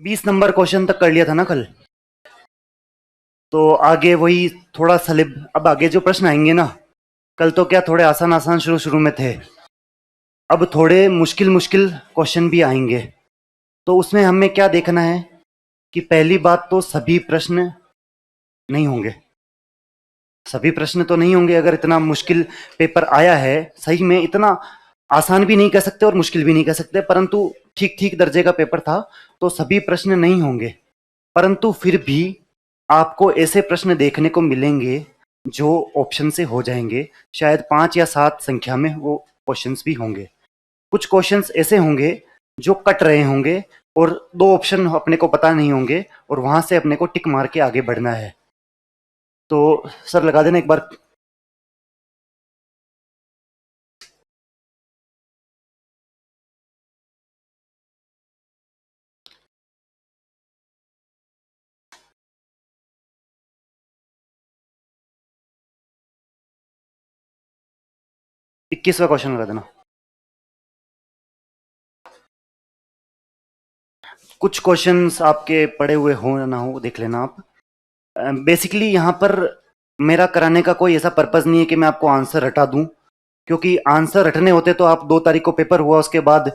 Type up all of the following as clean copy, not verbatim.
20 number question तक कर लिया था ना कल। तो आगे वही थोड़ा सलिब, अब आगे जो प्रश्न आएंगे ना, कल तो क्या थोड़े आसान आसान शुरू शुरू में थे, अब थोड़े मुश्किल मुश्किल क्वेश्चन भी आएंगे। तो उसमें हमें क्या देखना है कि पहली बात तो सभी प्रश्न नहीं होंगे। सभी प्रश्न तो नहीं होंगे। अगर इतना मुश्किल पेपर आया है, सही में इतना आसान भी नहीं कह सकते और मुश्किल भी नहीं कह सकते, परंतु ठीक ठीक दर्जे का पेपर था, तो सभी प्रश्न नहीं होंगे। परंतु फिर भी आपको ऐसे प्रश्न देखने को मिलेंगे जो ऑप्शन से हो जाएंगे। शायद 5 या 7 संख्या में वो क्वेश्चंस भी होंगे। कुछ क्वेश्चंस ऐसे होंगे जो कट रहे होंगे और 2 ऑप्शन अपने को पता नहीं होंगे और वहां से अपने को टिक मार के आगे बढ़ना है। तो सर लगा देना एक बार। 21वां क्वेश्चन लगा देना। कुछ क्वेश्चंस आपके पड़े हुए हो या ना हो, देख लेना आप। बेसिकली यहाँ पर मेरा कराने का कोई ऐसा पर्पज नहीं है कि मैं आपको आंसर रटा दूं, क्योंकि आंसर रटने होते तो आप 2 तारीख को पेपर हुआ उसके बाद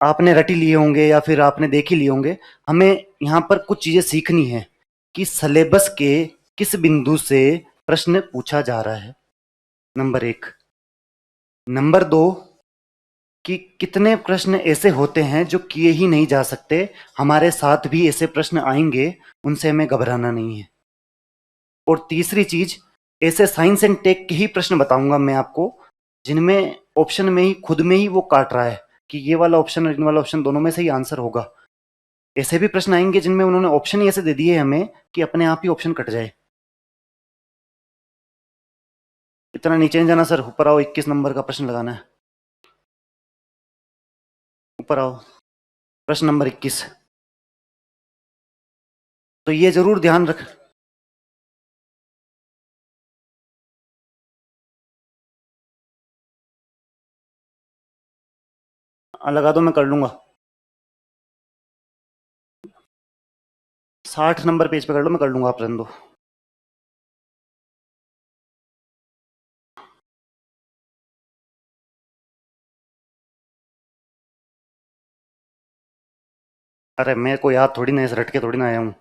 आपने रटी लिए होंगे या फिर आपने देख ही लिए होंगे। हमें यहाँ पर कुछ चीजें सीखनी है कि सिलेबस के किस बिंदु से प्रश्न पूछा जा रहा है, नंबर 1। नंबर 2, कि कितने प्रश्न ऐसे होते हैं जो किए ही नहीं जा सकते। हमारे साथ भी ऐसे प्रश्न आएंगे, उनसे हमें घबराना नहीं है। और तीसरी चीज, ऐसे साइंस एंड टेक के ही प्रश्न बताऊंगा मैं आपको जिनमें ऑप्शन में ही खुद में ही वो काट रहा है कि ये वाला ऑप्शन और इन वाला ऑप्शन दोनों में से ही आंसर होगा। ऐसे भी प्रश्न आएंगे जिनमें उन्होंने ऑप्शन ही ऐसे दे दिए हमें कि अपने आप ही ऑप्शन कट जाए। इतना नीचे नहीं जाना सर, ऊपर आओ। 21 नंबर का प्रश्न लगाना है, ऊपर आओ। प्रश्न नंबर 21। तो ये जरूर ध्यान रख। लगा दो, मैं कर लूंगा। 60 नंबर पेज पे कर लो, मैं कर लूंगा, आप रहने दो। अरे मेरे को याद थोड़ी ना, इस रट के थोड़ी ना आया हूँ।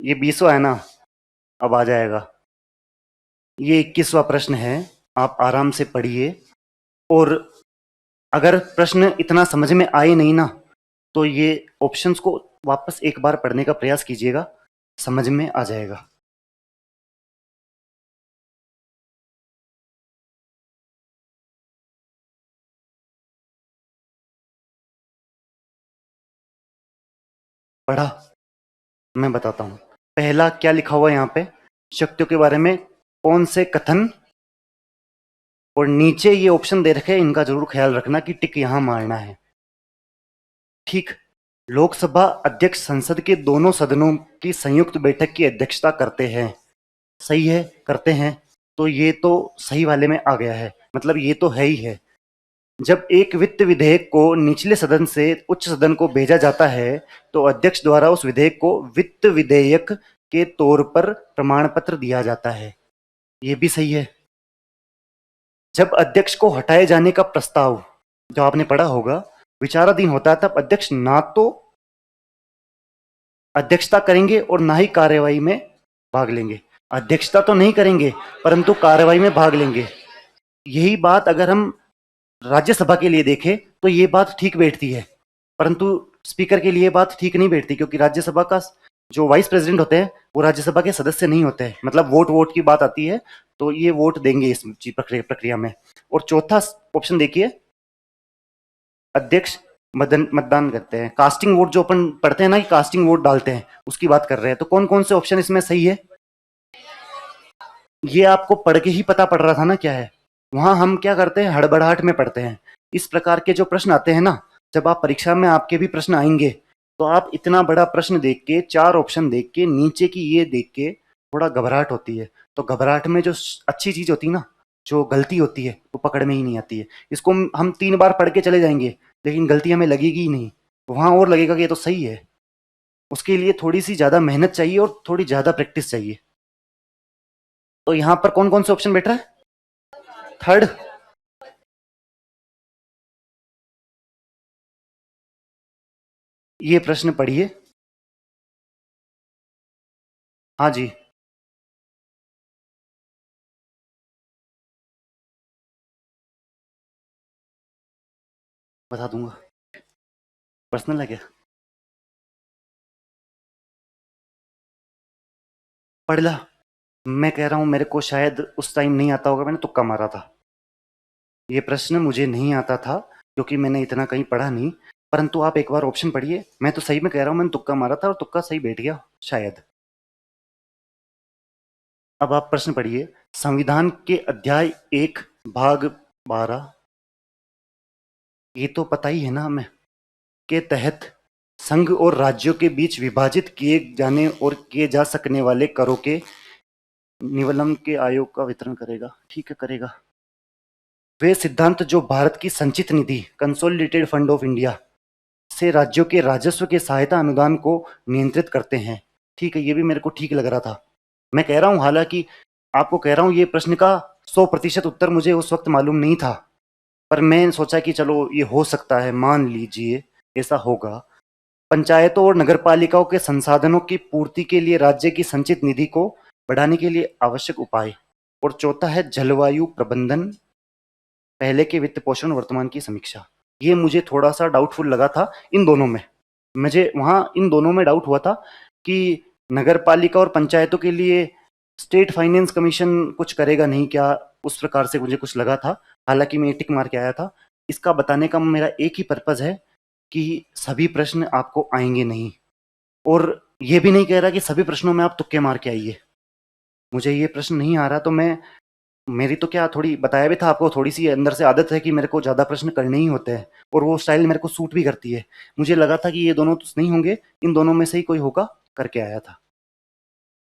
ये 20वां है ना, अब आ जाएगा। ये 21वां प्रश्न है, आप आराम से पढ़िए। और अगर प्रश्न इतना समझ में आए नहीं ना, तो ये ऑप्शंस को वापस एक बार पढ़ने का प्रयास कीजिएगा, समझ में आ जाएगा। पढ़ा? मैं बताता हूँ। पहला क्या लिखा हुआ है यहाँ पे, शक्तियों के बारे में कौन से कथन, और नीचे ये ऑप्शन दे रखे हैं, इनका जरूर ख्याल रखना कि टिक यहां मारना है। ठीक। लोकसभा अध्यक्ष संसद के दोनों सदनों की संयुक्त बैठक की अध्यक्षता करते हैं। सही है, करते हैं। तो ये तो सही वाले में आ गया है, मतलब ये तो है ही है। जब एक वित्त विधेयक को निचले सदन से उच्च सदन को भेजा जाता है, तो अध्यक्ष द्वारा उस विधेयक को वित्त विधेयक के तौर पर प्रमाण पत्र दिया जाता है। ये भी सही है। जब अध्यक्ष को हटाए जाने का प्रस्ताव, जो आपने पढ़ा होगा, विचाराधीन होता है, तब अध्यक्ष ना तो अध्यक्षता करेंगे और ना ही कार्यवाही में भाग लेंगे। अध्यक्षता तो नहीं करेंगे, परंतु कार्यवाही में भाग लेंगे। यही बात अगर हम राज्यसभा के लिए देखें तो ये बात ठीक बैठती है, परंतु स्पीकर के लिए बात ठीक नहीं बैठती, क्योंकि राज्यसभा का जो वाइस प्रेसिडेंट होते हैं वो राज्यसभा के सदस्य नहीं होते हैं। मतलब वोट वोट की बात आती है, तो ये वोट देंगे इस प्रक्रिया में। और चौथा ऑप्शन देखिए, अध्यक्ष मतदान करते हैं। कास्टिंग वोट जो अपन पढ़ते हैं ना कि कास्टिंग वोट डालते हैं, उसकी बात कर रहे हैं। तो कौन कौन से ऑप्शन इसमें सही है, ये आपको पढ़ के ही पता पड़ रहा था ना क्या है। वहां हम क्या करते हैं, हड़बड़ाहट में पढ़ते हैं। इस प्रकार के जो प्रश्न आते हैं ना, जब आप परीक्षा में आपके भी प्रश्न आएंगे, तो आप इतना बड़ा प्रश्न देख के, 4 ऑप्शन देख के, नीचे की ये देख के थोड़ा घबराहट होती है। तो घबराहट में जो अच्छी चीज होती है ना, जो गलती होती है, वो पकड़ में ही नहीं आती है। इसको हम 3 बार पढ़ के चले जाएंगे, लेकिन गलती हमें लगेगी ही नहीं। वहां और लगेगा कि ये तो सही है। उसके लिए थोड़ी सी ज्यादा मेहनत चाहिए और थोड़ी ज्यादा प्रैक्टिस चाहिए। तो यहां पर कौन कौन से ऑप्शन बैठ रहा है? थर्ड। ये प्रश्न पढ़िए। हाँ जी। बता दूंगा। पर्सनल है क्या? पढ़ ला। मैं कह रहा हूं मेरे को शायद उस टाइम नहीं आता होगा, मैंने तुक्का मारा था। ये प्रश्न मुझे नहीं आता था क्योंकि मैंने इतना कहीं पढ़ा नहीं। परंतु आप एक बार ऑप्शन पढ़िए। मैं तो सही में कह रहा हूं मैंने तुक्का मारा था और तुक्का सही बैठ गया शायद। अब आप प्रश्न पढ़िए। संविधान के अध्याय 1 भाग 12, ये तो पता ही है ना हमें, के तहत संघ और राज्यों के बीच विभाजित किए जाने और किए जा सकने वाले करों के निवलम के आयोग का वितरण करेगा। ठीक है, करेगा। वे सिद्धांत जो भारत की संचित निधि कंसोलिडेटेड फंड ऑफ इंडिया से राज्यों के राजस्व के सहायता अनुदान को नियंत्रित करते हैं। ठीक है, ये भी मेरे को ठीक लग रहा था। मैं कह रहा हूं, हालांकि आपको कह रहा हूं ये प्रश्न का 100% उत्तर मुझे उस वक्त मालूम नहीं था, पर मैं सोचा कि चलो ये हो सकता है, मान लीजिए ऐसा होगा। पंचायतों और नगरपालिकाओं के संसाधनों की पूर्ति के लिए राज्य की संचित निधि को बढ़ाने के लिए आवश्यक उपाय। और चौथा है जलवायु प्रबंधन, पहले के वित्त पोषण वर्तमान की समीक्षा। ये मुझे थोड़ा सा डाउटफुल लगा था इन दोनों में। मुझे वहां इन दोनों में डाउट हुआ था कि नगरपालिका और पंचायतों के लिए स्टेट फाइनेंस कमीशन कुछ करेगा नहीं क्या, उस प्रकार से मुझे कुछ लगा था। हालांकि मैं टिक मार के आया था। इसका बताने का मेरा एक ही पर्पज है कि सभी प्रश्न आपको आएंगे नहीं, और ये भी नहीं कह रहा कि सभी प्रश्नों में आप तुक्के मार के आइए। मुझे ये प्रश्न नहीं आ रहा तो मैं, मेरी तो क्या थोड़ी बताया भी था आपको, थोड़ी सी अंदर से आदत है कि मेरे को ज़्यादा प्रश्न करने ही होते हैं, और वो स्टाइल मेरे को सूट भी करती है। मुझे लगा था कि ये दोनों तो नहीं होंगे, इन दोनों में से ही कोई होगा, करके आया था।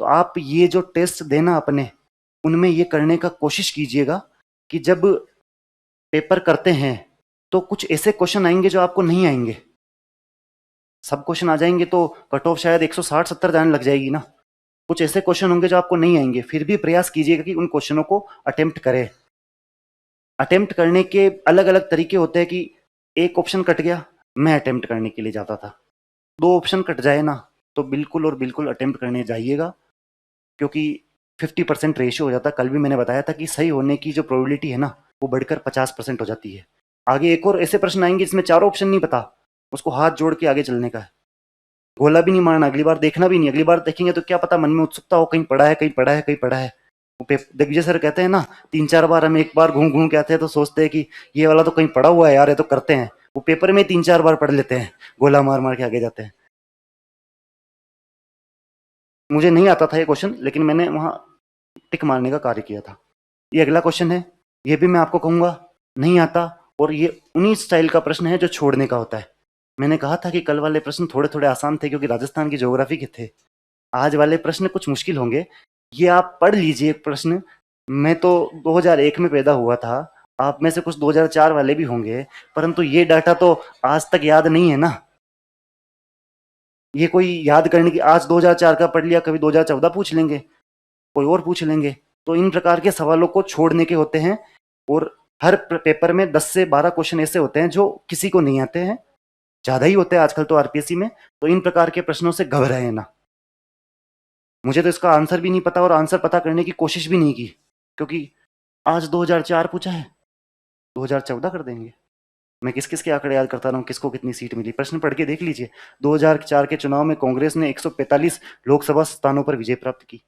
तो आप ये जो टेस्ट देना अपने, उनमें ये करने का कोशिश कीजिएगा कि जब पेपर करते हैं तो कुछ ऐसे क्वेश्चन आएंगे जो आपको नहीं आएंगे। सब क्वेश्चन आ जाएंगे तो कट ऑफ शायद 160-70 जाने लग जाएगी ना। कुछ ऐसे क्वेश्चन होंगे जो आपको नहीं आएंगे, फिर भी प्रयास कीजिएगा कि उन क्वेश्चनों को अटेम्प्ट करें। अटेम्प्ट करने के अलग अलग तरीके होते हैं कि एक ऑप्शन कट गया, मैं अटेम्प्ट करने के लिए जाता था। दो ऑप्शन कट जाए ना, तो बिल्कुल और बिल्कुल अटेम्प्ट करने जाइएगा, क्योंकि 50% रेशियो हो जाता है। कल भी मैंने बताया था कि सही होने की जो प्रोबेबिलिटी है ना, वो बढ़कर 50% हो जाती है। आगे एक और ऐसे प्रश्न आएंगे जिसमें चारों ऑप्शन नहीं पता, उसको हाथ जोड़ के आगे चलने का है। गोला भी नहीं मारना, अगली बार देखना भी नहीं। अगली बार देखेंगे तो क्या पता मन में उत्सुकता हो, कहीं पढ़ा है, कहीं पढ़ा है, कहीं पढ़ा है। वो दिग्विजय सर कहते हैं ना, 3-4 बार हम एक बार घूम घूम के आते हैं तो सोचते हैं कि ये वाला तो कहीं पढ़ा हुआ है यार, ये तो करते हैं। वो पेपर में 3-4 बार पढ़ लेते हैं, गोला मार मार के आगे जाते हैं। मुझे नहीं आता था ये क्वेश्चन, लेकिन मैंने वहां टिक मारने का कार्य किया था। ये अगला क्वेश्चन है, ये भी मैं आपको कहूंगा नहीं आता, और ये उन्हीं स्टाइल का प्रश्न है जो छोड़ने का होता है। मैंने कहा था कि कल वाले प्रश्न थोड़े थोड़े आसान थे क्योंकि राजस्थान की ज्योग्राफी के थे। आज वाले प्रश्न कुछ मुश्किल होंगे। ये आप पढ़ लीजिए प्रश्न। मैं तो 2001 में पैदा हुआ था, आप में से कुछ 2004 वाले भी होंगे, परंतु ये डाटा तो आज तक याद नहीं है ना। ये कोई याद करने की, आज 2004 का पढ़ लिया, कभी 2014 पूछ लेंगे, कोई और पूछ लेंगे। तो इन प्रकार के सवालों को छोड़ने के होते हैं। और हर पेपर में 10 से 12 क्वेश्चन ऐसे होते हैं जो किसी को नहीं आते हैं, ज्यादा ही होते हैं आजकल तो आरपीएससी में। तो इन प्रकार के प्रश्नों से घबराए ना। मुझे तो इसका आंसर भी नहीं पता और आंसर पता करने की कोशिश भी नहीं की, क्योंकि आज 2004 पूछा है, 2014 कर देंगे। मैं किस किस के आंकड़े याद करता रहा हूँ, किसको कितनी सीट मिली, प्रश्न पढ़ के देख लीजिए। 2004 के चुनाव में कांग्रेस ने 145 लोकसभा स्थानों पर विजय प्राप्त की।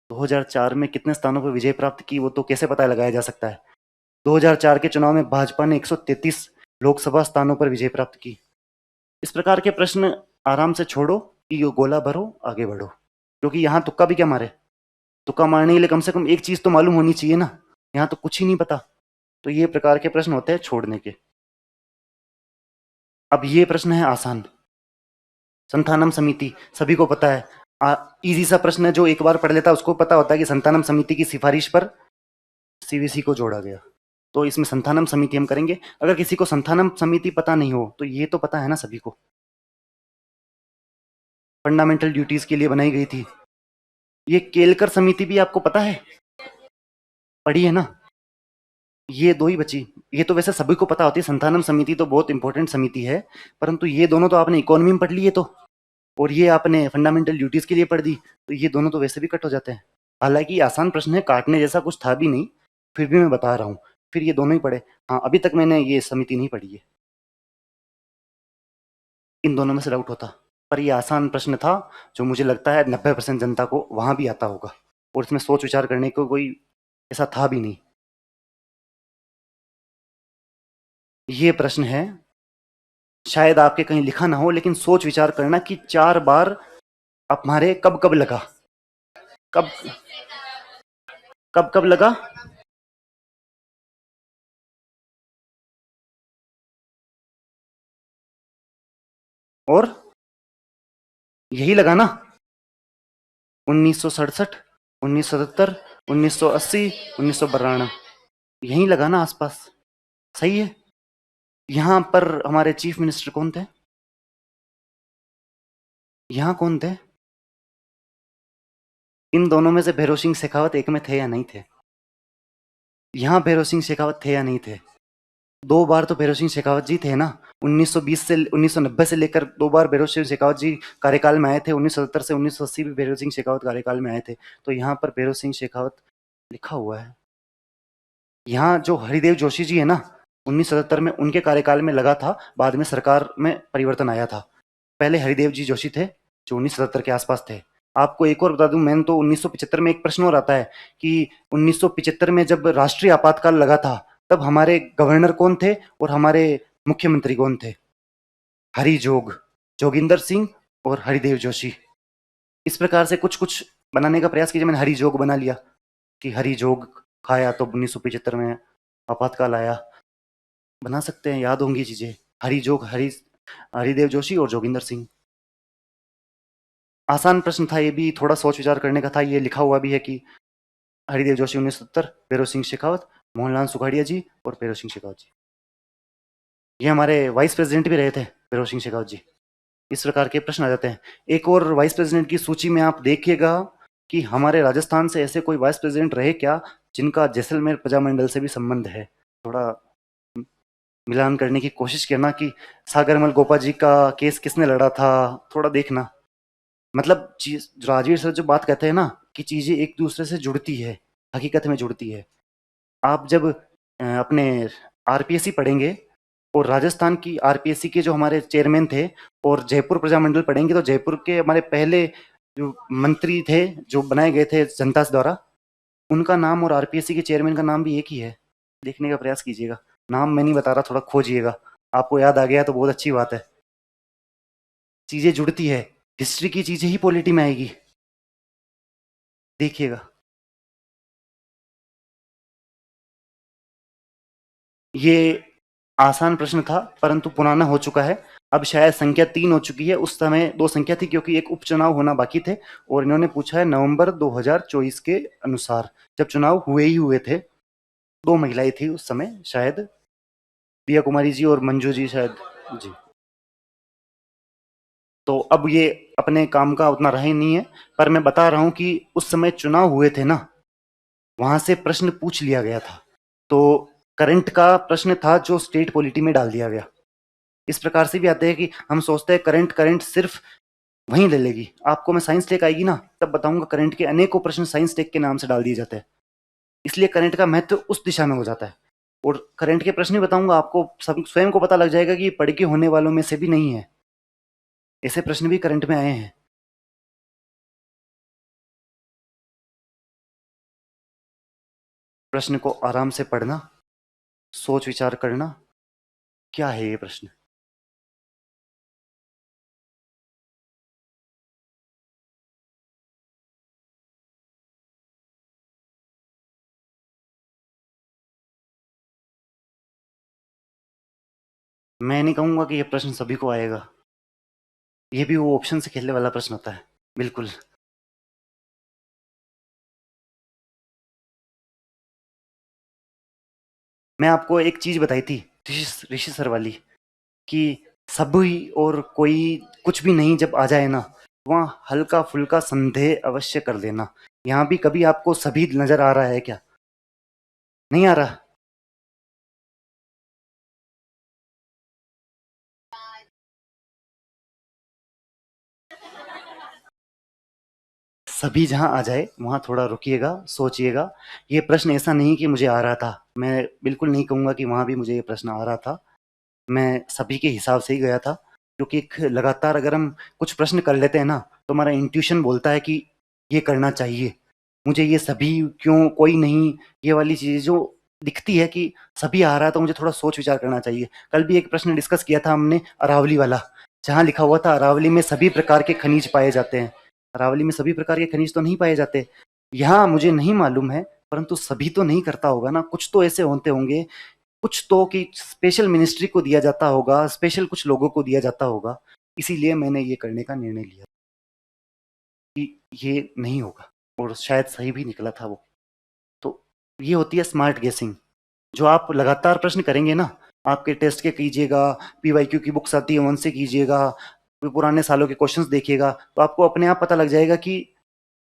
2004 में कितने स्थानों पर विजय प्राप्त की वो तो कैसे पता लगाया जा सकता है। 2004 के चुनाव में भाजपा ने 133 लोकसभा स्थानों पर विजय प्राप्त की। इस प्रकार के प्रश्न आराम से छोड़ो, कि यो गोला भरो, आगे बढ़ो। क्योंकि यहाँ तुक्का भी क्या मारे, तुक्का मारने के लिए कम से कम एक चीज तो मालूम होनी चाहिए ना। यहाँ तो कुछ ही नहीं पता। तो ये प्रकार के प्रश्न होते हैं छोड़ने के। अब ये प्रश्न है आसान, संतानम समिति सभी को पता है। इजी सा प्रश्न है, जो एक बार पढ़ लेता है उसको पता होता है कि संतानम समिति की सिफारिश पर सीवीसी को जोड़ा गया। तो इसमें संथानम समिति हम करेंगे। अगर किसी को संथानम समिति पता नहीं हो तो ये तो पता है ना सभी को, फंडामेंटल ड्यूटीज के लिए बनाई गई थी। ये केलकर समिति भी आपको पता है, पढ़ी है ना? ये दो ही बची। ये तो वैसे सभी को पता होती है, संथानम समिति तो बहुत इंपॉर्टेंट समिति है, परंतु ये दोनों तो आपने इकोनॉमी में पढ़ ली है तो, और ये आपने फंडामेंटल ड्यूटीज के लिए पढ़ दी, तो ये दोनों तो वैसे भी कट हो जाते हैं। हालांकि आसान प्रश्न है, काटने जैसा कुछ था भी नहीं, फिर भी मैं बता रहा हूँ। फिर ये दोनों ही पढ़े। हाँ, अभी तक मैंने ये समिति नहीं पढ़ी है, इन दोनों में से डाउट होता। पर ये आसान प्रश्न था, जो मुझे लगता है 90% जनता को वहां भी आता होगा, और इसमें सोच विचार करने को कोई ऐसा था भी नहीं। ये प्रश्न है, शायद आपके कहीं लिखा ना हो, लेकिन सोच विचार करना कि 4 बार हमारे कब कब लगा, कब कब कब लगा। और यही लगा ना, 1967, 1977, 1980, 1992, यही लगा ना आसपास। सही है। यहाँ पर हमारे चीफ मिनिस्टर कौन थे? यहाँ कौन थे? इन दोनों में से भैरों सिंह शेखावत एक में थे या नहीं थे? यहाँ भैरों सिंह शेखावत थे या नहीं थे? 2 बार तो भैरों सिंह शेखावत जी थे ना। 1920 से 1990 से लेकर 2 बार भैरों सिंह शेखावत जी कार्यकाल में आए थे। 1970 से 1980 भी भैरों सिंह शेखावत कार्यकाल में आए थे। तो यहाँ पर भैरों सिंह शेखावत लिखा हुआ है। यहाँ जो हरिदेव जोशी जी है ना, 1977 में उनके कार्यकाल में लगा था, बाद में सरकार में परिवर्तन आया था। पहले हरिदेव जी जोशी थे, जो 1977 के आसपास थे। आपको एक और बता दूं, मैंने तो 1975 में एक प्रश्न और आता है कि 1975 में जब राष्ट्रीय आपातकाल लगा था, तब हमारे गवर्नर कौन थे और हमारे मुख्यमंत्री कौन थे? हरिजोग, जोगिंदर सिंह और हरिदेव जोशी। इस प्रकार से कुछ कुछ बनाने का प्रयास कीजिए। मैंने हरिजोग बना लिया कि हरिजोग खाया तो 1975 में आपातकाल आया। बना सकते हैं, याद होंगी चीजें। हरिजोग, हरिदेव जोशी और जोगिंदर सिंह। आसान प्रश्न था ये भी, थोड़ा सोच विचार करने का था। ये लिखा हुआ भी है कि हरिदेव जोशी 1970, भैरव सिंह शेखावत, मोहनलाल सुखाड़िया जी और भैरव सिंह शेखावत जी। ये हमारे वाइस प्रेसिडेंट भी रहे थे, भैरव सिंह शेखावत जी। इस प्रकार के प्रश्न आ जाते हैं। एक और वाइस प्रेसिडेंट की सूची में आप देखिएगा कि हमारे राजस्थान से ऐसे कोई वाइस प्रेसिडेंट रहे क्या जिनका जैसलमेर प्रजामंडल से भी संबंध है। थोड़ा मिलान करने की कोशिश करना कि सागरमल गोपा जी का केस किसने लड़ा था, थोड़ा देखना। मतलब चीज, राजवीर सर जो बात कहते हैं ना कि चीजें एक दूसरे से जुड़ती है, हकीकत में जुड़ती है। आप जब अपने आरपीएससी पढ़ेंगे और राजस्थान की आरपीएससी के जो हमारे चेयरमैन थे, और जयपुर प्रजामंडल पढ़ेंगे तो जयपुर के हमारे पहले जो मंत्री थे जो बनाए गए थे जनता द्वारा, उनका नाम और आरपीएससी के चेयरमैन का नाम भी एक ही है। देखने का प्रयास कीजिएगा। नाम मैं नहीं बता रहा, थोड़ा खोजिएगा। आपको याद आ गया तो बहुत अच्छी बात है। चीजें जुड़ती है, हिस्ट्री की चीजें ही पॉलिटी में आएगी, देखिएगा। ये आसान प्रश्न था, परंतु पुराना हो चुका है। अब शायद संख्या 3 हो चुकी है। उस समय 2 संख्या थी, क्योंकि एक उपचुनाव होना बाकी थे, और इन्होंने पूछा है नवंबर 2024 के अनुसार, जब चुनाव हुए ही हुए थे। 2 महिलाएं थी उस समय, शायद दिया कुमारी जी और मंजू जी शायद। जी। तो अब ये अपने काम का उतना रहे नहीं है, पर मैं बता रहा हूं कि उस समय चुनाव हुए थे ना, वहां से प्रश्न पूछ लिया गया था। तो करंट का प्रश्न था जो स्टेट पॉलिटी में डाल दिया गया। इस प्रकार से भी आते हैं कि हम सोचते हैं करंट करंट सिर्फ वहीं ले लेगी। आपको मैं साइंस टेक आएगी ना तब बताऊंगा, करंट के अनेकों प्रश्न साइंस टेक के नाम से डाल दिए जाते हैं। इसलिए करंट का महत्व उस दिशा में हो जाता है। और करंट के प्रश्न भी बताऊंगा आपको, सब स्वयं को पता लग जाएगा कि पढ़ के होने वालों में से भी नहीं है। ऐसे प्रश्न भी करंट में आए हैं। प्रश्न को आराम से पढ़ना, सोच विचार करना, क्या है ये प्रश्न। मैं नहीं कहूंगा कि ये प्रश्न सभी को आएगा। ये भी वो ऑप्शन से खेलने वाला प्रश्न होता है, बिल्कुल। मैं आपको एक चीज बताई थी, ऋषि ऋषि सर वाली, कि सभी और कोई कुछ भी नहीं जब आ जाए ना, वहाँ हल्का फुल्का संदेह अवश्य कर लेना। यहाँ भी कभी आपको सभी नजर आ रहा है क्या? नहीं आ रहा? सभी जहाँ आ जाए वहाँ थोड़ा रुकिएगा, सोचिएगा। ये प्रश्न ऐसा नहीं कि मुझे आ रहा था, मैं बिल्कुल नहीं कहूंगा कि वहाँ भी मुझे ये प्रश्न आ रहा था। मैं सभी के हिसाब से ही गया था, क्योंकि एक लगातार अगर हम कुछ प्रश्न कर लेते हैं ना, तो हमारा इंट्यूशन बोलता है कि ये करना चाहिए। मुझे ये सभी क्यों, कोई नहीं, ये वाली चीज़ जो दिखती है कि सभी आ रहा है तो मुझे थोड़ा सोच विचार करना चाहिए। कल भी एक प्रश्न डिस्कस किया था हमने अरावली वाला, जहाँ लिखा हुआ था अरावली में सभी प्रकार के खनिज पाए जाते हैं। अरावली में सभी प्रकार के खनिज तो नहीं पाए जाते। यहाँ मुझे नहीं मालूम है, परंतु सभी तो नहीं करता होगा ना, कुछ तो ऐसे होते होंगे, कुछ तो कि स्पेशल मिनिस्ट्री को दिया जाता होगा, स्पेशल कुछ लोगों को दिया जाता होगा। इसीलिए मैंने ये करने का निर्णय लिया कि ये नहीं होगा, और शायद सही भी निकला था वो। तो ये होती है स्मार्ट गेसिंग। जो आप लगातार प्रश्न करेंगे ना, आपके टेस्ट के कीजिएगा, पीवाईक्यू की बुक्स आती है उनसे कीजिएगा, पुराने सालों के क्वेश्चंस देखिएगा, तो आपको अपने आप पता लग जाएगा कि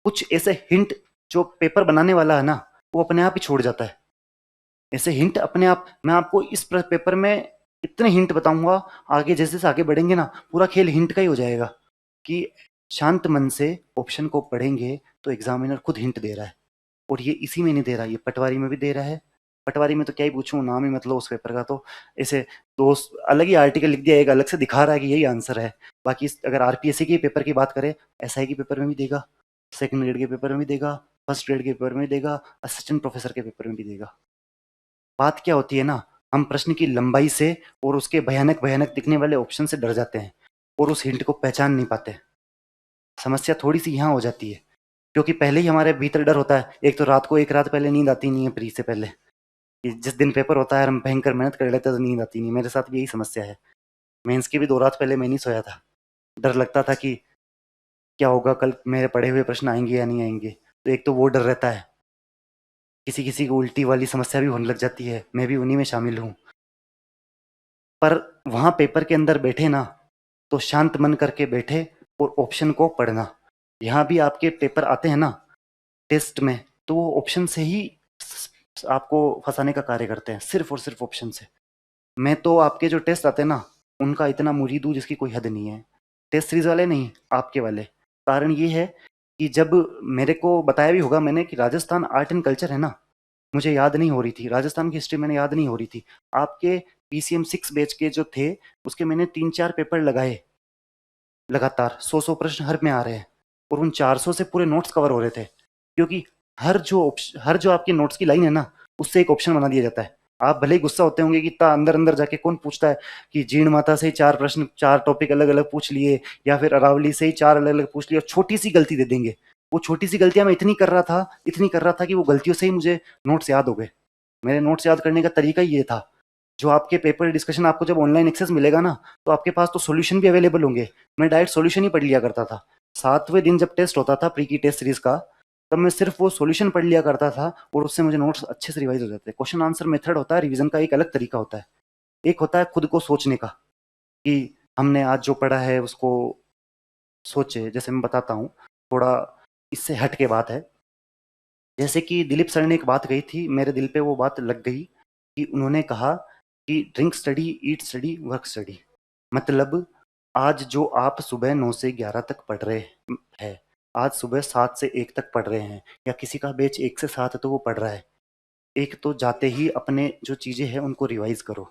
कुछ ऐसे हिंट जो पेपर बनाने वाला है ना, वो अपने आप ही छोड़ जाता है। ऐसे हिंट अपने आप, मैं आपको इस पेपर में इतने हिंट बताऊंगा, आगे जैसे जैसे आगे बढ़ेंगे ना, पूरा खेल हिंट का ही हो जाएगा कि शांत मन से ऑप्शन को पढ़ेंगे तो एग्जामिनर खुद हिंट दे रहा है। और ये इसी में नहीं दे रहा, ये पटवारी में भी दे रहा है। पटवारी में तो क्या ही पूछूं, नाम ही मतलब उस पेपर का, तो ऐसे दो अलग ही आर्टिकल लिख दिया, एक अलग से दिखा रहा है कि यही आंसर है। बाकी अगर आरपीएससी के पेपर की बात करें, एसआई के पेपर में भी देगा, सेकंड ग्रेड के पेपर में भी देगा, फर्स्ट ग्रेड के पेपर में भी देगा, असिस्टेंट प्रोफेसर के पेपर में भी देगा। बात क्या होती है ना, हम प्रश्न की लंबाई से और उसके भयानक भयानक दिखने वाले ऑप्शन से डर जाते हैं और उस हिंट को पहचान नहीं पाते। समस्या थोड़ी सी यहाँ हो जाती है, क्योंकि पहले ही हमारे भीतर डर होता है। एक तो रात को एक रात पहले नींद आती नहीं है प्री से पहले, कि जिस दिन पेपर होता है हम भयंकर मेहनत कर लेते हैं तो नींद आती नहीं। मेरे साथ भी यही समस्या है। मेंस की भी 2 रात पहले मैं नहीं सोया था। डर लगता था कि क्या होगा, कल मेरे पढ़े हुए प्रश्न आएंगे या नहीं आएंगे। तो एक तो वो डर रहता है, किसी किसी को उल्टी वाली समस्या भी होने लग जाती है, मैं भी उन्हीं में शामिल हूँ। पर वहां पेपर के अंदर बैठे ना, तो शांत मन करके बैठे और ऑप्शन को पढ़ना। यहाँ भी आपके पेपर आते हैं ना टेस्ट में, तो वो ऑप्शन से ही आपको फंसाने का कार्य करते हैं, सिर्फ और सिर्फ ऑप्शन से। मैं तो आपके जो टेस्ट आते हैं ना, उनका इतना मुरीद हूँ जिसकी कोई हद नहीं है। टेस्ट सीरीज वाले नहीं, आपके वाले। कारण ये है कि जब मेरे को बताया भी होगा मैंने कि राजस्थान आर्ट एंड कल्चर है ना, मुझे याद नहीं हो रही थी, राजस्थान की हिस्ट्री मैंने याद नहीं हो रही थी। आपके पीसीएम 6 बैच के जो थे, उसके मैंने 3-4 पेपर लगाए लगातार, 100-100 प्रश्न हर में आ रहे हैं, और उन 400 से पूरे नोट्स कवर हो रहे थे। क्योंकि हर जो आपकी नोट्स की लाइन है ना, उससे एक ऑप्शन बना दिया जाता है। आप भले ही गुस्सा होते होंगे कि इतना अंदर अंदर जाके कौन पूछता है कि जीर्ण माता से ही 4 प्रश्न, 4 टॉपिक अलग अलग पूछ लिए, या फिर अरावली से ही 4 अलग अलग पूछ लिए और छोटी सी गलती दे देंगे। वो छोटी सी गलतियां मैं इतनी कर रहा था कि वो गलतियों से ही मुझे नोट्स याद हो गए। मेरे नोट्स याद करने का तरीका ही ये था। जो आपके पेपर डिस्कशन आपको जब ऑनलाइन एक्सेस मिलेगा ना, तो आपके पास तो सॉल्यूशन भी अवेलेबल होंगे। मैं डायरेक्ट सॉल्यूशन ही पढ़ लिया करता था। 7वें दिन जब टेस्ट होता था प्री की टेस्ट सीरीज का, तब मैं सिर्फ वो सॉल्यूशन पढ़ लिया करता था, और उससे मुझे नोट्स अच्छे से रिवाइज हो जाते हैं। क्वेश्चन आंसर मेथड होता है, रिवीजन का एक अलग तरीका होता है। एक होता है खुद को सोचने का, कि हमने आज जो पढ़ा है उसको सोचे। जैसे मैं बताता हूँ, थोड़ा इससे हट के बात है। जैसे कि दिलीप सर ने एक बात कही थी, मेरे दिल पे वो बात लग गई, कि उन्होंने कहा कि ड्रिंक स्टडी, ईट स्टडी, वर्क स्टडी। मतलब आज जो आप सुबह 9 से 11 तक पढ़ रहे हैं, आज सुबह 7 से 1 तक पढ़ रहे हैं, या किसी का बैच 1 से 7 है तो वो पढ़ रहा है। एक तो जाते ही अपने जो चीज़ें हैं उनको रिवाइज करो।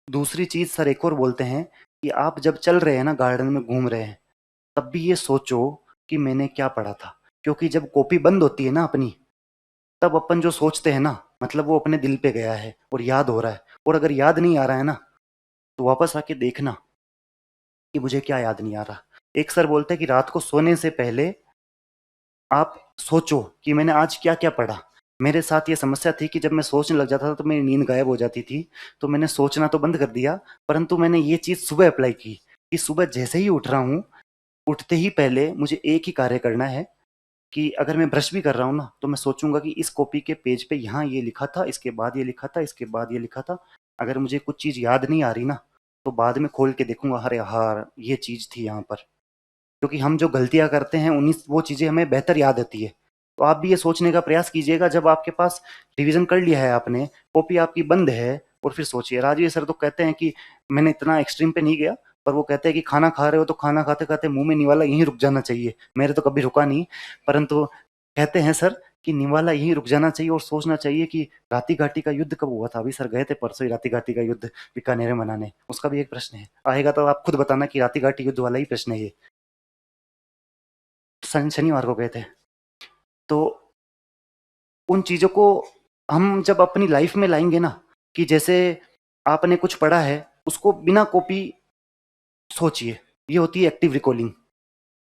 दूसरी चीज़ सर एक और बोलते हैं कि आप जब चल रहे हैं ना, गार्डन में घूम रहे हैं, तब भी ये सोचो कि मैंने क्या पढ़ा था। क्योंकि जब कॉपी बंद होती है ना अपनी, तब अपन जो सोचते हैं ना, मतलब वो अपने दिल पे गया है और याद हो रहा है। और अगर याद नहीं आ रहा है ना, तो वापस आके देखना कि मुझे क्या याद नहीं आ रहा। एक सर बोलते हैं कि रात को सोने से पहले आप सोचो कि मैंने आज क्या क्या पढ़ा। मेरे साथ ये समस्या थी कि जब मैं सोचने लग जाता था तो मेरी नींद गायब हो जाती थी। तो मैंने सोचना तो बंद कर दिया, परंतु मैंने ये चीज़ सुबह अप्लाई की, कि सुबह जैसे ही उठ रहा हूँ, उठते ही पहले मुझे एक ही कार्य करना है, कि अगर मैं ब्रश भी कर रहा हूँ ना, तो मैं सोचूंगा कि इस कॉपी के पेज पे यहाँ ये लिखा था, इसके बाद ये लिखा था, इसके बाद ये लिखा था। अगर मुझे कुछ चीज़ याद नहीं आ रही ना, तो बाद में खोल के देखूंगा, अरे यार ये चीज़ थी यहाँ पर। क्योंकि हम जो गलतियाँ करते हैं उन्हीं वो चीज़ें हमें बेहतर याद होती है। तो आप भी ये सोचने का प्रयास कीजिएगा, जब आपके पास रिवीजन कर लिया है आपने, कॉपी आपकी बंद है, और फिर सोचिए। राजवीर सर तो कहते हैं कि मैंने इतना एक्सट्रीम पे नहीं गया, पर वो कहते हैं कि खाना खा रहे हो तो खाना खाते खाते मुंह में निवाला यहीं रुक जाना चाहिए। मेरे तो कभी रुका नहीं, परंतु कहते हैं सर कि निवाला यहीं रुक जाना चाहिए और सोचना चाहिए कि राती घाटी का युद्ध कब हुआ था। अभी सर गए थे परसों ही राती घाटी का युद्ध बीकानेर में मनाने, उसका भी एक प्रश्न है, आएगा तो आप खुद बताना कि राती घाटी युद्ध वाला ही प्रश्न है ये। शनिवार को गए थे। तो उन चीज़ों को हम जब अपनी लाइफ में लाएंगे ना, कि जैसे आपने कुछ पढ़ा है उसको बिना कॉपी सोचिए, ये होती है एक्टिव रिकॉलिंग।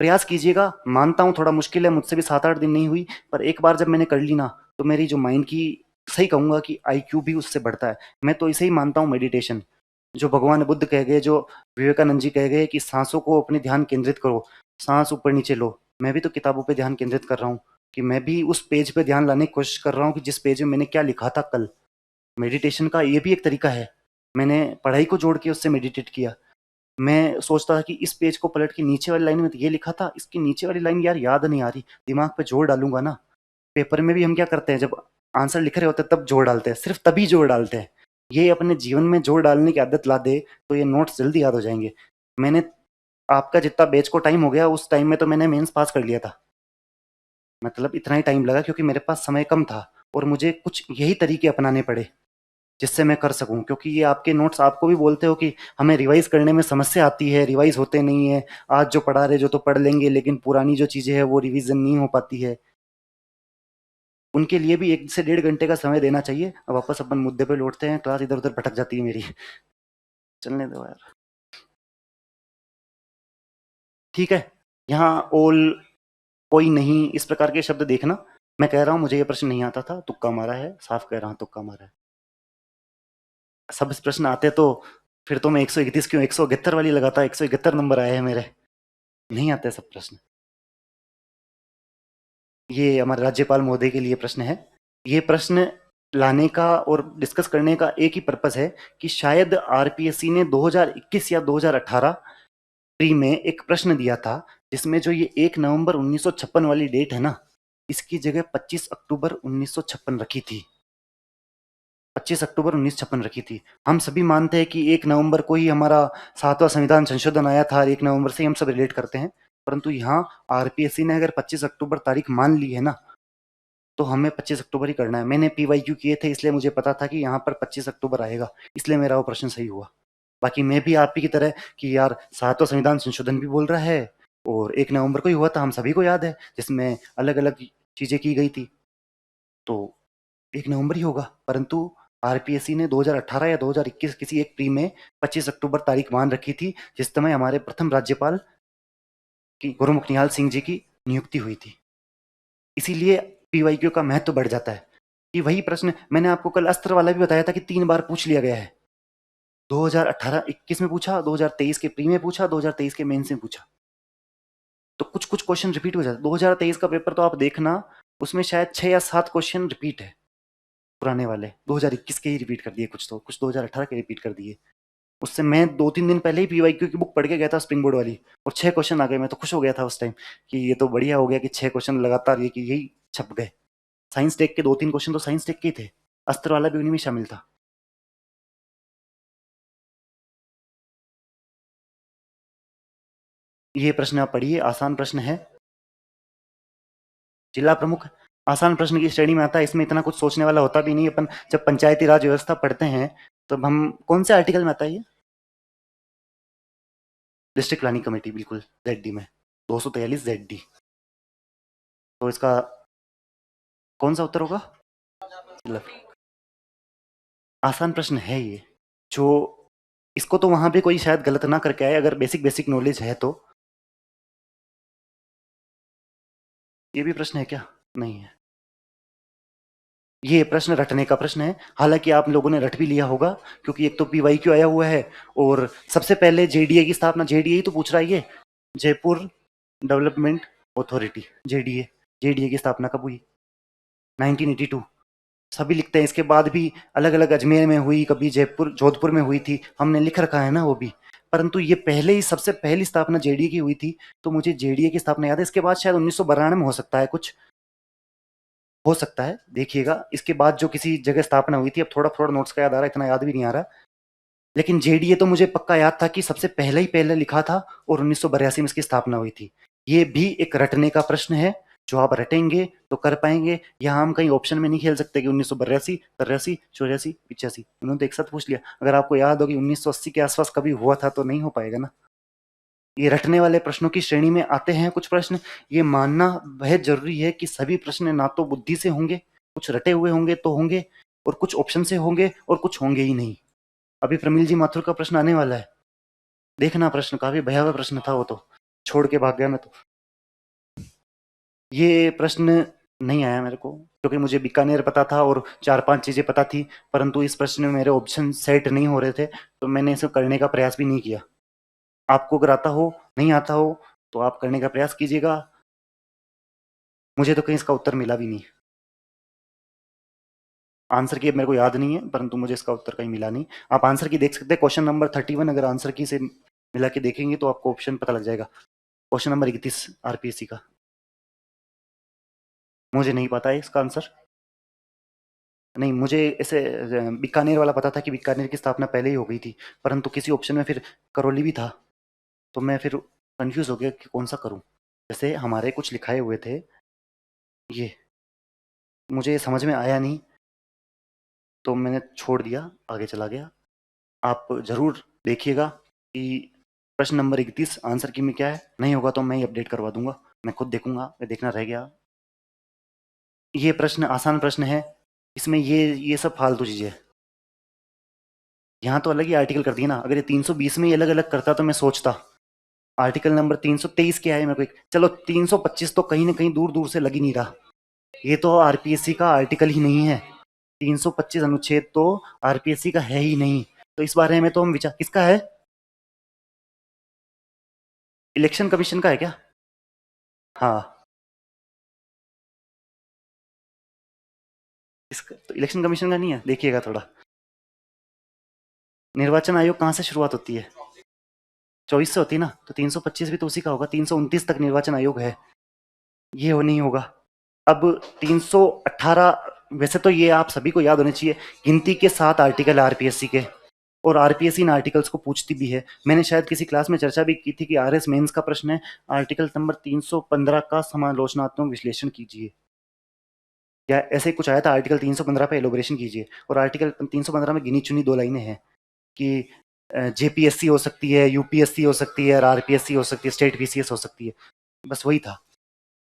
प्रयास कीजिएगा, मानता हूँ थोड़ा मुश्किल है, मुझसे भी 7-8 दिन नहीं हुई, पर एक बार जब मैंने कर ली ना, तो मेरी जो माइंड की, सही कहूँगा कि आईक्यू भी उससे बढ़ता है। मैं तो इसे ही मानता हूँ मेडिटेशन। जो भगवान बुद्ध कह गए, जो विवेकानंद जी कह गए कि सांसों को अपने ध्यान केंद्रित करो, सांस ऊपर नीचे लो। मैं भी तो किताबों पे ध्यान केंद्रित कर रहा हूँ, कि मैं भी उस पेज पे ध्यान लाने की कोशिश कर रहा हूँ कि जिस पेज में मैंने क्या लिखा था कल। मेडिटेशन का ये भी एक तरीका है। मैंने पढ़ाई को जोड़ के उससे मेडिटेट किया। मैं सोचता था कि इस पेज को पलट के नीचे वाली लाइन में तो ये लिखा था, इसकी नीचे वाली लाइन यार याद नहीं आ रही, दिमाग पे जोर डालूंगा ना। पेपर में भी हम क्या करते हैं, जब आंसर लिख रहे होते हैं तब जोर डालते हैं, सिर्फ तभी जोर डालते हैं। ये अपने जीवन में जोर डालने की आदत ला दे तो ये नोट्स जल्दी याद हो जाएंगे। मैंने आपका जितना बैच को टाइम हो गया, उस टाइम में तो मैंने मेंस पास कर लिया था। मतलब इतना ही टाइम लगा क्योंकि मेरे पास समय कम था, और मुझे कुछ यही तरीके अपनाने पड़े जिससे मैं कर सकूं। क्योंकि ये आपके नोट्स आपको भी बोलते हो कि हमें रिवाइज करने में समस्या आती है, रिवाइज होते नहीं है। आज जो पढ़ा रहे जो तो पढ़ लेंगे, लेकिन पुरानी जो चीज़ें हैं वो रिवीजन नहीं हो पाती है। उनके लिए भी 1 से 1.5 घंटे का समय देना चाहिए। अब वापस अपन मुद्दे पे लौटते हैं, क्लास इधर उधर भटक जाती है मेरी। चलने दो यार। ठीक है, यहाँ ऑल, कोई नहीं, इस प्रकार के शब्द देखना। मैं कह रहा हूँ मुझे ये प्रश्न नहीं आता था, तुक्का मारा है, साफ कह रहा हूँ तुक्का मारा है। सब प्रश्न आते तो फिर तो मैं 131 क्यों 171 वाली लगाता, 171 नंबर आए हैं मेरे। नहीं आते सब प्रश्न। ये हमारे राज्यपाल महोदय के लिए प्रश्न है। ये प्रश्न लाने का और डिस्कस करने का एक ही पर्पस है कि शायद आरपीएससी ने 2021 या 2018 प्री में एक प्रश्न दिया था, जिसमें जो ये 1 नवंबर 1956 वाली डेट है ना, इसकी जगह 25 अक्टूबर 1956 रखी थी। 25 अक्टूबर 1956 रखी थी। हम सभी मानते हैं कि 1 नवंबर को ही हमारा 7वां संविधान संशोधन आया था, 1 नवंबर से ही हम सब रिलेट करते हैं। परंतु यहाँ आरपीएससी ने अगर 25 अक्टूबर तारीख मान ली है ना, तो हमें 25 अक्टूबर ही करना है। मैंने पीवाईक्यू किए थे, इसलिए मुझे पता था कि यहाँ पर 25 अक्टूबर आएगा, इसलिए मेरा वो प्रश्न सही हुआ। बाकी मैं भी आप ही की तरह कि यार 7वां संविधान संशोधन भी बोल रहा है, और 1 नवंबर को ही हुआ था, हम सभी को याद है, जिसमें अलग अलग चीजें की गई थी, तो 1 नवंबर ही होगा। परंतु आरपीएससी ने 2018 या 2021 किसी एक प्री में 25 अक्टूबर तारीख मान रखी थी, जिस समय हमारे प्रथम राज्यपाल की गुरुमुख निहाल सिंह जी की नियुक्ति हुई थी। इसीलिए पीवाईक्यू का महत्व बढ़ जाता है। कि वही प्रश्न मैंने आपको कल अस्त्र वाला भी बताया था कि 3 बार पूछ लिया गया है। 2018-21 में पूछा, 2023 के प्री में पूछा, 2023 के मेंस में पूछा। तो कुछ कुछ क्वेश्चन रिपीट हो जाते। 2023 का पेपर तो आप देखना, उसमें शायद 6 या 7 क्वेश्चन रिपीट है, पुराने वाले 2021 के ही रिपीट कर दिए, कुछ तो कुछ 2018 के रिपीट कर दिए। उससे मैं 2-3 दिन पहले ही पीवाईक्यू की बुक पढ़ के गया था, स्प्रिंग बोर्ड वाली, और 6 क्वेश्चन आ गए। मैं तो खुश हो गया था उस टाइम कि ये तो बढ़िया हो गया कि 6 क्वेश्चन लगातार ये कि यही छप गए। साइंस टेक के 2-3 क्वेश्चन तो साइंस टेक के ही थे, अस्त्र वाला भी उन्हीं में शामिल था। ये प्रश्न आप पढ़िए, आसान प्रश्न है। जिला प्रमुख आसान प्रश्न की श्रेणी में आता है, इसमें इतना कुछ सोचने वाला होता भी नहीं। अपन जब पंचायती राज व्यवस्था पढ़ते हैं, तब हम कौन से आर्टिकल में आता है ये? डिस्ट्रिक्ट प्लानिंग कमेटी, बिल्कुल जेड में 243 जेड। तो इसका कौन सा उत्तर होगा? मतलब आसान प्रश्न है ये, जो इसको तो वहां पे कोई शायद गलत ना करके आए, अगर बेसिक बेसिक नॉलेज है तो। ये भी प्रश्न है क्या? नहीं है। ये प्रश्न रटने का प्रश्न है, हालांकि आप लोगों ने रट भी लिया होगा, क्योंकि एक तो पीवाईक्यू आया हुआ है, और सबसे पहले जेडीए की स्थापना, जेडीए तो पूछ रहा है ये, Jaipur development authority, JDA. JDA की स्थापना कब हुई? 1982। सभी लिखते हैं, इसके बाद भी अलग अलग, अजमेर में हुई, कभी जयपुर जोधपुर में हुई थी, हमने लिख रखा है ना वो भी। परंतु ये पहले ही सबसे पहली स्थापना जेडीए की हुई थी, तो मुझे जेडीए की स्थापना याद है। इसके बाद शायद 1992 में हो सकता है, कुछ हो सकता है, देखिएगा। इसके बाद जो किसी जगह स्थापना हुई थी, अब थोड़ा थोड़ा नोट्स का याद आ रहा है, इतना याद भी नहीं आ रहा। लेकिन जेडीए तो मुझे पक्का याद था कि सबसे पहले ही पहले लिखा था, और 1982 में इसकी स्थापना हुई थी। ये भी एक रटने का प्रश्न है, जो आप रटेंगे तो कर पाएंगे। यहाँ हम कहीं ऑप्शन में नहीं खेल सकते कि 1982, 83, 84, 85, उन्होंने तो एक साथ पूछ लिया। अगर आपको याद हो कि 1980 के आसपास कभी हुआ था, तो नहीं हो पाएगा ना। ये रटने वाले प्रश्नों की श्रेणी में आते हैं कुछ प्रश्न। ये मानना बेहद जरूरी है कि सभी प्रश्न ना तो बुद्धि से होंगे, कुछ रटे हुए होंगे तो होंगे, और कुछ ऑप्शन से होंगे, और कुछ होंगे ही नहीं। अभी प्रमिल जी माथुर का प्रश्न आने वाला है, देखना। प्रश्न काफी भयावह प्रश्न था वो तो, छोड़ के भाग गया मैं तो। ये प्रश्न नहीं आया मेरे को, क्योंकि मुझे बीकानेर पता था और चार पांच चीजें पता थी, परंतु इस प्रश्न में मेरे ऑप्शन सेट नहीं हो रहे थे, तो मैंने इसे करने का प्रयास भी नहीं किया। आपको अगर आता हो, नहीं आता हो, तो आप करने का प्रयास कीजिएगा। मुझे तो कहीं इसका उत्तर मिला भी नहीं। आंसर की अब मेरे को याद नहीं है, परंतु मुझे इसका उत्तर कहीं मिला नहीं। आप आंसर की देख सकते हैं, क्वेश्चन नंबर 31, अगर आंसर की से मिला के देखेंगे तो आपको ऑप्शन पता लग जाएगा। क्वेश्चन नंबर 31 आरपीएससी का। मुझे नहीं पता है इसका आंसर। नहीं, मुझे ऐसे बीकानेर वाला पता था कि बीकानेर की स्थापना पहले ही हो गई थी, परंतु किसी ऑप्शन में फिर करौली भी था, तो मैं फिर कंफ्यूज हो गया कि कौन सा करूं। जैसे हमारे कुछ लिखाए हुए थे, ये मुझे समझ में आया नहीं, तो मैंने छोड़ दिया, आगे चला गया। आप जरूर देखिएगा कि प्रश्न नंबर 31 आंसर की में क्या है। नहीं होगा तो मैं ही अपडेट करवा दूंगा, मैं खुद देखूंगा, मैं देखना रह गया। ये प्रश्न आसान प्रश्न है, इसमें ये सब फालतू चीजें। यहाँ तो अलग ही आर्टिकल कर दिया ना। अगर ये 320 में ही अलग अलग करता तो मैं सोचता। आर्टिकल नंबर 323 क्या है मेरे को चलो 325 तो कहीं ना कहीं दूर दूर से लग ही नहीं रहा। ये तो आरपीएससी का आर्टिकल ही नहीं है। 325 अनुच्छेद तो आरपीएससी का है ही नहीं। तो इस बारे में तो हम विचार, किसका है? इलेक्शन कमीशन का है क्या? हाँ, इसका तो इलेक्शन कमीशन का नहीं है, देखिएगा थोड़ा। निर्वाचन आयोग कहाँ से शुरुआत होती है? 24 से होती है ना, तो 325 भी तो उसी का होगा। 329 तक निर्वाचन आयोग है, ये हो नहीं होगा। अब 318, वैसे तो ये आप सभी को याद होने चाहिए, गिनती के 7 आर्टिकल आरपीएससी के, और आरपीएससी इन आर्टिकल्स को पूछती भी है। मैंने शायद किसी क्लास में चर्चा भी की थी कि आरएस मेंस का प्रश्न है, आर्टिकल नंबर 315 का समालोचनात्मक विश्लेषण कीजिए, या ऐसे कुछ आया था। आर्टिकल 315 पे एलोबरेशन कीजिए, और आर्टिकल 315 में गिनी चुनी 2 लाइनें हैं कि जेपीएससी हो सकती है, यूपीएससी हो सकती है, और आरपीएससी हो सकती है, स्टेट पीसीएस हो सकती है। बस वही था।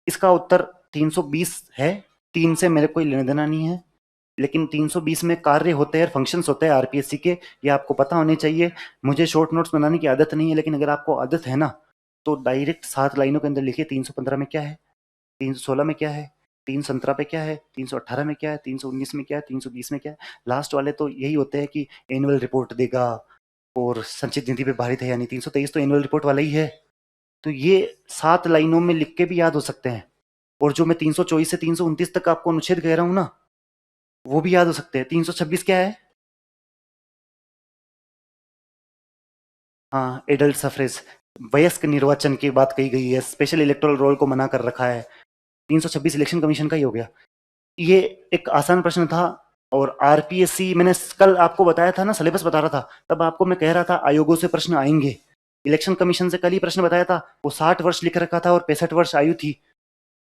इसका उत्तर 320 है। 3 से मेरे कोई लेना देना नहीं है, लेकिन 320 में कार्य होते हैं, फंक्शंस होते हैं आरपीएससी के, ये आपको पता होने चाहिए। मुझे शॉर्ट नोट्स बनाने की आदत नहीं है, लेकिन अगर आपको आदत है ना, तो डायरेक्ट 7 लाइनों के अंदर लिखिए 315 में क्या है, 316 में क्या है, 317 पे क्या है, 318 में क्या है, 319 में क्या है, 320 में क्या है। लास्ट वाले तो यही होते हैं कि एनुअल रिपोर्ट देगा और संचित निधि पे भारित है, यानी 323 तो एनुअल रिपोर्ट वाला ही है। तो ये 7 लाइनों में लिख के भी याद हो सकते हैं। और जो मैं 324 से 329 तक आपको अनुच्छेद कह रहा हूं ना, वो भी याद हो सकते हैं। 326 क्या है? हाँ, एडल्ट सफरेज, वयस्क निर्वाचन की बात कही गई है, स्पेशल इलेक्टोरल रोल को मना कर रखा है। 326 इलेक्शन कमीशन का ही हो गया। ये एक आसान प्रश्न था। और आरपीएससी, मैंने कल आपको बताया था ना, सिलेबस बता रहा था, तब आपको मैं कह रहा था आयोगों से प्रश्न आएंगे। इलेक्शन कमीशन से कल ही प्रश्न बताया था, वो 60 वर्ष लिख रखा था और 65 वर्ष आयु थी।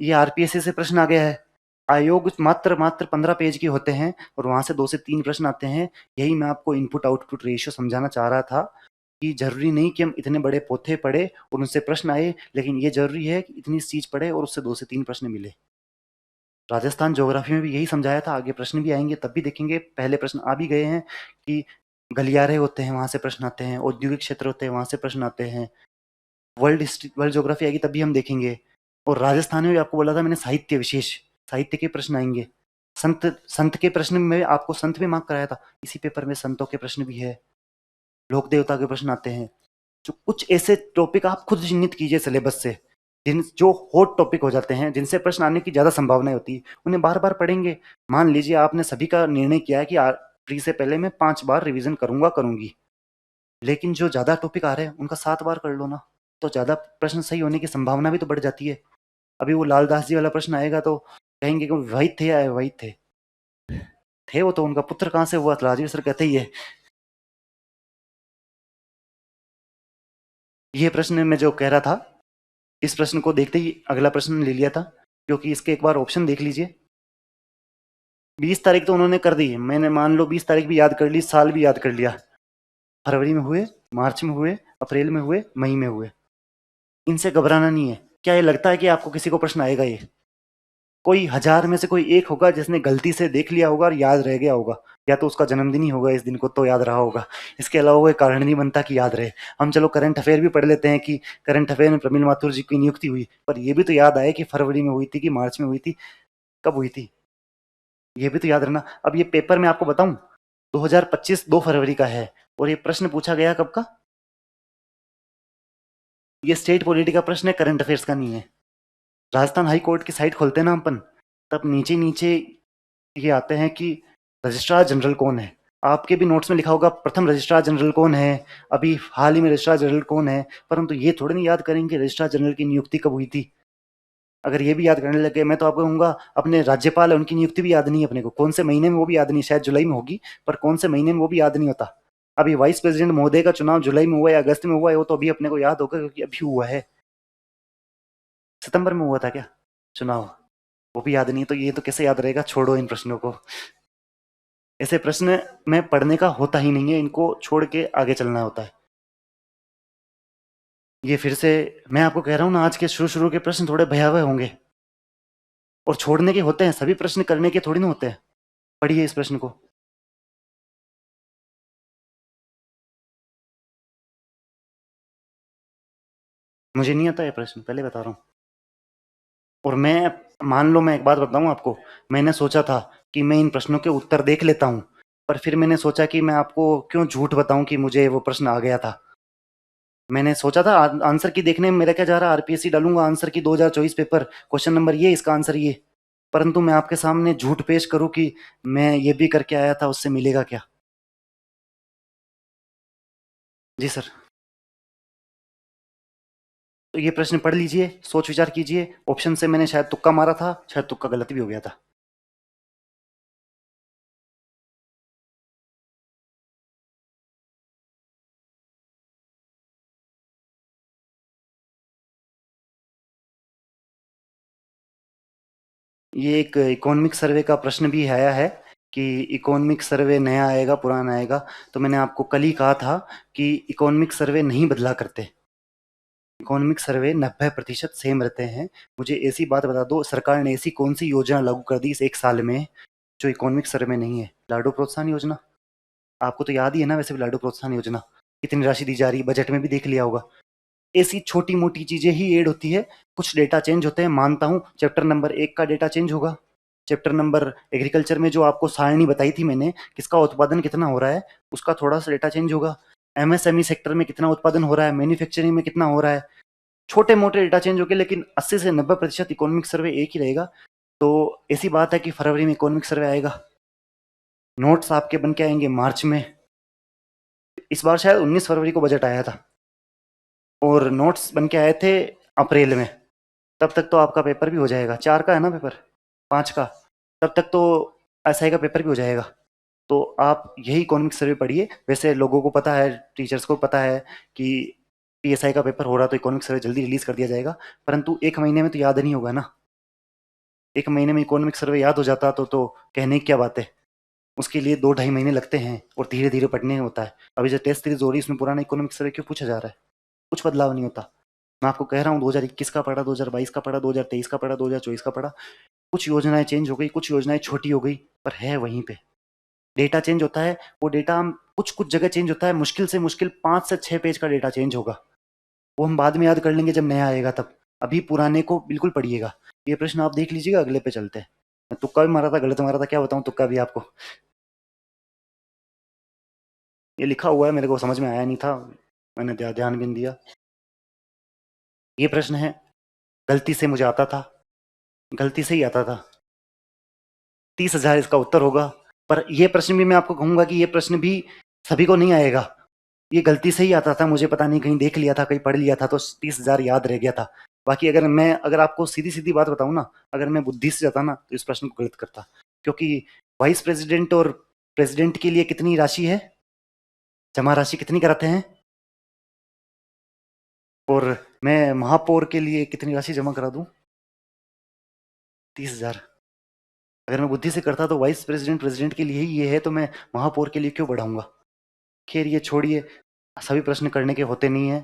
ये आरपीएससी से प्रश्न आ गया है। आयोग मात्र मात्र 15 पेज के होते हैं, और वहां से 2 से 3 प्रश्न आते हैं। यही मैं आपको इनपुट आउटपुट रेशियो समझाना चाह रहा था, कि जरूरी नहीं कि हम इतने बड़े पोथे पढ़े और उनसे प्रश्न आए, लेकिन ये जरूरी है कि इतनी चीज पढ़े और उससे 2 से 3 प्रश्न मिले। राजस्थान ज्योग्राफी में भी यही समझाया था, आगे प्रश्न भी आएंगे तब भी देखेंगे। पहले प्रश्न आ भी गए हैं कि गलियारे होते हैं, वहां से प्रश्न आते हैं, औद्योगिक क्षेत्र होते हैं, वहां से प्रश्न आते हैं। वर्ल्ड हिस्ट्री, वर्ल्ड ज्योग्राफी आएगी तब भी हम देखेंगे। और राजस्थान में भी आपको बोला था मैंने, साहित्य विशेष, साहित्य के प्रश्न आएंगे। संत, संत के प्रश्न में आपको संत में मार्क कराया था, इसी पेपर में संतों के प्रश्न भी है, लोक देवता के प्रश्न आते हैं। जो कुछ ऐसे टॉपिक आप खुद चिन्हित कीजिए सिलेबस से, जिन जो हॉट टॉपिक हो जाते हैं, जिनसे प्रश्न आने की ज़्यादा संभावनाएं होती है, उन्हें बार बार पढ़ेंगे। मान लीजिए आपने सभी का निर्णय किया है कि प्री से पहले मैं 5 बार रिवीजन करूंगा करूंगी, लेकिन जो ज़्यादा टॉपिक आ रहे हैं उनका 7 बार कर लो ना, तो ज़्यादा प्रश्न सही होने की संभावना भी तो बढ़ जाती है। अभी वो लालदास जी वाला प्रश्न आएगा तो कहेंगे कि वही थे या वही थे वो तो उनका पुत्र कहाँ से हुआ, तो राजीव सर कहते ही है। ये प्रश्न मैं जो कह रहा था, इस प्रश्न को देखते ही अगला प्रश्न ले लिया था, क्योंकि इसके एक बार ऑप्शन देख लीजिए। 20 तारीख तो उन्होंने कर दी, मैंने मान लो 20 तारीख भी याद कर ली, साल भी याद कर लिया। फरवरी में हुए, मार्च में हुए, अप्रैल में हुए, मई में हुए। इनसे घबराना नहीं है। क्या ये लगता है कि आपको किसी को प्रश्न आएगा? ये कोई 1000 में से कोई एक होगा जिसने गलती से देख लिया होगा और याद रह गया होगा, या तो उसका जन्मदिन ही होगा इस दिन को तो याद रहा होगा। इसके अलावा कोई कारण नहीं बनता कि याद रहे। हम चलो करंट अफेयर भी पढ़ लेते हैं कि करंट अफेयर में प्रमिल माथुर जी की नियुक्ति हुई, पर ये भी तो याद आए कि फरवरी में हुई थी कि मार्च में हुई थी, कब हुई थी, ये भी तो याद रहना। अब ये पेपर में आपको बताऊं, 2025 2 फरवरी का है, और ये प्रश्न पूछा गया कब का? ये स्टेट पॉलिटी का प्रश्न है, करंट अफेयर्स का नहीं है। राजस्थान हाई कोर्ट की साइट खोलते हैं ना अपन, तब नीचे नीचे ये आते हैं कि रजिस्ट्रार जनरल कौन है। आपके भी नोट्स में लिखा होगा प्रथम रजिस्ट्रार जनरल कौन है, अभी हाल ही में रजिस्ट्रार जनरल कौन है, परंतु ये थोड़ी नहीं याद करेंगे रजिस्ट्रार जनरल की नियुक्ति कब हुई थी। अगर ये भी याद करने लगे, मैं तो आपको कहूंगा अपने राज्यपाल है उनकी नियुक्ति भी याद नहीं है अपने को, कौन से महीने में वो भी याद नहीं, शायद जुलाई में होगी, पर कौन से महीने में वो भी याद नहीं होता। अभी वाइस प्रेसिडेंट महोदय का चुनाव जुलाई में हुआ है या अगस्त में हुआ है, वो तो अभी अपने को याद होगा क्योंकि अभी हुआ है। सितंबर में हुआ था क्या चुनाव? वो भी याद नहीं, तो ये तो कैसे याद रहेगा, छोड़ो इन प्रश्नों को। ऐसे प्रश्न में पढ़ने का होता ही नहीं है, इनको छोड़ के आगे चलना होता है। ये फिर से मैं आपको कह रहा हूँ ना, आज के शुरू शुरू के प्रश्न थोड़े भयावह होंगे और छोड़ने के होते हैं, सभी प्रश्न करने के थोड़ी ना होते हैं। पढ़िए इस प्रश्न को। मुझे नहीं आता ये प्रश्न, पहले बता रहा हूँ। और मैं, मान लो मैं एक बात बताऊं आपको, मैंने सोचा था कि मैं इन प्रश्नों के उत्तर देख लेता हूं, पर फिर मैंने सोचा कि मैं आपको क्यों झूठ बताऊं कि मुझे वो प्रश्न आ गया था। मैंने सोचा था आंसर की देखने में मेरा क्या जा रहा, आरपीएससी डालूंगा आंसर की 2024 पेपर, क्वेश्चन नंबर ये, इसका आंसर ये। परंतु मैं आपके सामने झूठ पेश करूं कि मैं ये भी करके आया था, उससे मिलेगा क्या? जी सर। तो ये प्रश्न पढ़ लीजिए, सोच विचार कीजिए। ऑप्शन से मैंने शायद तुक्का मारा था, शायद तुक्का गलत भी हो गया था। ये एक इकोनॉमिक सर्वे का प्रश्न भी आया है कि इकोनॉमिक सर्वे नया आएगा पुराना आएगा। तो मैंने आपको कल ही कहा था कि इकोनॉमिक सर्वे नहीं बदला करते, इकोनॉमिक सर्वे 90% सेम रहते हैं। मुझे ऐसी बात बता दो, सरकार ने ऐसी कौन सी योजना लागू कर दी इस एक साल में जो इकोनॉमिक सर्वे में नहीं है? लाडो प्रोत्साहन योजना, आपको तो याद ही है ना वैसे भी, लाडो प्रोत्साहन योजना कितनी राशि दी जा रही है, बजट में भी देख लिया होगा। ऐसी छोटी मोटी चीजें ही ऐड होती है, कुछ डेटा चेंज होते हैं, मानता हूँ चैप्टर नंबर 1 का डेटा चेंज होगा, चैप्टर नंबर एग्रीकल्चर में जो आपको सारणी बताई थी मैंने, किसका उत्पादन कितना हो रहा है, उसका थोड़ा सा डेटा चेंज होगा। एमएसएमई सेक्टर में कितना उत्पादन हो रहा है, मैन्युफैक्चरिंग में कितना हो रहा है, छोटे मोटे डेटा चेंज होंगे, लेकिन 80 से 90% इकोनॉमिक सर्वे एक ही रहेगा। तो ऐसी बात है कि फरवरी में इकोनॉमिक सर्वे आएगा, नोट्स आपके बन के आएंगे मार्च में। इस बार शायद 19 फरवरी को बजट आया था और नोट्स बन के आए थे अप्रैल में। तब तक तो आपका पेपर भी हो जाएगा, 4 का है ना पेपर, 5 का, तब तक तो एसआई का पेपर भी हो जाएगा। तो आप यही इकोनॉमिक सर्वे पढ़िए। वैसे लोगों को पता है, टीचर्स को पता है कि पीएसआई का पेपर हो रहा, तो इकोनॉमिक सर्वे जल्दी रिलीज कर दिया जाएगा, परंतु 1 महीने में तो याद नहीं होगा ना। 1 महीने में इकोनॉमिक सर्वे याद हो जाता तो कहने की क्या बात है। उसके लिए 2 ढाई महीने लगते हैं और धीरे धीरे पढ़ने होता है। अभी जो टेस्ट सीरीज हो रही है उसमें पुराना इकोनॉमिक सर्वे क्यों पूछा जा रहा है? कुछ बदलाव नहीं होता। मैं आपको कह रहा हूँ 2021 का पढ़ा, 2022 का पढ़ा, 2023 का पढ़ा, 2024 का पढ़ा, कुछ योजनाएं चेंज हो गई, कुछ योजनाएं छोटी हो गई, पर है वहीं पे। डेटा चेंज होता है, वो डेटा हम कुछ कुछ जगह चेंज होता है, मुश्किल से मुश्किल 5 से 6 पेज का डेटा चेंज होगा, वो हम बाद में याद कर लेंगे जब नया आएगा तब। अभी पुराने को बिल्कुल पढ़िएगा। ये प्रश्न आप देख लीजिएगा, अगले पे चलते हैं। मैं तुक्का भी मारा था, गलत मारा था, क्या बताऊं तुक्का भी आपको। ये लिखा हुआ है, मेरे को समझ में आया नहीं था, मैंने ध्यान भी नहीं दिया। ये प्रश्न है, गलती से मुझे आता था, गलती से ही आता था। 30,000 इसका उत्तर होगा। पर ये प्रश्न भी मैं आपको कहूंगा कि ये प्रश्न भी सभी को नहीं आएगा। ये गलती से ही आता था, मुझे पता नहीं, कहीं देख लिया था, कहीं पढ़ लिया था, तो 30,000 याद रह गया था। बाकी अगर आपको सीधी सीधी बात बताऊं ना, अगर मैं बुद्धि से जाता ना तो इस प्रश्न को गलत करता। क्योंकि वाइस प्रेसिडेंट और प्रेसिडेंट के लिए कितनी राशि है, जमा राशि कितनी कराते हैं, और मैं महापौर के लिए कितनी राशि जमा करा दूं? 30,000। अगर मैं बुद्धि से करता तो वाइस प्रेसिडेंट प्रेसिडेंट के लिए ही ये है, तो मैं महापौर के लिए क्यों बढ़ाऊंगा? खैर ये छोड़िए, सभी प्रश्न करने के होते नहीं है,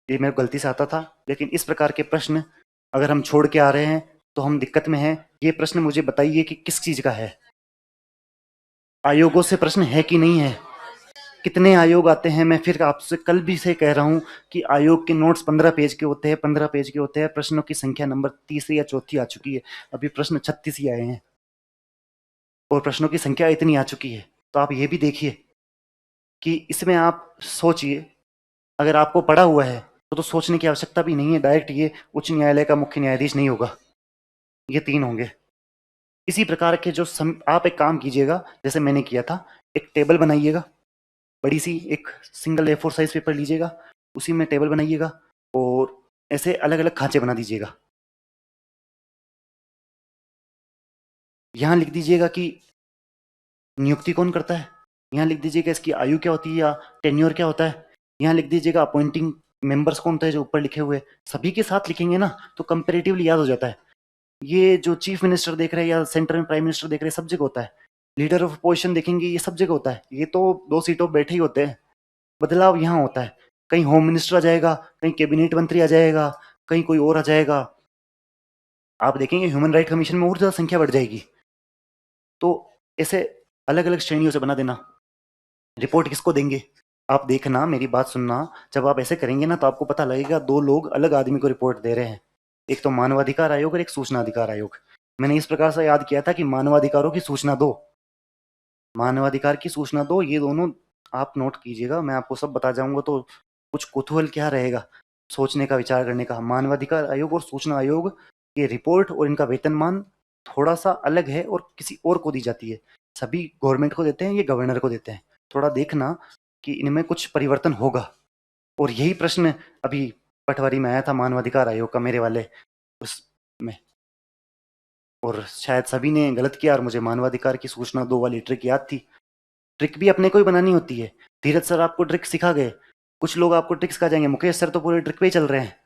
ये मेरे को गलती से आता था। लेकिन इस प्रकार के प्रश्न अगर हम छोड़ के आ रहे हैं तो हम दिक्कत में हैं। ये प्रश्न मुझे बताइए कि किस चीज का है? आयोगों से प्रश्न है कि नहीं है? कितने आयोग आते हैं? मैं फिर आपसे कल भी से कह रहा हूं कि आयोग के नोट्स 15 पेज के होते हैं, 15 पेज के होते हैं। प्रश्नों की संख्या नंबर तीसरी या चौथी आ चुकी है, अभी प्रश्न 36 ही आए हैं और प्रश्नों की संख्या इतनी आ चुकी है। तो आप ये भी देखिए कि इसमें आप सोचिए, अगर आपको पढ़ा हुआ है तो सोचने की आवश्यकता भी नहीं है, डायरेक्ट ये उच्च न्यायालय का मुख्य न्यायाधीश नहीं होगा, ये 3 होंगे। इसी प्रकार के आप एक काम कीजिएगा जैसे मैंने किया था, एक टेबल बनाइएगा, बड़ी सी एक सिंगल A4 साइज पेपर लीजिएगा, उसी में टेबल बनाइएगा और ऐसे अलग अलग खांचे बना दीजिएगा। यहाँ लिख दीजिएगा कि नियुक्ति कौन करता है, यहाँ लिख दीजिएगा इसकी आयु क्या होती है या टेन्योर क्या होता है, यहाँ लिख दीजिएगा अपॉइंटिंग मेंबर्स कौन होते हैं जो ऊपर लिखे हुए। सभी के साथ लिखेंगे ना तो कंपेरेटिवली याद हो जाता है। ये जो चीफ मिनिस्टर देख रहे हैं या सेंटर में प्राइम मिनिस्टर देख रहे हैं, सब जगह होता है। लीडर ऑफ अपोजिशन देखेंगे, ये सब जगह होता है। ये तो 2 सीटों पर बैठे ही होते हैं, बदलाव यहाँ होता है। कहीं होम मिनिस्टर आ जाएगा, कहीं कैबिनेट मंत्री आ जाएगा, कहीं कोई और आ जाएगा। आप देखेंगे ह्यूमन राइट कमीशन में और ज्यादा संख्या बढ़ जाएगी। तो ऐसे अलग अलग श्रेणियों से बना देना। रिपोर्ट किसको देंगे? आप देखना, मेरी बात सुनना, जब आप ऐसे करेंगे ना तो आपको पता लगेगा 2 लोग अलग आदमी को रिपोर्ट दे रहे हैं। एक तो मानवाधिकार आयोग और एक सूचना अधिकार आयोग। मैंने इस प्रकार से याद किया था कि मानवाधिकारों की सूचना दो, मानवाधिकार की सूचना दो, ये दोनों आप नोट कीजिएगा। मैं आपको सब बता जाऊंगा तो कुछ कुतूहल क्या रहेगा सोचने का, विचार करने का। मानवाधिकार आयोग और सूचना आयोग, ये रिपोर्ट और इनका वेतनमान थोड़ा सा अलग है और किसी और को दी जाती है। सभी गवर्नमेंट को देते हैं, ये गवर्नर को देते हैं। थोड़ा देखना कि इनमें कुछ परिवर्तन होगा। और यही प्रश्न अभी पटवारी में आया था मानवाधिकार आयोग का, मेरे वाले उसमें, और शायद सभी ने गलत किया और मुझे मानवाधिकार की सूचना दो वाली ट्रिक याद थी। ट्रिक भी अपने को ही बनानी होती है। धीरज सर आपको ट्रिक सिखा गए, कुछ लोग आपको ट्रिक्स सिखा जाएंगे। मुकेश सर तो पूरे ट्रिक पे ही चल रहे हैं।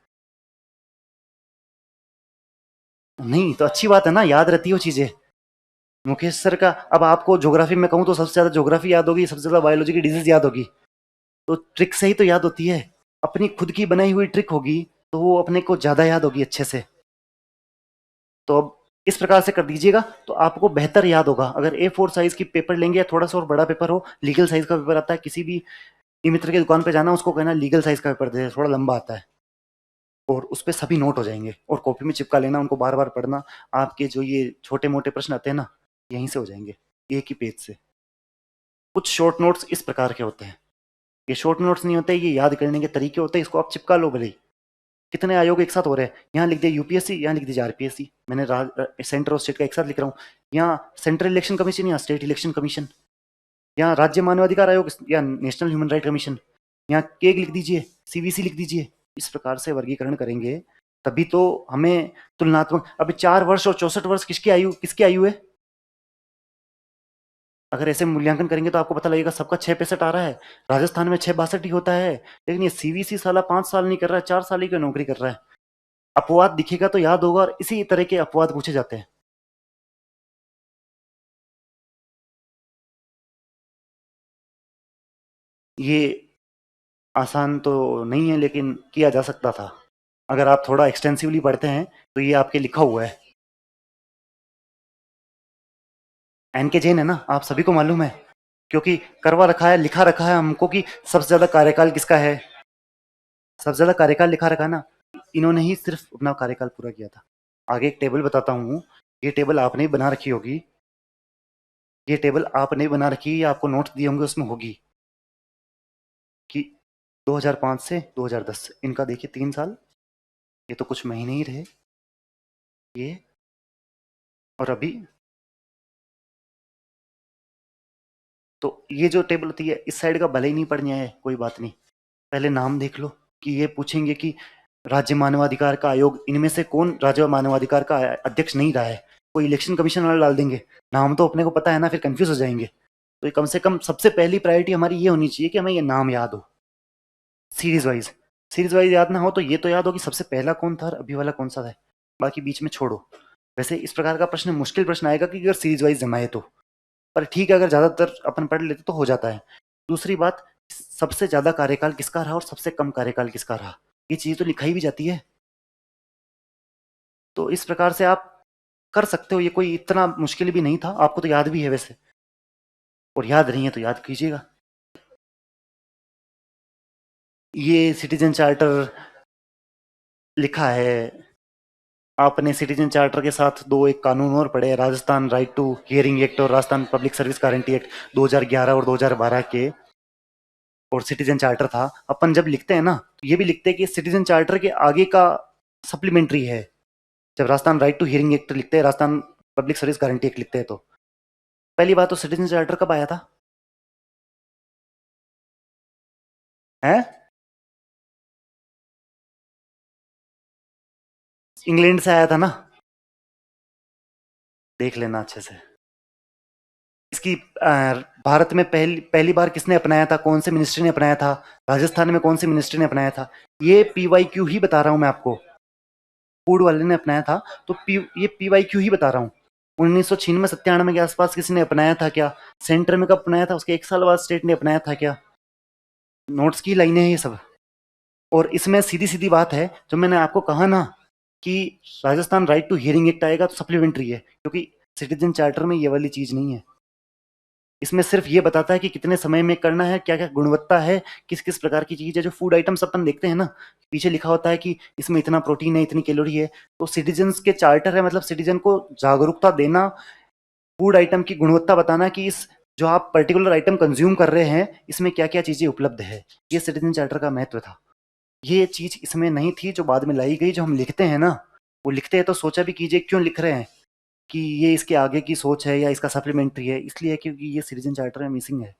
नहीं तो अच्छी बात है ना, याद रहती हो चीजें। मुकेश सर का, अब आपको ज्योग्राफी में कहूँ तो सबसे ज्यादा ज्योग्राफी याद होगी, सबसे ज्यादा बायोलॉजी की डिजीज याद होगी। तो ट्रिक से ही तो याद होती है। अपनी खुद की बनाई हुई ट्रिक होगी तो वो अपने को ज्यादा याद होगी अच्छे से। तो अब इस प्रकार से कर दीजिएगा तो आपको बेहतर याद होगा। अगर A4 साइज की पेपर लेंगे या थोड़ा सा और बड़ा पेपर हो, लीगल साइज का पेपर आता है, किसी भी ई मित्र की दुकान पे जाना, उसको कहना लीगल साइज का पेपर दे, थोड़ा लंबा आता है, और उस पर सभी नोट हो जाएंगे और कॉपी में चिपका लेना, उनको बार बार पढ़ना। आपके जो ये छोटे मोटे प्रश्न आते हैं ना, यहीं से हो जाएंगे, एक ही पेज से। कुछ शॉर्ट नोट्स इस प्रकार के होते हैं। ये शॉर्ट नोट्स नहीं होते, ये याद करने के तरीके होते हैं, इसको आप चिपका लो भले ही। कितने आयोग एक साथ हो रहे हैं, यहाँ लिख दिया यूपीएससी, यहाँ लिख दीजिए आरपीएससी। मैंने सेंटर और स्टेट का एक साथ लिख रहा हूँ। यहाँ सेंट्रल इलेक्शन कमीशन, यहाँ स्टेट इलेक्शन कमीशन, यहाँ राज्य मानवाधिकार आयोग या नेशनल ह्यूमन राइट कमीशन, यहाँ केग लिख दीजिए, सीवीसी लिख दीजिए। इस प्रकार से वर्गीकरण करेंगे तभी तो हमें तुलनात्मक। अब 4 वर्ष और 64 वर्ष किसकी आयु है? अगर ऐसे मूल्यांकन करेंगे तो आपको पता लगेगा सबका 6 65 आ रहा है, राजस्थान में 6 62 ही होता है। लेकिन ये सीवीसी साला 5 साल नहीं कर रहा है, 4 साल ही की नौकरी कर रहा है। अपवाद दिखेगा तो याद होगा, और इसी तरह के अपवाद पूछे जाते हैं। ये आसान तो नहीं है लेकिन किया जा सकता था। अगर आप थोड़ा एक्सटेंसिवली पढ़ते हैं तो ये आपके लिखा हुआ है। एन के जैन है ना, आप सभी को मालूम है, क्योंकि करवा रखा है, लिखा रखा है हमको कि सबसे ज्यादा कार्यकाल किसका है। सबसे ज्यादा कार्यकाल लिखा रखा है ना, इन्होंने ही सिर्फ अपना कार्यकाल पूरा किया था। आगे एक टेबल बताता हूँ, ये टेबल आपने ही बना रखी होगी, ये टेबल आपने ही बना रखी है या आपको नोट्स दिए होंगे उसमें होगी कि 2005 से 2010 इनका देखिए 3 साल, ये तो कुछ महीने ही रहे। ये, और अभी तो ये जो टेबल होती है इस साइड का भले ही नहीं पढ़ने है, कोई बात नहीं, पहले नाम देख लो कि ये पूछेंगे कि राज्य मानवाधिकार का आयोग, इनमें से कौन राज्य मानवाधिकार का अध्यक्ष नहीं रहा है, कोई इलेक्शन कमीशन वाला डाल देंगे, नाम तो अपने को पता है ना, फिर कंफ्यूज हो जाएंगे। तो ये कम से कम सबसे पहली प्रायोरिटी हमारी ये होनी चाहिए कि हमें ये नाम याद हो, सीरीज वाइज। सीरीज वाइज याद ना हो तो ये तो याद हो कि सबसे पहला कौन था और अभी वाला कौन सा है, बाकी बीच में छोड़ो। वैसे इस प्रकार का प्रश्न मुश्किल प्रश्न आएगा कि अगर सीरीज वाइज जमाए तो, पर ठीक है, अगर ज्यादातर अपन पढ़ लेते तो हो जाता है। दूसरी बात, सबसे ज्यादा कार्यकाल किसका रहा और सबसे कम कार्यकाल किसका रहा, ये चीज तो लिखाई भी जाती है। तो इस प्रकार से आप कर सकते हो, ये कोई इतना मुश्किल भी नहीं था, आपको तो याद भी है वैसे, और याद नहीं है तो याद कीजिएगा। ये सिटीजन चार्टर लिखा है, आपने सिटीजन चार्टर के साथ दो एक कानून और पढ़े, Rajasthan right to hearing act और Rajasthan public service guarantee act 2011 और 2012 के, और सिटीजन चार्टर था। अपन जब लिखते हैं ना तो ये भी लिखते हैं कि सिटीजन चार्टर के आगे का सप्लीमेंट्री है, जब Rajasthan right to hearing act लिखते हैं, Rajasthan public service guarantee act लिखते हैं तो। पहली बात तो सिटीजन चार्टर कब आया था, है इंग्लैंड से आया था ना, देख लेना अच्छे से। इसकी भारत में पहली पहली बार किसने अपनाया था, कौन से मिनिस्ट्री ने अपनाया था, राजस्थान में कौन सी मिनिस्ट्री ने अपनाया था, ये पीवाईक्यू ही बता रहा हूं मैं आपको, फूड वाले ने अपनाया था। तो ये पीवाईक्यू ही बता रहा हूँ। 1996-97 के आसपास किसी ने अपनाया था क्या, सेंटर में कब अपनाया था, उसके एक साल बाद स्टेट ने अपनाया था क्या, नोट्स की लाइनें हैं ये सब। और इसमें सीधी सीधी बात है, जो मैंने आपको कहा ना कि Rajasthan right to hearing act आएगा तो सप्लीमेंट्री है, क्योंकि सिटीजन चार्टर में ये वाली चीज नहीं है। इसमें सिर्फ ये बताता है कि कितने समय में करना है, क्या क्या गुणवत्ता है, किस किस प्रकार की चीज है। जो फूड आइटम्स अपन देखते हैं ना, पीछे लिखा होता है कि इसमें इतना प्रोटीन है, इतनी कैलोरी है, तो सिटीजन के चार्टर है, मतलब सिटीजन को जागरूकता देना, फूड आइटम की गुणवत्ता बताना कि इस जो आप पर्टिकुलर आइटम कंज्यूम कर रहे हैं इसमें क्या क्या चीजें उपलब्ध है। ये सिटीजन चार्टर का महत्व था। ये चीज इसमें नहीं थी जो बाद में लाई गई। जो हम लिखते हैं ना, वो लिखते हैं तो सोचा भी कीजिए क्यों लिख रहे हैं, कि ये इसके आगे की सोच है या इसका सप्लीमेंट्री है, इसलिए क्योंकि ये सिटीजन चार्टर में मिसिंग है।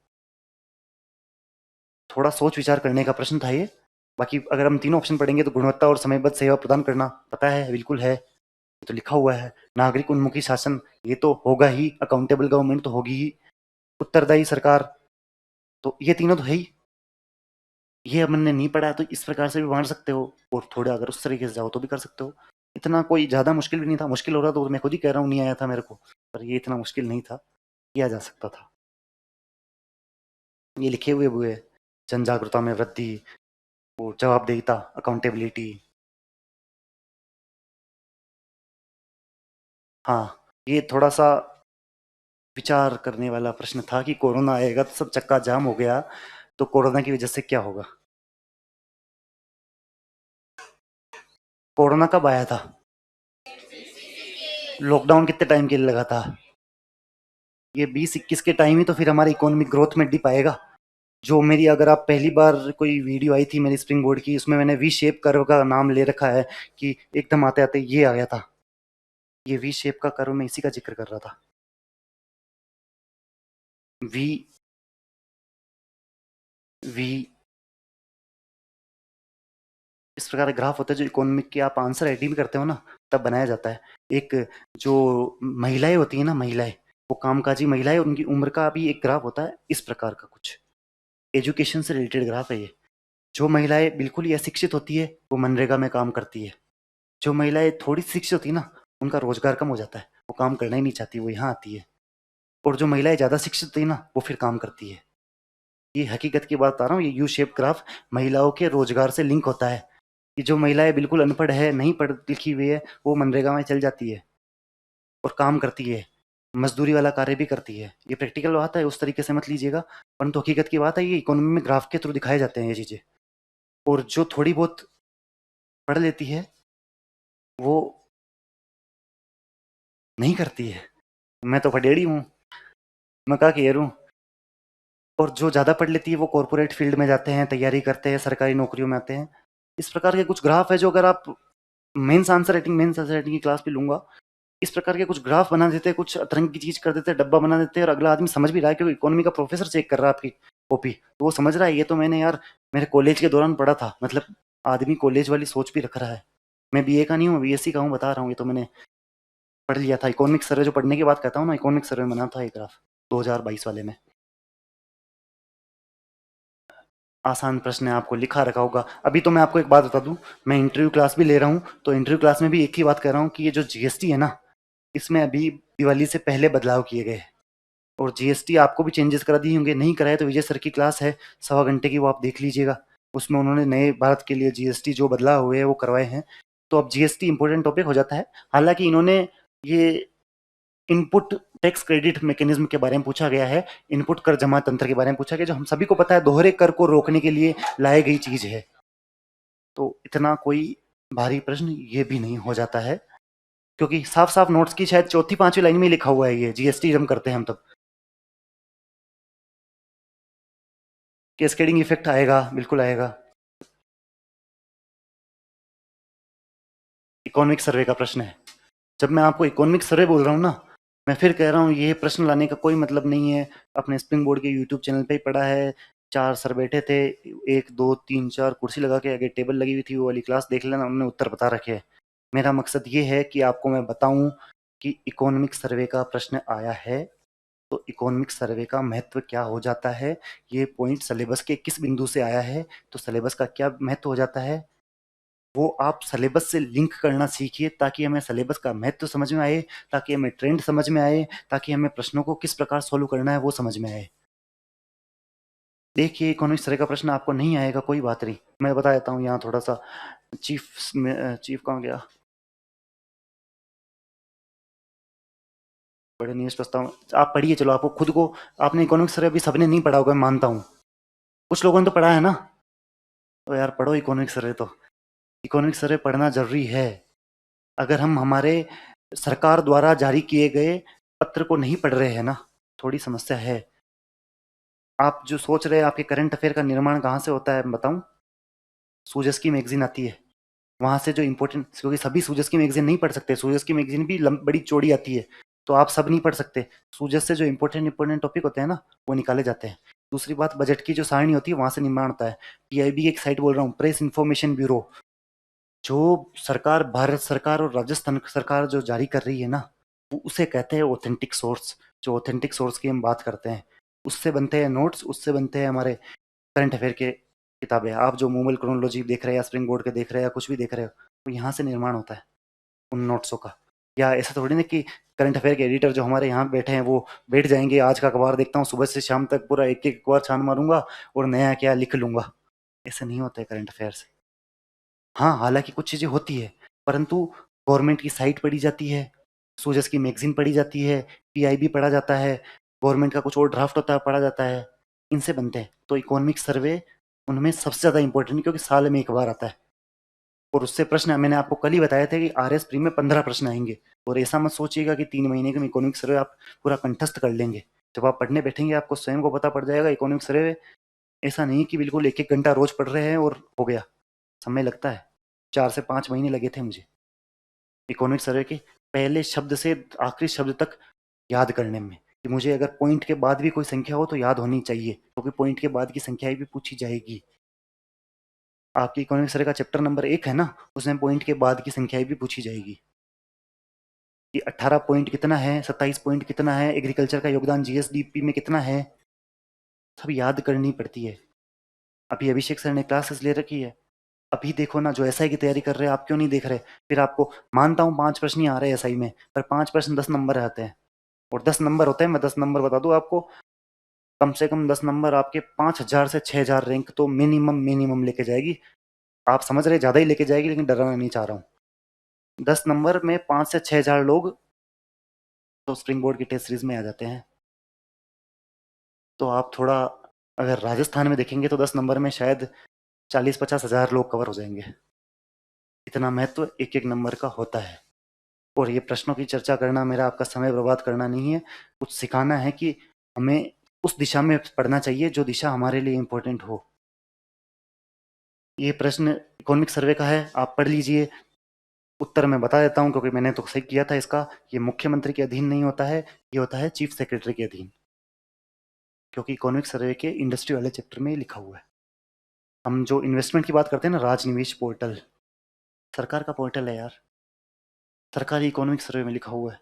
थोड़ा सोच विचार करने का प्रश्न था ये। बाकी अगर हम तीनों ऑप्शन पढ़ेंगे तो गुणवत्ता और समयबद्ध सेवा प्रदान करना पता है, बिल्कुल है, ये तो लिखा हुआ है। नागरिक उन्मुखी शासन, ये तो होगा ही, अकाउंटेबल गवर्नमेंट तो होगी ही, उत्तरदायी सरकार, तो ये तीनों तो है ही। ये हमने नहीं पढ़ा तो इस प्रकार से भी बांट सकते हो, और थोड़ा अगर उस तरीके से जाओ तो भी कर सकते हो। इतना कोई ज्यादा मुश्किल भी नहीं था, मुश्किल हो रहा तो मैं खुद ही कह रहा हूँ नहीं आया था मेरे को, पर ये इतना मुश्किल नहीं था, किया जा सकता था। ये लिखे हुए हुए जन जागरूकता में वृद्धि, वो जवाबदेहिता, अकाउंटेबिलिटी। हाँ, ये थोड़ा सा विचार करने वाला प्रश्न था कि कोरोना आएगा तो सब चक्का जाम हो गया, तो कोरोना की वजह से क्या होगा। कोरोना कब आया था, लॉकडाउन कितने टाइम के लिए लगा था, ये 2021 के टाइम ही तो फिर हमारी इकोनॉमिक ग्रोथ में डिप आएगा। जो मेरी, अगर आप पहली बार कोई वीडियो आई थी मेरी स्प्रिंग बोर्ड की, उसमें मैंने वी शेप कर्व का नाम ले रखा है कि एकदम आते आते ये आ गया था। ये वी शेप का कर्व मैं इसी का जिक्र कर रहा था। वी वी इस प्रकार के ग्राफ होते हैं जो इकोनॉमिक के आप आंसर रेडी भी करते हो ना, तब बनाया जाता है। एक जो महिलाएं होती है ना, महिलाएं, वो कामकाजी महिलाएं, उनकी उम्र का भी एक ग्राफ होता है इस प्रकार का, कुछ एजुकेशन से रिलेटेड ग्राफ है ये। जो महिलाएं बिल्कुल ही अशिक्षित होती है वो मनरेगा में काम करती है, जो महिलाएं थोड़ी शिक्षित होती है ना, उनका रोजगार कम हो जाता है, वो काम करना ही नहीं चाहती, वो यहाँ आती है। और जो महिलाएं ज्यादा शिक्षित होती है ना, वो फिर काम करती है। ये हकीकत की बात बता रहा हूँ, ये यू शेप ग्राफ महिलाओं के रोजगार से लिंक होता है, कि जो महिलाएं बिल्कुल अनपढ़ है, नहीं पढ़ लिखी हुई है, वो मनरेगा में चल जाती है और काम करती है, मजदूरी वाला कार्य भी करती है। ये प्रैक्टिकल बात है, उस तरीके से मत लीजिएगा, परंतु हकीकत की बात है, ये इकोनॉमी में ग्राफ के थ्रू दिखाए जाते हैं ये चीजें। और जो थोड़ी बहुत पढ़ लेती है वो नहीं करती है। मैं तो पढ़ेड़ी हूँ, मैं क्या कह रहा हूँ। और जो ज़्यादा पढ़ लेती है वो कॉर्पोरेट फील्ड में जाते हैं, तैयारी करते हैं, सरकारी नौकरियों में आते हैं। इस प्रकार के कुछ ग्राफ है जो अगर आप मेंस आंसर राइटिंग की क्लास भी लूंगा। इस प्रकार के कुछ ग्राफ बना देते, कुछ अतरंग की चीज कर देते, डब्बा बना देते, और अगला आदमी समझ भी रहा है क्योंकि इकोनॉमी का प्रोफेसर चेक कर रहा है आपकी कॉपी, तो वो समझ रहा है ये तो मैंने यार मेरे कॉलेज के दौरान पढ़ा था। मतलब आदमी कॉलेज वाली सोच भी रख रहा है। मैं बीए का नहीं हूँ, बीएससी का हूँ, बता रहा हूँ, ये तो मैंने पढ़ लिया था। इकोनॉमिक सर्वे जो पढ़ने की बात कहता हूँ ना, इकोनॉमिक सर्वे में बना था एक ग्राफ 2022 वाले में। आसान प्रश्न है, आपको लिखा रखा होगा। अभी तो मैं आपको एक बात बता दूं, मैं इंटरव्यू क्लास भी ले रहा हूँ, तो इंटरव्यू क्लास में भी एक ही बात कर रहा हूँ कि ये जो जीएसटी है ना, इसमें अभी दिवाली से पहले बदलाव किए गए। और जीएसटी आपको भी चेंजेस करा दिए होंगे, नहीं कराए तो विजय सर की क्लास है 1.25 घंटे की, वो आप देख लीजिएगा। उसमें उन्होंने नए भारत के लिए जीएसटी जो बदलाव हुए हैं वो करवाए हैं। तो अब जीएसटी इंपॉर्टेंट टॉपिक हो जाता है। हालांकि इन्होंने ये इनपुट टैक्स क्रेडिट मैकेनिज्म के बारे में पूछा गया है, इनपुट कर जमा तंत्र के बारे में पूछा गया, जो हम सभी को पता है दोहरे कर को रोकने के लिए लाई गई चीज है। तो इतना कोई भारी प्रश्न ये भी नहीं हो जाता है, क्योंकि साफ साफ नोट्स की शायद चौथी पांचवी लाइन में लिखा हुआ है ये जीएसटी जब करते हैं हम तब। कैस्केडिंग इफेक्ट आएगा, बिल्कुल आएगा। इकोनॉमिक सर्वे का प्रश्न है। जब मैं आपको इकोनॉमिक सर्वे बोल रहा हूँ ना, मैं फिर कह रहा हूँ ये प्रश्न लाने का कोई मतलब नहीं है। अपने स्प्रिंग बोर्ड के यूट्यूब चैनल पे ही पढ़ा है। 4 सर बैठे थे, 1 2 3 4 कुर्सी लगा के आगे टेबल लगी हुई थी, वो वाली क्लास देख लेना, उन्होंने उत्तर बता रखे हैं। मेरा मकसद ये है कि आपको मैं बताऊं कि इकोनॉमिक सर्वे का प्रश्न आया है, तो इकोनॉमिक सर्वे का महत्व क्या हो जाता है, ये पॉइंट सिलेबस के किस बिंदु से आया है, तो सिलेबस का क्या महत्व हो जाता है, वो आप सिलेबस से लिंक करना सीखिए, ताकि हमें सिलेबस का महत्व समझ में आए, ताकि हमें ट्रेंड समझ में आए, ताकि हमें प्रश्नों को किस प्रकार सोल्व करना है वो समझ में आए। देखिए इकोनॉमिक्स तरह का प्रश्न आपको नहीं आएगा, कोई बात नहीं, मैं बता देता हूँ यहाँ थोड़ा सा। चीफ चीफ कहाँ गया, बड़े न्यूज प्रस्ताव आप पढ़िए, चलो आपको खुद को, आपने इकोनॉमिक्स सर्वे अभी सबने नहीं पढ़ा होगा मैं मानता हूँ, कुछ लोगों ने तो पढ़ा है ना, तो यार पढ़ो इकोनॉमिक्स सर्वे। तो इकोनॉमिक्स सर्वे पढ़ना जरूरी है। अगर हम हमारे सरकार द्वारा जारी किए गए पत्र को नहीं पढ़ रहे हैं ना, थोड़ी समस्या है। आप जो सोच रहे हैं आपके करंट अफेयर का निर्माण कहाँ से होता है, मैं बताऊं, सूजस की मैगजीन आती है, वहां से जो इंपॉर्टेंट, क्योंकि सभी सूजस की मैगजीन नहीं पढ़ सकते, सूजस की मैगजीन भी बड़ी चौड़ी आती है, तो आप सब नहीं पढ़ सकते। सूजस से जो इंपॉर्टेंट इंपॉर्टेंट टॉपिक होते हैं ना, वो निकाले जाते हैं। दूसरी बात, बजट की जो सारणी होती है वहां से निर्माण होता है। पीआईबी एक साइट बोल रहा हूँ, प्रेस इन्फॉर्मेशन ब्यूरो, जो सरकार, भारत सरकार और राजस्थान सरकार जो जारी कर रही है ना, वो उसे कहते हैं ऑथेंटिक सोर्स। जो ऑथेंटिक सोर्स की हम बात करते हैं, उससे बनते हैं नोट्स, उससे बनते हैं हमारे करंट अफेयर के किताबें। आप जो मूवल क्रोनोलॉजी देख रहे हैं या स्प्रिंग बोर्ड के देख रहे हैं या कुछ भी देख रहे हो, तो यहाँ से निर्माण होता है उन नोट्सों का। या ऐसा थोड़ी ना कि करंट अफेयर के एडिटर जो हमारे यहाँ बैठे हैं वो बैठ जाएंगे, आज का अखबार देखता हूँ सुबह से शाम तक पूरा एक एक अखबार छान मारूंगा और नया क्या लिख लूंगा। ऐसा नहीं होता है करंट अफेयर। हाँ, हालाँकि कुछ चीज़ें होती है, परंतु गवर्नमेंट की साइट पढ़ी जाती है, सोजस की मैगज़ीन पढ़ी जाती है, पीआईबी पढ़ा जाता है, गवर्नमेंट का कुछ और ड्राफ्ट होता है पढ़ा जाता है, इनसे बनते हैं। तो इकोनॉमिक सर्वे उनमें सबसे ज़्यादा इम्पोर्टेंट, क्योंकि साल में 1 बार आता है, और उससे प्रश्न मैंने आपको कल ही बताया था कि आरएस प्री में 15 प्रश्न आएँगे। और ऐसा मत सोचिएगा कि 3 महीने के इकोनॉमिक सर्वे आप पूरा कंठस्थ कर लेंगे। जब आप पढ़ने बैठेंगे आपको स्वयं को पता पड़ जाएगा इकोनॉमिक सर्वे। ऐसा नहीं कि बिल्कुल 1-1 घंटा रोज़ पढ़ रहे हैं और हो गया, समय लगता है। 4 से 5 महीने लगे थे मुझे इकोनॉमिक सर्वे के पहले शब्द से आखिरी शब्द तक याद करने में, कि मुझे अगर पॉइंट के बाद भी कोई संख्या हो तो याद होनी चाहिए, क्योंकि पॉइंट के बाद की संख्याएं भी पूछी जाएगी। आपकी इकोनॉमिक सर्वे का चैप्टर नंबर 1 है ना, उसमें पॉइंट के बाद की संख्याएं भी पूछी जाएगी कि 18 पॉइंट कितना है, 27 पॉइंट कितना है, एग्रीकल्चर का योगदान जीएसडीपी में कितना है, सब याद करनी पड़ती है। अभी अभिषेक सर ने क्लासेस ले रखी है, अभी देखो ना, जो एसआई की तैयारी कर रहे हैं आप क्यों नहीं देख रहे। फिर आपको मानता हूँ 5 प्रश्न ही आ रहे हैं एसआई में, पर 5 प्रश्न 10 नंबर आते हैं, और 10 नंबर होते हैं, मैं 10 नंबर बता दूं आपको, कम से कम 10 नंबर आपके 5,000 से 6,000 रैंक तो मिनिमम मिनिमम लेके जाएगी। आप समझ रहे ज़्यादा ही लेके जाएगी, लेकिन डराना नहीं चाह रहा हूँ। 10 नंबर में 5 से 6,000 लोग तो स्प्रिंग बोर्ड की टेस्ट सीरीज में आ जाते हैं। तो आप थोड़ा, अगर राजस्थान में देखेंगे तो 10 नंबर में शायद 40-50 हज़ार लोग कवर हो जाएंगे। इतना महत्व एक एक नंबर का होता है। और ये प्रश्नों की चर्चा करना मेरा आपका समय बर्बाद करना नहीं है, कुछ सिखाना है कि हमें उस दिशा में पढ़ना चाहिए जो दिशा हमारे लिए इम्पोर्टेंट हो। ये प्रश्न इकोनॉमिक सर्वे का है, आप पढ़ लीजिए। उत्तर मैं बता देता हूँ क्योंकि मैंने तो सही किया था इसका। ये मुख्यमंत्री के अधीन नहीं होता है, ये होता है चीफ सेक्रेटरी के अधीन, क्योंकि इकोनॉमिक सर्वे के इंडस्ट्री वाले चैप्टर में लिखा हुआ है। हम जो इन्वेस्टमेंट की बात करते हैं ना, राजनिवेश पोर्टल सरकार का पोर्टल है यार, सरकारी इकोनॉमिक सर्वे में लिखा हुआ है,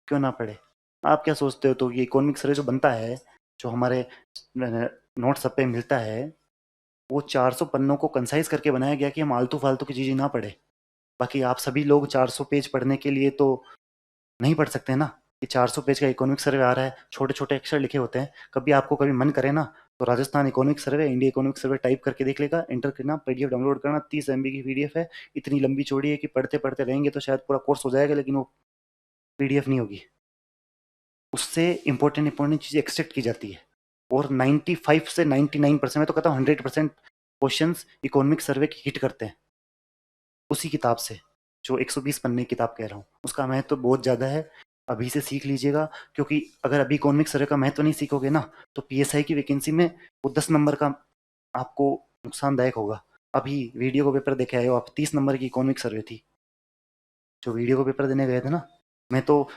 क्यों ना पढ़े? आप क्या सोचते हो? तो ये इकोनॉमिक सर्वे जो बनता है, जो हमारे नोट सब पे मिलता है, वो 400 पन्नों को कंसाइज करके बनाया गया कि हम आलतू फालतू की चीज़ें ना पढ़े। बाकी आप सभी लोग 400 पेज पढ़ने के लिए तो नहीं पढ़ सकते ना, कि 400 पेज का इकोनॉमिक सर्वे आ रहा है, छोटे छोटे अक्षर लिखे होते हैं। कभी आपको कभी मन करे ना, तो Rajasthan economic survey, India economic survey type करके देख लेगा, एंटर करना, पीडीएफ डाउनलोड करना, 30 MB की पीडीएफ है, इतनी लंबी चौड़ी है कि पढ़ते पढ़ते रहेंगे तो शायद पूरा कोर्स हो जाएगा, लेकिन वो पीडीएफ नहीं होगी। उससे इंपॉर्टेंट इंपॉर्टेंट चीज़ें एक्सट्रैक्ट की जाती है, और 95 से 99%, मैं तो कहता हूँ 100% क्वेश्चंस इकोनॉमिक सर्वे की हिट करते हैं उसी किताब से। जो 120 पन्ने की किताब कह रहा हूँ, उसका महत्व तो बहुत ज़्यादा है, अभी से सीख लीजिएगा। क्योंकि अगर अभी इकोनॉमिक सर्वे का महत्व नहीं सीखोगे ना, तो पीएसआई की वैकेंसी में वो 10 नंबर का आपको नुकसानदायक होगा। अभी वीडियो को पेपर देखे आए हो आप, 30 नंबर की इकोनॉमिक सर्वे थी, जो वीडियो को पेपर देने गए थे ना। मैं तो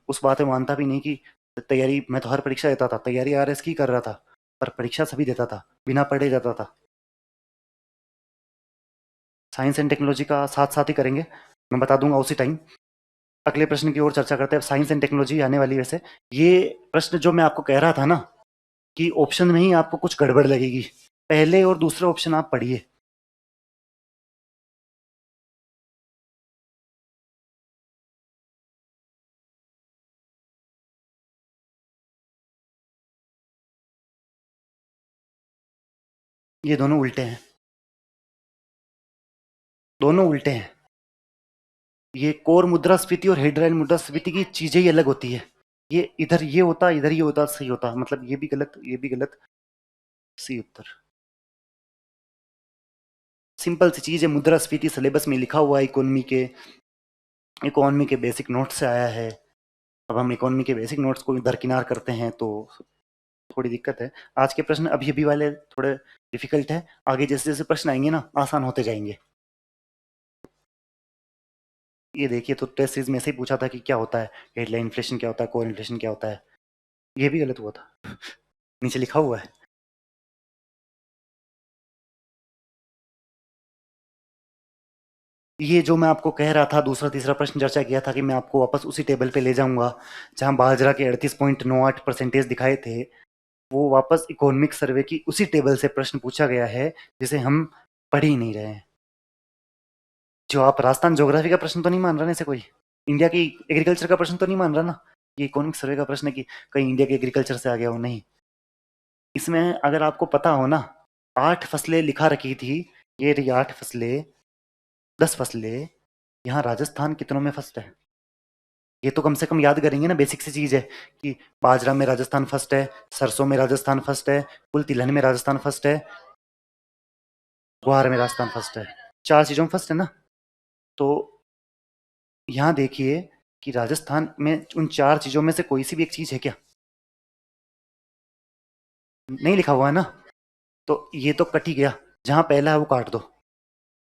उस बात में मानता भी नहीं कि तैयारी, मैं तो हर परीक्षा देता था, तैयारी आरएस की कर रहा था, पर परीक्षा सभी देता था, बिना पढ़े जाता था। साइंस एंड टेक्नोलॉजी का साथ साथ ही करेंगे, मैं बता दूंगा उसी टाइम। अगले प्रश्न की ओर चर्चा करते हैं। साइंस एंड टेक्नोलॉजी आने वाली। वैसे ये प्रश्न जो मैं आपको कह रहा था ना, कि ऑप्शन में ही आपको कुछ गड़बड़ लगेगी, पहले और दूसरे ऑप्शन आप पढ़िए। ये दोनों उल्टे हैं, दोनों उल्टे हैं। ये कोर मुद्रास्फीति और हेडलाइन मुद्रास्फीति की चीजें ही अलग होती है। ये इधर ये होता, इधर ये होता, सही होता, मतलब ये भी गलत, ये भी गलत। सी उत्तर। सिंपल सी चीज है, मुद्रास्फीति सिलेबस में लिखा हुआ है, इकोनॉमी के बेसिक नोट्स से आया है। अब हम इकोनॉमी के बेसिक नोट्स को दरकिनार करते हैं तो थोड़ी दिक्कत है। आज के प्रश्न अभी अभी वाले थोड़े डिफिकल्ट है, आगे जैसे जैसे प्रश्न आएंगे ना, आसान होते जाएंगे। ये देखिए, तो टेस्ट सीरीज में से ही पूछा था कि क्या होता है हेडलाइन इन्फ्लेशन, क्या होता है कोर इन्फ्लेशन, क्या होता है। ये भी गलत हुआ था, नीचे लिखा हुआ है। ये जो मैं आपको कह रहा था, दूसरा तीसरा प्रश्न चर्चा किया था कि मैं आपको वापस उसी टेबल पे ले जाऊंगा जहां बाजरा के 38.98% दिखाए थे। वो वापस इकोनॉमिक सर्वे की उसी टेबल से प्रश्न पूछा गया है, जिसे हम पढ़ ही नहीं रहे हैं। जो आप राजस्थान ज्योग्राफी का प्रश्न तो नहीं मान रहा ना इसे कोई? इंडिया की एग्रीकल्चर का प्रश्न तो नहीं मान रहा ना? ये इकोनॉमिक सर्वे का प्रश्न है कि कहीं इंडिया के एग्रीकल्चर से आ गया हो, नहीं। इसमें अगर आपको पता हो ना, 8 फसलें लिखा रखी थी, ये रही 8 फसलें, 10 फसलें, यहाँ राजस्थान कितनों में फर्स्ट है? ये तो कम से कम याद करेंगे ना, बेसिक सी चीज है कि बाजरा में राजस्थान फर्स्ट है, सरसों में राजस्थान फर्स्ट है, कुल तिलहन में राजस्थान फर्स्ट है, ग्वार में राजस्थान फर्स्ट है। 4 चीजों में फर्स्ट है ना। तो यहाँ देखिए कि राजस्थान में उन 4 चीजों में से कोई सी भी एक चीज है क्या? नहीं लिखा हुआ है ना, तो ये तो कट ही गया। जहां पहला है वो काट दो,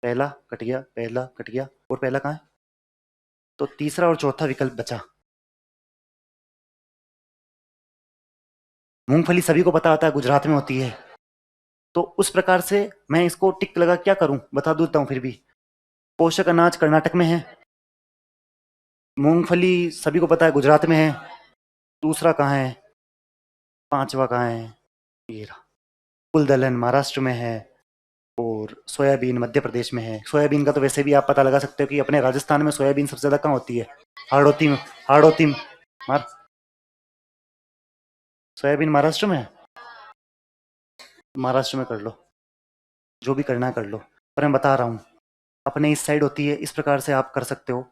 पहला कट गया, पहला कट गया, और पहला कहाँ है? तो तीसरा और चौथा विकल्प बचा। मूंगफली सभी को पता होता है गुजरात में होती है, तो उस प्रकार से मैं इसको टिक लगा क्या करूं, बता देता हूं फिर भी। पोषक अनाज कर्नाटक में है, मूंगफली सभी को पता है गुजरात में है, दूसरा कहाँ है, पांचवा कहाँ है? ये रहा। कुल दलहन महाराष्ट्र में है, और सोयाबीन मध्य प्रदेश में है। सोयाबीन का तो वैसे भी आप पता लगा सकते हो कि अपने राजस्थान में सोयाबीन सबसे ज्यादा कहाँ होती है? हाड़ौती में। हाड़ौती में। मार सोयाबीन महाराष्ट्र में है, महाराष्ट्र में कर लो, जो भी करना है कर लो। पर मैं बता रहा हूँ, अपने इस साइड होती है, इस प्रकार से आप कर सकते हो।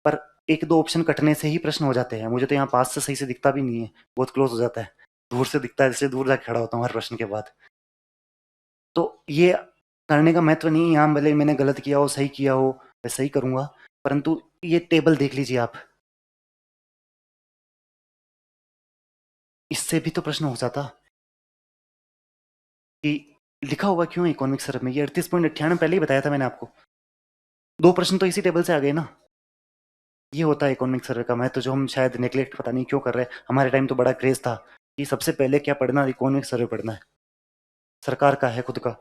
पर एक दो ऑप्शन कटने से ही प्रश्न हो जाते हैं। मुझे तो यहाँ पास से सही से दिखता भी नहीं है, बहुत क्लोज हो जाता है, दूर से दिखता है, इसलिए दूर जाके खड़ा होता हूँ हर प्रश्न के बाद। तो ये करने का महत्व नहीं है, यहाँ भले मैंने गलत किया हो सही किया हो, मैं सही करूंगा। परंतु ये टेबल देख लीजिए आप, इससे भी तो प्रश्न हो जाता कि लिखा हुआ क्यों है इकोनॉमिक सर्वे में। ये 38.98 पहले ही बताया था मैंने आपको, 2 प्रश्न तो इसी टेबल से आ गए ना। ये होता है इकोनॉमिक सर्वे का महत्व, जो हम शायद नेग्लेक्ट पता नहीं क्यों कर रहे हैं। हमारे टाइम तो बड़ा क्रेज था कि सबसे पहले क्या पढ़ना, इकोनॉमिक सर्वे पढ़ना है, सरकार का है खुद का।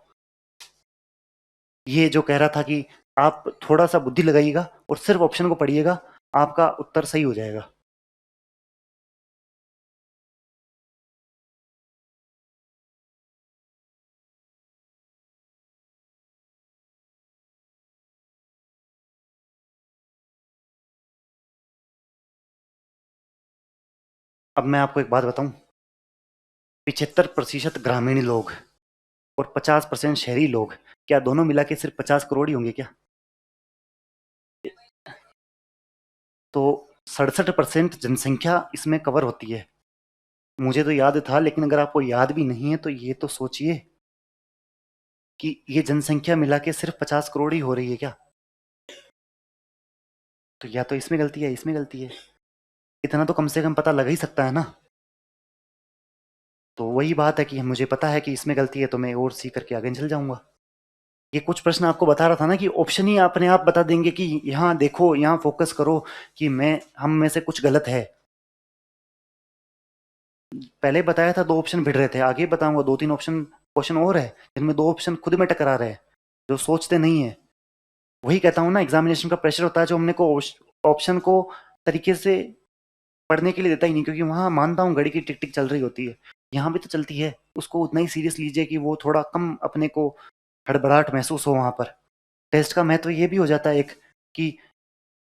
ये जो कह रहा था कि आप थोड़ा सा बुद्धि लगाइएगा और सिर्फ ऑप्शन को पढ़िएगा, आपका उत्तर सही हो जाएगा। अब मैं आपको एक बात बताऊं, 75% ग्रामीण लोग और 50% शहरी लोग, क्या दोनों मिला के सिर्फ 50 करोड़ ही होंगे क्या? तो 67% जनसंख्या इसमें कवर होती है। मुझे तो याद था, लेकिन अगर आपको याद भी नहीं है तो ये तो सोचिए कि ये जनसंख्या मिला के सिर्फ 50 करोड़ ही हो रही है क्या? तो या तो इसमें गलती है, इसमें गलती है। इतना तो कम से कम पता लग ही सकता है ना। तो वही बात है कि मुझे पता है कि इसमें गलती है, तो मैं और सी करके आगे चल जाऊंगा। ये कुछ प्रश्न आपको बता रहा था ना कि ऑप्शन ही अपने आप बता देंगे कि यहाँ देखो, यहाँ फोकस करो कि मैं हम में से कुछ गलत है। पहले बताया था, दो ऑप्शन भिड़ रहे थे, आगे बताऊंगा दो तीन ऑप्शन क्वेश्चन और है जिनमें दो ऑप्शन खुद में टकरा रहे हैं, जो सोचते नहीं है। वही कहता हूँ ना, एग्जामिनेशन का प्रेशर होता है जो हमने को ऑप्शन को तरीके से पढ़ने के लिए देता ही नहीं, क्योंकि वहां मानता हूँ घड़ी की टिक टिक चल रही होती है, यहाँ भी तो चलती है। उसको उतना ही सीरियस लीजिए कि वो थोड़ा कम अपने को हड़बड़ाहट महसूस हो वहां पर। टेस्ट का महत्व ये भी हो जाता है एक, कि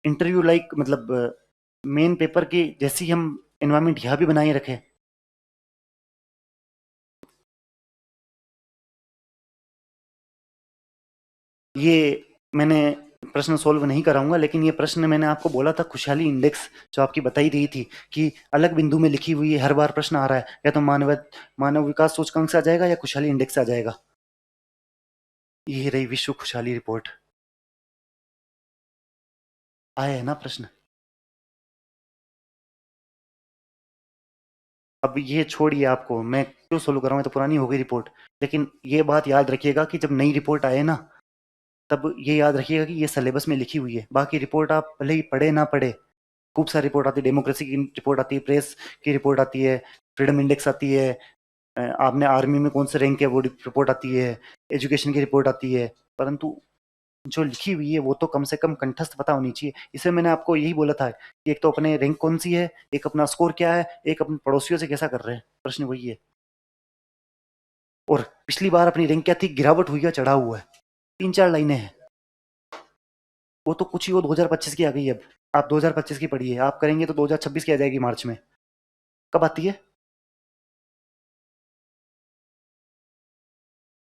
इंटरव्यू लाइक, मतलब मेन पेपर की जैसी हम एनवायरमेंट यहाँ भी बनाए रखें। ये मैंने प्रश्न सोल्व नहीं कराऊंगा, लेकिन ये प्रश्न मैंने आपको बोला था, खुशहाली इंडेक्स जो आपकी बताई रही थी कि अलग बिंदु में लिखी हुई है, हर बार प्रश्न आ रहा है, या तो मानव विकास सूचकांक से आ जाएगा या खुशहाली इंडेक्स से आ जाएगा। ये रही विश्व खुशहाली रिपोर्ट। आया है ना प्रश्न? अब ये छोड़िए, आपको मैं क्यों सोल्व कर रहा हूँ, तो पुरानी हो गई रिपोर्ट। लेकिन ये बात याद रखिएगा कि जब नई रिपोर्ट आए ना, तब ये याद रखिएगा कि ये सिलेबस में लिखी हुई है। बाकी रिपोर्ट आप भले ही पढ़े ना पढ़े, खूब सारी रिपोर्ट आती है, डेमोक्रेसी की रिपोर्ट आती है, प्रेस की रिपोर्ट आती है, फ्रीडम इंडेक्स आती है, आपने आर्मी में कौन से रैंक है वो रिपोर्ट आती है, एजुकेशन की रिपोर्ट आती है, परंतु जो लिखी हुई है वो तो कम से कम कंठस्थ पता होनी चाहिए। इसमें मैंने आपको यही बोला था कि एक तो अपने रैंक कौन सी है, एक अपना स्कोर क्या है, एक अपने पड़ोसियों से कैसा कर रहे हैं, प्रश्न वही है। और पिछली बार अपनी रैंक क्या थी, गिरावट हुई है, चढ़ा हुआ है, तीन चार लाइनें हैं। वो तो कुछ ही, वो 2025 की आ गई है। अब आप 2025 की पढ़िए, आप करेंगे तो 2026 की आ जाएगी मार्च में। कब आती है?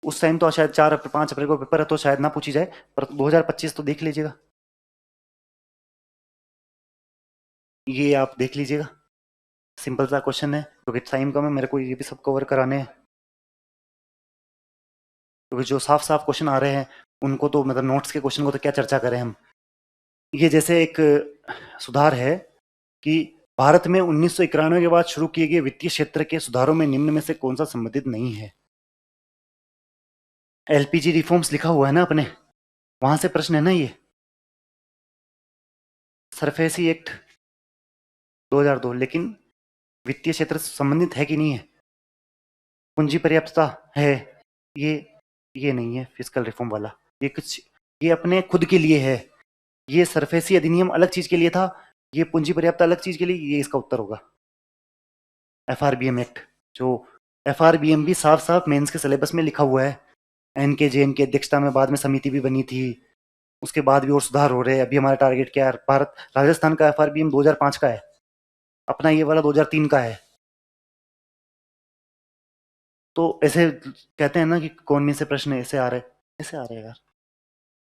उस टाइम तो शायद 4 5 अप्रैल को पेपर है, तो शायद ना पूछी जाए, पर 2025 तो देख लीजिएगा। ये आप देख लीजिएगा, सिंपल सा क्वेश्चन है, क्योंकि टाइम कम है, मेरे को ये भी सब कवर कराने हैं। क्योंकि जो साफ साफ क्वेश्चन आ रहे हैं उनको तो, मतलब नोट्स के क्वेश्चन को तो क्या चर्चा करें हम। ये जैसे एक सुधार है कि भारत में 1991 के बाद शुरू किए गए वित्तीय क्षेत्र के सुधारों में निम्न में से कौन सा संबंधित नहीं है? एलपीजी रिफॉर्म्स लिखा हुआ है ना अपने, वहां से प्रश्न है ना ये। सरफेसी एक्ट 2002, लेकिन वित्तीय क्षेत्र से संबंधित है कि नहीं है? पूंजी पर्याप्तता है, ये ये नहीं है फिजिकल रिफॉर्म वाला। ये कुछ, ये अपने खुद के लिए है। ये सरफेसी अधिनियम अलग चीज के लिए था, ये पूंजी पर्याप्तता अलग चीज के लिए, ये इसका उत्तर होगा। एफआरबीएम एक्ट, जो एफआरबीएम भी साफ साफ मेंस के सिलेबस में लिखा हुआ है। एनके जैन की अध्यक्षता में बाद में समिति भी बनी थी, उसके बाद भी और सुधार हो रहे हैं। अभी हमारा टारगेट क्या है? भारत, राजस्थान का एफआरबीएम 2005 का है, अपना ये वाला 2003 का है। तो ऐसे कहते हैं ना कि कौन से प्रश्न ऐसे आ रहे, ऐसे आ रहे हैं यार।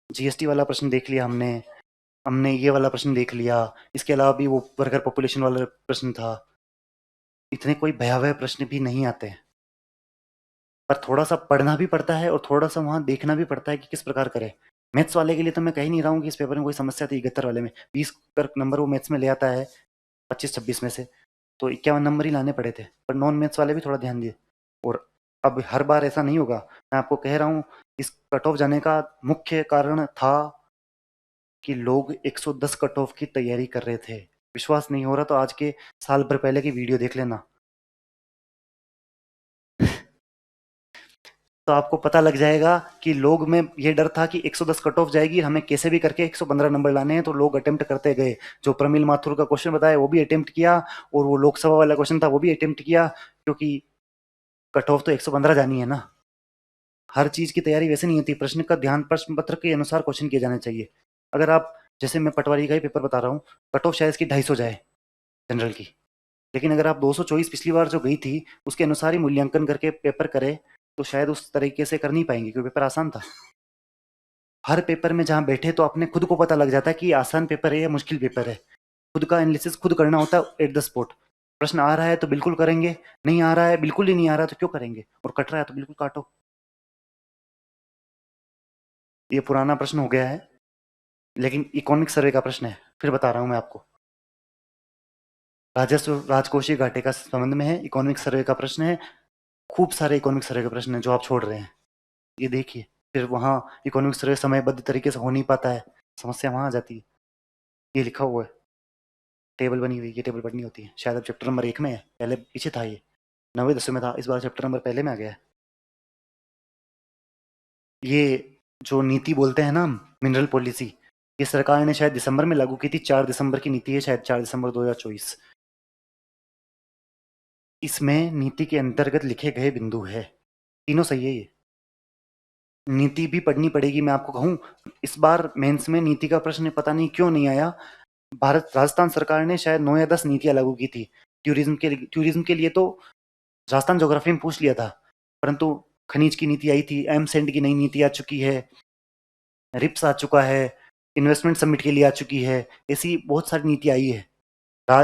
जीएसटी वाला प्रश्न देख लिया हमने, हमने ये वाला प्रश्न देख लिया, इसके अलावा भी वो वर्कर पॉपुलेशन वाला प्रश्न था। इतने कोई भयावह प्रश्न भी नहीं आते हैं, पर थोड़ा सा पढ़ना भी पड़ता है और थोड़ा सा वहां देखना भी पड़ता है कि किस प्रकार करें। मैथ्स वाले के लिए तो मैं कह ही नहीं रहा हूँ कि इस पेपर में कोई समस्या थी। 71 वाले में 20 नंबर वो मैथ्स में ले आता है, 25 26 में से तो 51 नंबर ही लाने पड़े थे। पर नॉन मैथ्स वाले भी थोड़ा ध्यान दिए। और अब हर बार ऐसा नहीं होगा, मैं आपको कह रहा हूँ। इस कट ऑफ जाने का मुख्य कारण था कि लोग 110 कट ऑफ की तैयारी कर रहे थे। विश्वास नहीं हो रहा तो आज के साल भर पहले की वीडियो देख लेना। तो आपको पता लग जाएगा कि लोग में ये डर था कि 110 कट ऑफ जाएगी, हमें कैसे भी करके 115 नंबर लाने हैं, तो लोग अटेम्प्ट करते गए। जो प्रमिल माथुर का क्वेश्चन बताया वो भी अटेम्प्ट किया, और वो लोकसभा वाला क्वेश्चन था वो भी अटेम्प्ट किया, क्योंकि कट ऑफ तो 115 जानी है ना। हर चीज की तैयारी वैसे नहीं होती, प्रश्न का ध्यान प्रश्न पत्र के अनुसार क्वेश्चन किए जाने चाहिए। अगर आप, जैसे मैं पटवारी का ही पेपर बता रहा हूँ, कट ऑफ शायद इसकी 250 जाए जनरल की, लेकिन अगर आप 224 पिछली बार जो गई थी उसके अनुसार ही मूल्यांकन करके पेपर करे तो शायद उस तरीके से कर नहीं पाएंगे, क्योंकि पेपर आसान था। हर पेपर में जहाँ बैठे तो अपने खुद को पता लग जाता है कि आसान पेपर है या मुश्किल पेपर है। खुद का एनालिसिस खुद करना होता है एट द स्पॉट। प्रश्न आ रहा है तो बिल्कुल करेंगे, नहीं आ रहा है, बिल्कुल ही नहीं आ रहा है तो क्यों करेंगे, और कट रहा है तो बिल्कुल काटो। ये पुराना प्रश्न हो गया है, लेकिन इकोनॉमिक सर्वे का प्रश्न है, फिर बता रहा हूं मैं आपको। राजस्व राजकोषीय घाटे का संबंध में है, इकोनॉमिक सर्वे का प्रश्न है। खूब सारे इकोनॉमिक सर्वे के प्रश्न है जो आप छोड़ रहे हैं, ये देखिए। फिर वहाँ इकोनॉमिक सर्वे समयबद्ध तरीके से हो नहीं पाता है, समस्या वहां आ जाती है। ये लिखा हुआ है, टेबल बनी हुई, ये टेबल पढ़नी होती है। शायद अब चैप्टर नंबर 1 में है, पहले पीछे था ये, 9वीं 10वीं में था, इस बार चैप्टर नंबर पहले में आ गया है। ये जो नीति बोलते हैं ना, मिनरल पॉलिसी, ये सरकार ने शायद दिसंबर में लागू की थी, 4 दिसंबर की नीति है शायद, 4 दिसंबर 2024। इसमें नीति के अंतर्गत लिखे गए बिंदु है, तीनों सही है। ये नीति भी पढ़नी पड़ेगी, मैं आपको कहूँ। इस बार मेंस में नीति का प्रश्न पता नहीं क्यों नहीं आया। भारत राजस्थान सरकार ने शायद 9 या 10 नीतियां लागू की थी टूरिज्म के लिए, तो राजस्थान ज्योग्राफी में पूछ लिया था। परंतु खनिज की नीति आई थी, एम सेंड की नई नीति आ चुकी है, रिप्स आ चुका है, इन्वेस्टमेंट समिट के लिए आ चुकी है, ऐसी बहुत सारी नीति आई है। रा,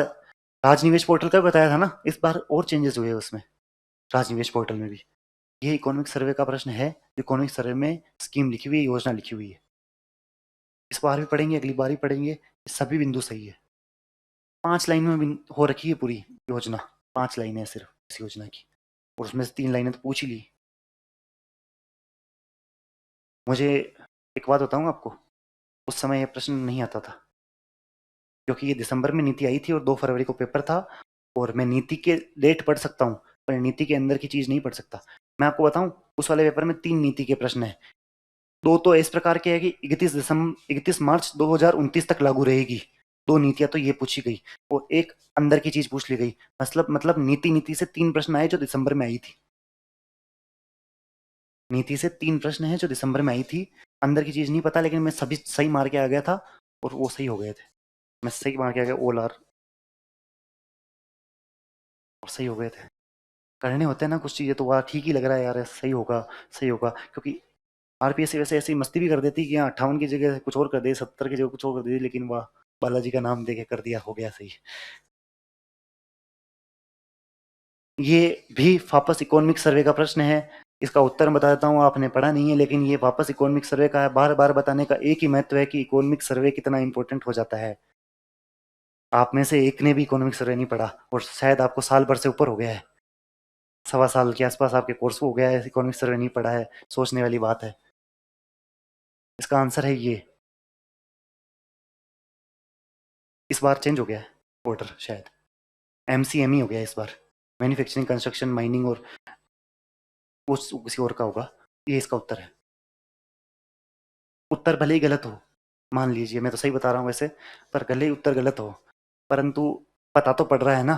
राजनिवेश पोर्टल का भी बताया था ना, इस बार और चेंजेस हुए हैं उसमें, राजनिवेश पोर्टल में भी। ये इकोनॉमिक सर्वे का प्रश्न है, इकोनॉमिक सर्वे में स्कीम लिखी हुई है, योजना लिखी हुई है। इस बार भी पढ़ेंगे, अगली बार भी पढ़ेंगे, सभी बिंदु सही है। 5 लाइन में हो रखी है पूरी योजना, 5 लाइनें हैं सिर्फ इस योजना की, और उसमें से 3 लाइनें तो पूछ ही ली। मुझे एक बात बताऊं आपको, उस समय ये प्रश्न नहीं आता था, क्योंकि ये दिसंबर में नीति आई थी और 2 फरवरी को पेपर था, और मैं नीति के डेट पढ़ सकता हूँ पर नीति के अंदर की चीज नहीं पढ़ सकता। मैं आपको बताऊं, उस वाले पेपर में 3 नीति के प्रश्न है। 2 तो इस प्रकार के है कि 31 मार्च 2029 तक लागू रहेगी, 2 नीतियां तो ये पूछी गई, और एक अंदर की चीज पूछ ली गई। मतलब नीति नीति से 3 प्रश्न आए जो दिसंबर में आई थी, नीति से 3 प्रश्न है जो दिसंबर में आई थी। अंदर की चीज नहीं पता, लेकिन मैं सभी सही मार के आ गया था, और वो सही हो गए थे। मैं सही मार के आ गया, ऑल आर, और सही हो गए थे। करने होते हैं ना कुछ चीजें तो वह ठीक ही लग रहा है यार, सही होगा, सही होगा, क्योंकि आरपीएससी वैसे ऐसी मस्ती भी कर देती कि 58 की जगह कुछ और कर दे, 70 की जगह कुछ और कर दे, लेकिन वाह, बालाजी का नाम देके कर दिया, हो गया सही। ये भी वापस इकोनॉमिक सर्वे का प्रश्न है, इसका उत्तर बता देता हूँ, आपने पढ़ा नहीं है लेकिन ये वापस इकोनॉमिक सर्वे का है। बार बार बताने का एक ही महत्व है कि इकोनॉमिक सर्वे कितना इंपॉर्टेंट हो जाता है। आप में से एक ने भी इकोनॉमिक सर्वे नहीं पढ़ा, और शायद आपको साल भर से ऊपर हो गया है, 1.25 साल के आसपास आपके कोर्स हो गया है, इकोनॉमिक सर्वे नहीं पढ़ा है, सोचने वाली बात है। इसका आंसर है ये, इस बार चेंज हो गया है ऑर्डर, शायद एमसीएमई हो गया है इस बार, मैन्युफैक्चरिंग कंस्ट्रक्शन माइनिंग, और उस किसी और का होगा। ये इसका उत्तर है। उत्तर भले ही गलत हो, मान लीजिए, मैं तो सही बता रहा हूँ वैसे, पर भले ही उत्तर गलत हो, परंतु पता तो पड़ रहा है ना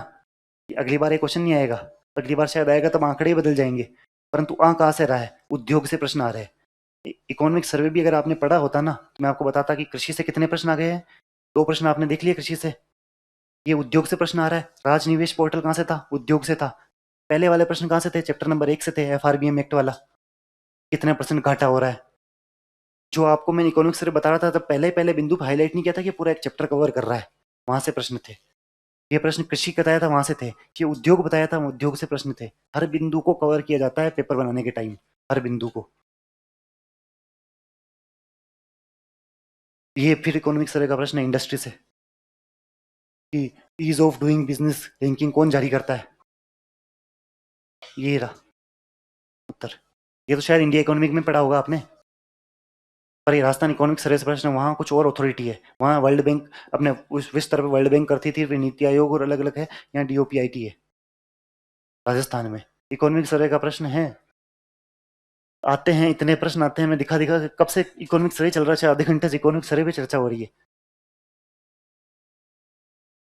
कि अगली बार ये क्वेश्चन नहीं आएगा। अगली बार शायद आएगा तब आंकड़े ही बदल जाएंगे, परंतु कहाँ से रहा है, उद्योग से प्रश्न आ रहे हैं। इकोनॉमिक सर्वे भी अगर आपने पढ़ा होता ना, तो मैं आपको बताता कि कृषि से कितने प्रश्न आ गए हैं। 2 प्रश्न आपने देख लिए कृषि से, ये उद्योग से प्रश्न आ रहा है। राजनिवेश पोर्टल कहाँ से था, उद्योग से था। पहले वाले प्रश्न कहाँ से थे, चैप्टर नंबर 1 से थे, एफआरबीएम एक्ट वाला, कितने परसेंट घाटा हो रहा है। जो आपको मैं इकोनॉमिक्स से बता रहा था, तब पहले पहले बिंदु हाईलाइट नहीं किया था कि पूरा एक चैप्टर कवर कर रहा है, वहां से प्रश्न थे। ये प्रश्न कृषि बताया था, वहां से थे। ये उद्योग बताया था, उद्योग से प्रश्न थे। हर बिंदु को कवर किया जाता है पेपर बनाने के टाइम, हर बिंदु को। ये फिर इकोनॉमिक सर्वे का प्रश्न है इंडस्ट्री से, कि ease of doing business ranking कौन जारी करता है। ये रहा उत्तर। ये तो शायद इंडिया इकोनॉमिक में पढ़ा होगा आपने। पर ये राजस्थान इकोनॉमिक सर्वे से प्रश्न, वहाँ कुछ और अथॉरिटी है, वहाँ वर्ल्ड बैंक अपने उस विश्व स्तर पर वर्ल्ड बैंक करती थी, फिर नीति आयोग और अलग अलग है, यहाँ डीओपीआईटी है राजस्थान में। इकोनॉमिक सर्वे का प्रश्न है, आते हैं इतने प्रश्न आते हैं, मैं दिखा दिखा के कब से इकोनॉमिक सर्वे चल रहा है, आधे घंटे से इकोनॉमिक सर्वे पे चर्चा हो रही है।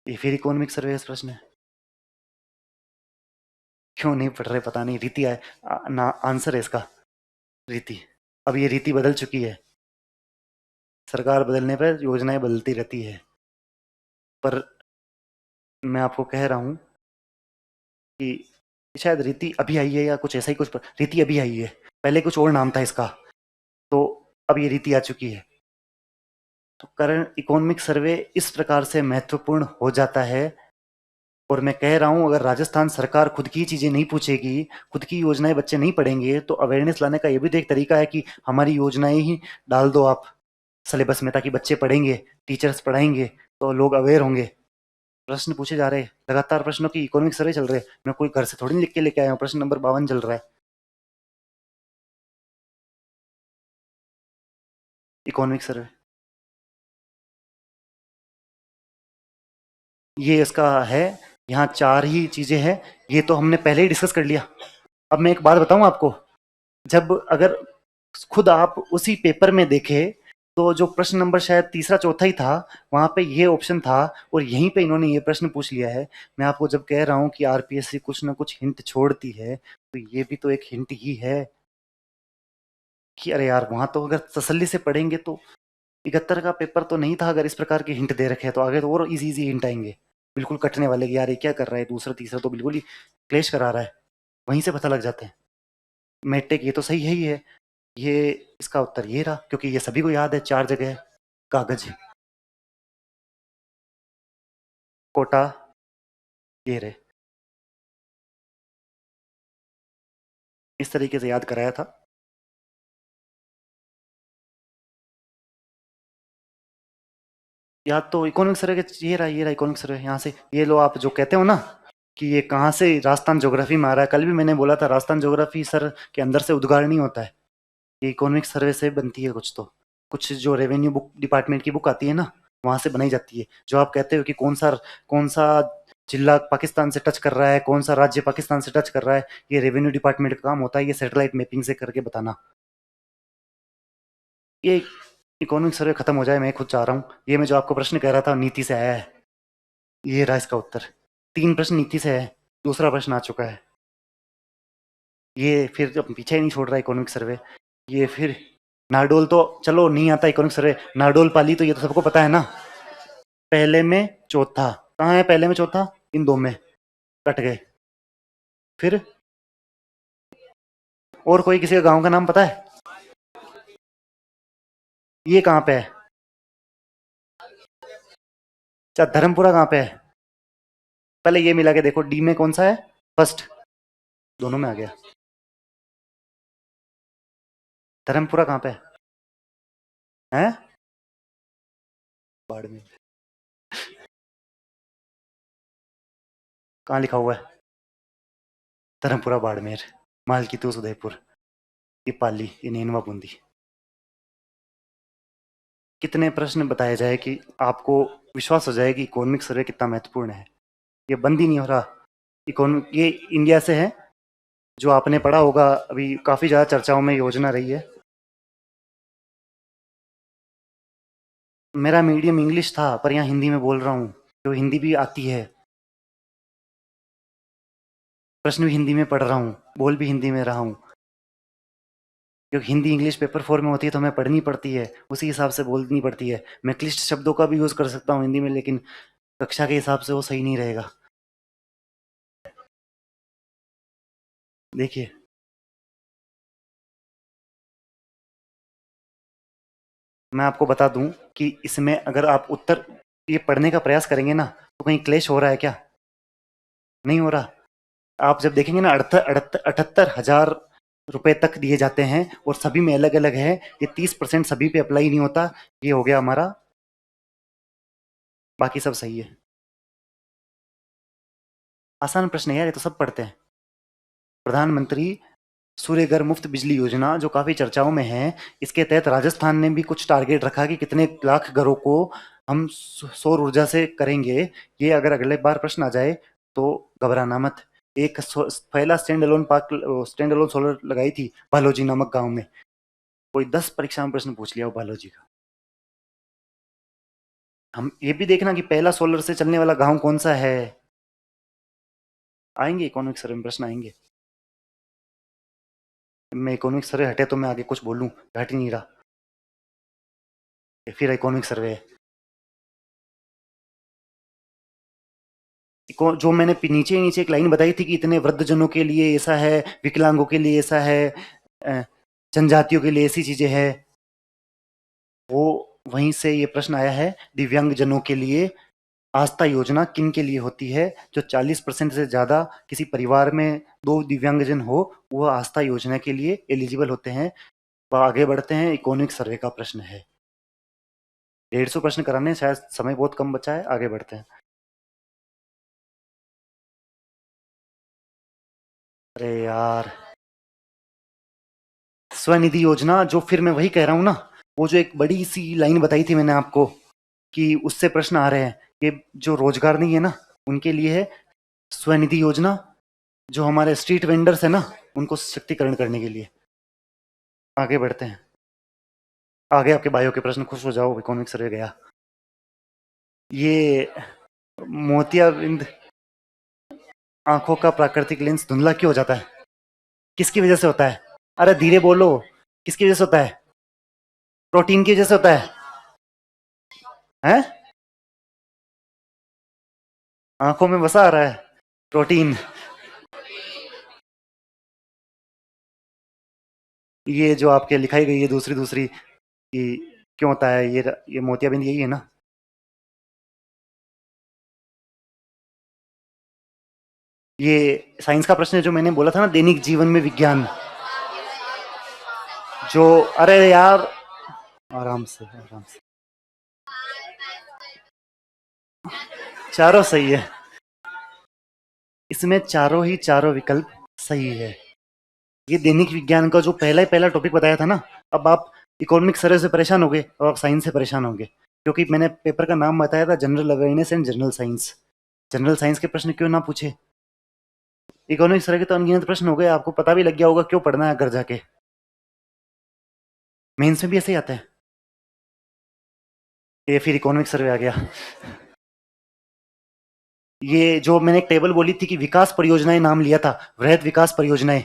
ये फिर इकोनॉमिक सर्वे का प्रश्न है, क्यों नहीं पढ़ रहे पता नहीं। रीति है ना, आंसर है इसका रीति। अब ये रीति बदल चुकी है, सरकार बदलने पर योजनाएं बदलती रहती है, पर मैं आपको कह रहा हूँ कि शायद रीति अभी आई है या कुछ ऐसा ही कुछ, रीति अभी आई है, पहले कुछ और नाम था इसका, तो अब ये रीति आ चुकी है। तो करंट इकोनॉमिक सर्वे इस प्रकार से महत्वपूर्ण हो जाता है। और मैं कह रहा हूं, अगर राजस्थान सरकार खुद की चीजें नहीं पूछेगी, खुद की योजनाएं बच्चे नहीं पढ़ेंगे, तो अवेयरनेस लाने का ये भी तो एक तरीका है कि हमारी योजनाएं ही डाल दो आप सिलेबस में, ताकि बच्चे पढ़ेंगे, टीचर्स पढ़ाएंगे, तो लोग अवेयर होंगे। प्रश्न पूछे जा रहे हैं, लगातार प्रश्नों की इकोनॉमिक सर्वे चल रहे हैं, मैं कोई घर से थोड़ी लिख के लेके आया हूँ। प्रश्न नंबर 52 चल रहा है, इकोनॉमिक सर्वे। ये इसका है, यहाँ 4 ही चीजें हैं, ये तो हमने पहले ही डिस्कस कर लिया। अब मैं एक बात बताऊं आपको, जब अगर खुद आप उसी पेपर में देखें, तो जो प्रश्न नंबर शायद तीसरा चौथा ही था, वहां पे ये ऑप्शन था, और यहीं पे इन्होंने ये प्रश्न पूछ लिया है। मैं आपको जब कह रहा हूं कि आरपीएससी कुछ ना कुछ हिंट छोड़ती है, तो ये भी तो एक हिंट ही है कि अरे यार, वहां तो अगर तसल्ली से पढ़ेंगे तो 71 का पेपर तो नहीं था, अगर इस प्रकार के हिंट दे रखे हैं तो आगे तो और इजी इजी हिंट आएंगे, बिल्कुल कटने वाले कि यार ये क्या कर रहा है, दूसरा तीसरा तो बिल्कुल ही क्लेश करा रहा है, वहीं से पता लग जाते हैं। मेटेक ये तो सही है ही है, ये इसका उत्तर ये रहा, क्योंकि ये सभी को याद है, 4 जगह है। कागज, कोटा, ये रहे, इस तरीके से याद कराया था। याद तो इकोनॉमिक सर्वे के, ये रहा इकोनॉमिक सर्वे, यहाँ से ये लो, आप जो कहते हो ना कि ये कहाँ से राजस्थान ज्योग्राफी में आ रहा है, कल भी मैंने बोला था राजस्थान ज्योग्राफी सर के अंदर से उद्गार नहीं होता है, ये इकोनॉमिक सर्वे से बनती है कुछ तो, कुछ जो रेवेन्यू बुक डिपार्टमेंट की बुक आती है ना, वहां से बनाई जाती है। जो आप कहते हो कि कौन सा जिला पाकिस्तान से टच कर रहा है, कौन सा राज्य पाकिस्तान से टच कर रहा है, ये रेवेन्यू डिपार्टमेंट का काम होता है, ये सैटेलाइट मैपिंग से करके बताना। ये इकोनॉमिक सर्वे खत्म हो जाए, मैं खुद चाह रहा हूँ। ये मैं जो आपको प्रश्न कह रहा था नीति से आया है, ये रहा इसका उत्तर। 3 प्रश्न नीति से है, दूसरा प्रश्न आ चुका है। ये फिर जब पीछे ही नहीं छोड़ रहा इकोनॉमिक सर्वे, ये फिर नारडोल तो चलो नहीं आता इकोनॉमिक सर्वे, नारडोल पाली तो ये तो सबको पता है ना, पहले में चौथा, कहाँ है पहले में चौथा, इन 2 में कट गए। फिर और कोई किसी का गांव का नाम पता है, ये कहाँ पे है, अच्छा धर्मपुरा कहाँ पे है, पहले ये मिला के देखो, डी में कौन सा है, फर्स्ट, दोनों में आ गया। धर्मपुरा कहाँ पे है, बाड़मेर, कहाँ लिखा हुआ है, धर्मपुरा बाड़मेर, मालकी तूस उदयपुर, ये पाली, ये नेनवा बूंदी। कितने प्रश्न बताए जाए कि आपको विश्वास हो जाए कि इकोनॉमिक सर्वे कितना महत्वपूर्ण है। ये बंद ही नहीं हो रहा। ये इंडिया से है, जो आपने पढ़ा होगा, अभी काफी ज्यादा चर्चाओं में योजना रही है। मेरा मीडियम इंग्लिश था, पर यहाँ हिंदी में बोल रहा हूँ, जो हिंदी भी आती है, प्रश्न भी हिंदी में पढ़ रहा हूँ, बोल भी हिंदी में रहा हूँ, क्योंकि हिंदी इंग्लिश पेपर 4 में होती है तो हमें पढ़नी पड़ती है, उसी हिसाब से बोलनी पड़ती है। मैं क्लिष्ट शब्दों का भी यूज कर सकता हूँ हिंदी में, लेकिन कक्षा के हिसाब से वो सही नहीं रहेगा। देखिए, मैं आपको बता दूं कि इसमें अगर आप उत्तर ये पढ़ने का प्रयास करेंगे ना, तो कहीं क्लेश हो रहा है क्या, नहीं हो रहा। आप जब देखेंगे ना, 78,000 रुपए तक दिए जाते हैं, और सभी में अलग अलग है, ये 30% सभी पे अप्लाई नहीं होता, ये हो गया हमारा, बाकी सब सही है। आसान प्रश्न है यार, ये तो सब पढ़ते हैं। प्रधानमंत्री सूर्य घर मुफ्त बिजली योजना जो काफी चर्चाओं में है, इसके तहत राजस्थान ने भी कुछ टारगेट रखा कि कितने लाख घरों को हम सौर ऊर्जा से करेंगे। ये अगर अगले बार प्रश्न आ जाए तो घबराना मत। एक पहला स्टैंड अलोन सोलर लगाई थी बालोजी नामक गांव में। कोई 10 परीक्षा में प्रश्न पूछ लिया वो बालोजी का। हम ये भी देखना कि पहला सोलर से चलने वाला गांव कौन सा है। आएंगे इकोनॉमिक सर्वे में प्रश्न आएंगे। मैं इकोनॉमिक सर्वे हटे तो मैं आगे कुछ बोलूं, हट ही नहीं रहा। फिर इकोनॉमिक सर्वे है। जो मैंने नीचे नीचे एक लाइन बताई थी कि इतने वृद्धजनों के लिए ऐसा है, विकलांगों के लिए ऐसा है, जनजातियों के लिए ऐसी चीजें हैं, वो वहीं से ये प्रश्न आया है। दिव्यांग जनों के लिए आस्था योजना किन के लिए होती है? जो 40% से ज्यादा किसी परिवार में दो दिव्यांगजन हो, वो आस्था योजना के लिए एलिजिबल होते हैं। आगे बढ़ते हैं, इकोनॉमिक सर्वे का प्रश्न है। 150 प्रश्न कराने, शायद समय बहुत कम बचा है, आगे बढ़ते हैं। अरे यार, स्वनिधि योजना, जो फिर मैं वही कह रहा हूं ना, वो जो एक बड़ी सी लाइन बताई थी मैंने आपको कि उससे प्रश्न आ रहे हैं। ये जो रोजगार नहीं है ना, उनके लिए है स्वनिधि योजना। जो हमारे स्ट्रीट वेंडर्स है ना, उनको सशक्तिकरण करने के लिए। आगे बढ़ते हैं। आगे आपके बायो के प्रश्न, खुश हो जाओ, इकोनॉमिक सर्वे गया। ये मोतियाबिंद आंखों का प्राकृतिक लेंस धुंधला क्यों हो जाता है? किसकी वजह से होता है? अरे धीरे बोलो। किसकी वजह से होता है? प्रोटीन की वजह से होता है? हैं? आंखों में वसा आ रहा है, प्रोटीन। ये जो आपके लिखाई गई है दूसरी दूसरी कि क्यों होता है, ये मोतियाबिंद यही है ना? ये साइंस का प्रश्न है जो मैंने बोला था ना, दैनिक जीवन में विज्ञान। जो, अरे यार, आराम से आराम से। चारों सही है। इसमें चारों ही चारों विकल्प सही है। ये दैनिक विज्ञान का जो पहला ही पहला टॉपिक बताया था ना। अब आप इकोनॉमिक सर्वे से परेशान हो गए और आप साइंस से परेशान हो गए, क्योंकि मैंने पेपर का नाम बताया था general awareness and general science. General science के प्रश्न क्यों ना पूछे? इकोनॉमिक सर्वे के तो अनगिनत प्रश्न हो गए, आपको पता भी लग गया होगा क्यों पढ़ना है घर जाके। मेंस में भी ऐसे ही आता है। ये फिर इकोनॉमिक सर्वे आ गया। ये जो मैंने एक टेबल बोली थी कि विकास परियोजनाएं नाम लिया था, वृहद विकास परियोजनाएं,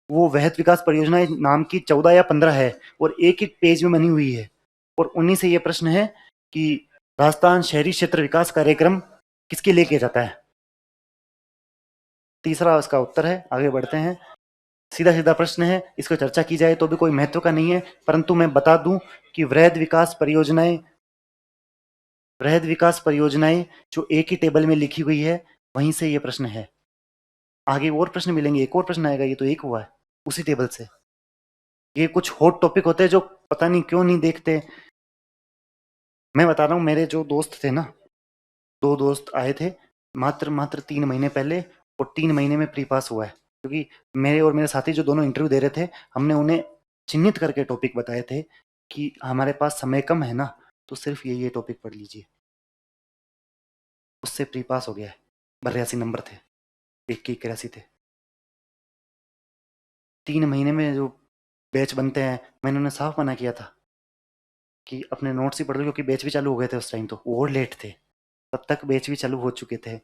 वो वृहद विकास परियोजनाएं नाम की 14 या 15 है और एक एक पेज में बनी हुई है। और उन्हीं से ये प्रश्न है कि राजस्थान शहरी क्षेत्र विकास कार्यक्रम किसके लिए किया जाता है? तीसरा इसका उत्तर है। आगे बढ़ते हैं। सीधा सीधा प्रश्न है, इसको चर्चा की जाए तो भी कोई महत्व का नहीं है, परंतु मैं बता दूं कि वृहद विकास परियोजनाएं जो एक ही टेबल में लिखी हुई है, वहीं से ये प्रश्न है। आगे और प्रश्न मिलेंगे, एक और प्रश्न आएगा, ये तो एक हुआ है उसी टेबल से। ये कुछ हॉट टॉपिक होते हैं जो पता नहीं क्यों नहीं देखते। मैं बता रहा हूँ, मेरे जो दोस्त थे ना, दो दोस्त आए थे मात्र मात्र 3 महीने पहले, और 3 महीने में प्री पास हुआ है। क्योंकि मेरे और मेरे साथी जो दोनों इंटरव्यू दे रहे थे, हमने उन्हें चिन्हित करके टॉपिक बताए थे कि हमारे पास समय कम है ना, तो सिर्फ ये टॉपिक पढ़ लीजिए। उससे प्री पास हो गया है। 82 नंबर थे, 81 थे। 3 महीने में जो बैच बनते हैं, मैंने उन्हें साफ मना किया था कि अपने नोट्स ही पढ़ लो, क्योंकि बैच भी चालू हो गए थे उस टाइम, तो और लेट थे, तब तक बैच भी चालू हो चुके थे।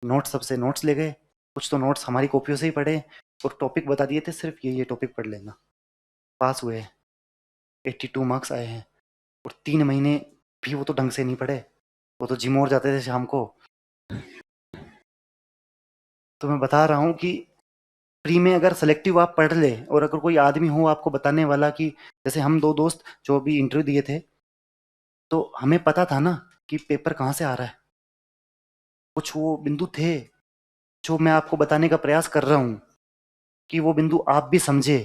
नोट्स सबसे नोट्स ले गए, कुछ तो नोट्स हमारी कॉपियों से ही पढ़े, और टॉपिक बता दिए थे सिर्फ ये टॉपिक पढ़ लेना। पास हुए, 82 मार्क्स आए हैं। और 3 महीने भी वो तो ढंग से नहीं पढ़े, वो तो जिम और जाते थे शाम को। तो मैं बता रहा हूँ कि प्री में अगर सेलेक्टिव आप पढ़ ले, और अगर कोई आदमी हो आपको बताने वाला कि, जैसे हम दो दोस्त जो अभी इंटरव्यू दिए थे, तो हमें पता था ना कि पेपर कहाँ से आ रहा है। कुछ वो बिंदु थे जो मैं आपको बताने का प्रयास कर रहा हूँ, कि वो बिंदु आप भी समझे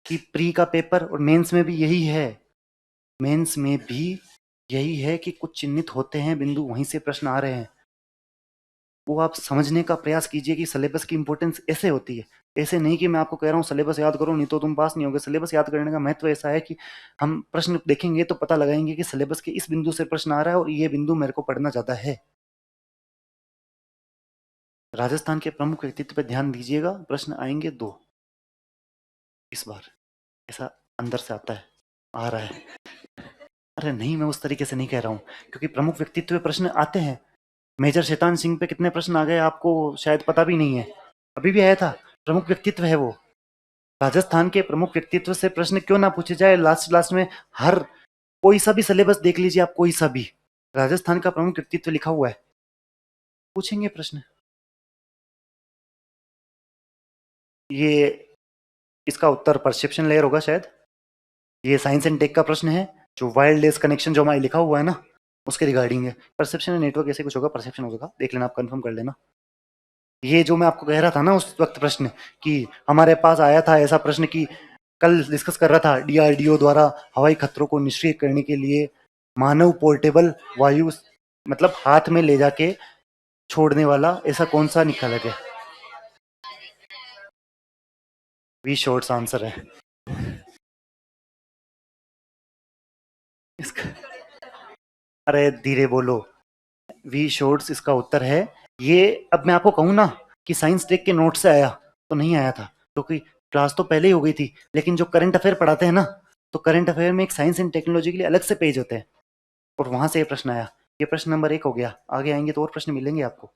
कि प्री का पेपर और मेंस में भी यही है। मेंस में भी यही है कि कुछ चिन्हित होते हैं बिंदु, वहीं से प्रश्न आ रहे हैं। वो आप समझने का प्रयास कीजिए कि सिलेबस की इंपॉर्टेंस ऐसे होती है। ऐसे नहीं कि मैं आपको कह रहा हूँ सिलेबस याद करो नहीं तो तुम पास नहीं होगे। सिलेबस याद करने का महत्व ऐसा है कि हम प्रश्न देखेंगे तो पता लगाएंगे कि सिलेबस के इस बिंदु से प्रश्न आ रहा है और ये बिंदु मेरे को पढ़ना ज़्यादा है। राजस्थान के प्रमुख व्यक्तित्व पे ध्यान दीजिएगा, प्रश्न आएंगे 2 इस बार। ऐसा अंदर से आता है, आ रहा है। अरे नहीं, मैं उस तरीके से नहीं कह रहा हूँ, क्योंकि प्रमुख व्यक्तित्व पे प्रश्न आते हैं। मेजर शैतान सिंह पे कितने प्रश्न आ गए आपको शायद पता भी नहीं है, अभी भी आया था। प्रमुख व्यक्तित्व है वो। राजस्थान के प्रमुख व्यक्तित्व से प्रश्न क्यों ना पूछे जाए लास्ट लास्ट में। हर कोई सा भी सिलेबस देख लीजिए आप, कोई सा भी, राजस्थान का प्रमुख व्यक्तित्व लिखा हुआ है, पूछेंगे प्रश्न। ये इसका उत्तर परसेप्शन लेयर होगा शायद। ये साइंस एंड टेक का प्रश्न है, जो वायरलेस कनेक्शन जो हमारे लिखा हुआ है ना, उसके रिगार्डिंग है। परसेप्शन नेटवर्क ऐसे कुछ होगा, परसेप्शन होगा, देख लेना, आप कंफर्म कर लेना। ये जो मैं आपको कह रहा था ना उस वक्त प्रश्न, कि हमारे पास आया था ऐसा प्रश्न कि कल डिस्कस कर रहा था, डीआरडीओ द्वारा हवाई खतरों को निष्क्रिय करने के लिए मानव पोर्टेबल वायु, मतलब हाथ में ले जाके छोड़ने वाला, ऐसा कौन सा निकाला गया। वी शॉर्ट्स आंसर है इसका। अरे धीरे बोलो, वी शॉर्ट्स इसका उत्तर है। ये अब मैं आपको कहूँ ना कि साइंस टेक के नोट से आया, तो नहीं आया था, क्योंकि क्लास तो पहले ही हो गई थी। लेकिन जो करंट अफेयर पढ़ाते हैं ना, तो करंट अफेयर में एक साइंस एंड टेक्नोलॉजी के लिए अलग से पेज होते हैं, और वहां से ये प्रश्न आया। ये प्रश्न नंबर 1 हो गया, आगे आएंगे तो और प्रश्न मिलेंगे आपको।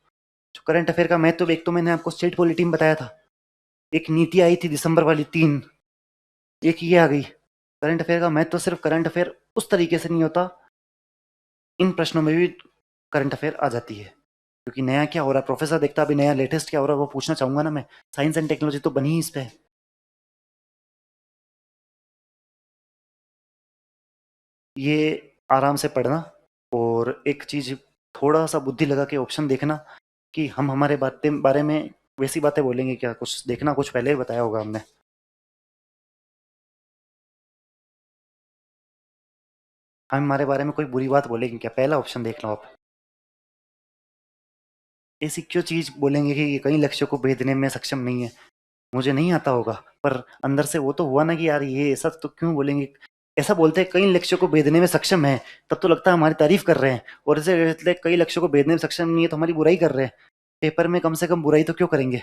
जो करंट अफेयर का महत्व, एक तो मैंने आपको स्टेट पॉलिटी में बताया था, एक नीति आई थी दिसंबर वाली 3, एक ये आ गई। करंट अफेयर का महत्व सिर्फ करंट अफेयर उस तरीके से नहीं होता, इन प्रश्नों में भी करंट अफेयर आ जाती है, क्योंकि नया क्या हो रहा है प्रोफेसर देखता है, अभी नया लेटेस्ट क्या हो रहा है वो पूछना चाहूंगा ना मैं। साइंस एंड टेक्नोलॉजी तो बनी ही इस पे। ये आराम से पढ़ना, और एक चीज, थोड़ा सा बुद्धि लगा के ऑप्शन देखना, कि हम हमारे बारे में वैसी बातें बोलेंगे क्या, कुछ देखना, कुछ पहले ही बताया होगा हमने। हम हमारे बारे में कोई बुरी बात बोलेंगे क्या, पहला ऑप्शन देख लो आप। ऐसी क्यों चीज बोलेंगे कि ये कई लक्ष्यों को भेदने में सक्षम नहीं है। मुझे नहीं आता होगा, पर अंदर से वो तो हुआ ना कि यार ये ऐसा तो क्यों बोलेंगे। ऐसा बोलते हैं कई लक्ष्यों को भेदने में सक्षम है, तब तो लगता है हमारी तारीफ कर रहे हैं। और ऐसे कहते हैं कई लक्ष्यों को भेदने में सक्षम नहीं है तो हमारी बुराई कर रहे हैं। पेपर में कम से कम बुराई तो क्यों करेंगे।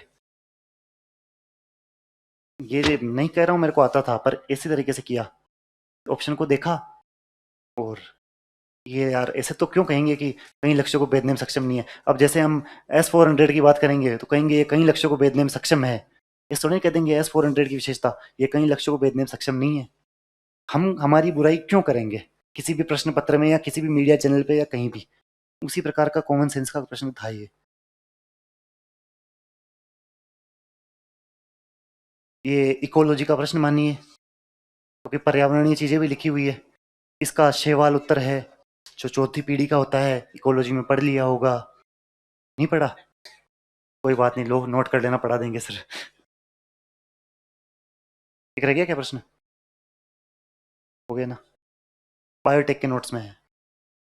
ये नहीं कह रहा हूँ मेरे को आता था, पर इसी तरीके से किया, ऑप्शन को देखा, और ये यार ऐसे तो क्यों कहेंगे कि कई लक्ष्यों को भेदने में सक्षम नहीं है। अब जैसे हम S-400 की बात करेंगे तो कहेंगे ये कई लक्ष्यों को भेदने में सक्षम है। इस थोड़ी कह देंगे S-400 की विशेषता ये कई लक्ष्यों को भेदने में सक्षम नहीं है। हम हमारी बुराई क्यों करेंगे किसी भी प्रश्न पत्र में या किसी भी मीडिया चैनल पे या कहीं भी। उसी प्रकार का कॉमन सेंस का प्रश्न था ये इकोलॉजी का प्रश्न मानिए, क्योंकि पर्यावरणीय चीजें भी लिखी हुई है। इसका सवाल उत्तर है, जो चौथी पीढ़ी का होता है, इकोलॉजी में पढ़ लिया होगा। नहीं पढ़ा, कोई बात नहीं, लोग नोट कर लेना, पढ़ा देंगे सर। एक रह गया क्या प्रश्न, हो गया ना। बायोटेक के नोट्स में है,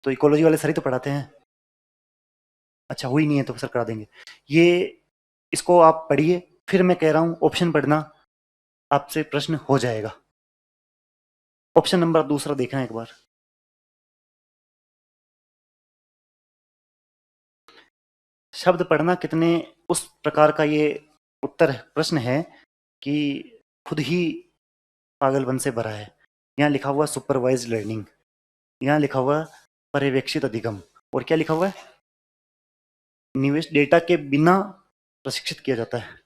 तो इकोलॉजी वाले सर ही तो पढ़ाते हैं। अच्छा हुई नहीं है तो सर करा देंगे। ये इसको आप पढ़िए, फिर मैं कह रहा हूँ ऑप्शन पढ़ना, आपसे प्रश्न हो जाएगा। ऑप्शन नंबर दूसरा देखना एक बार। शब्द पढ़ना कितने, उस प्रकार का ये उत्तर प्रश्न है कि खुद ही पागलपन से भरा है। यहाँ लिखा हुआ सुपरवाइज लर्निंग, यहाँ लिखा हुआ पर्यवेक्षित अधिगम, और क्या लिखा हुआ है, निवेश डेटा के बिना प्रशिक्षित किया जाता है।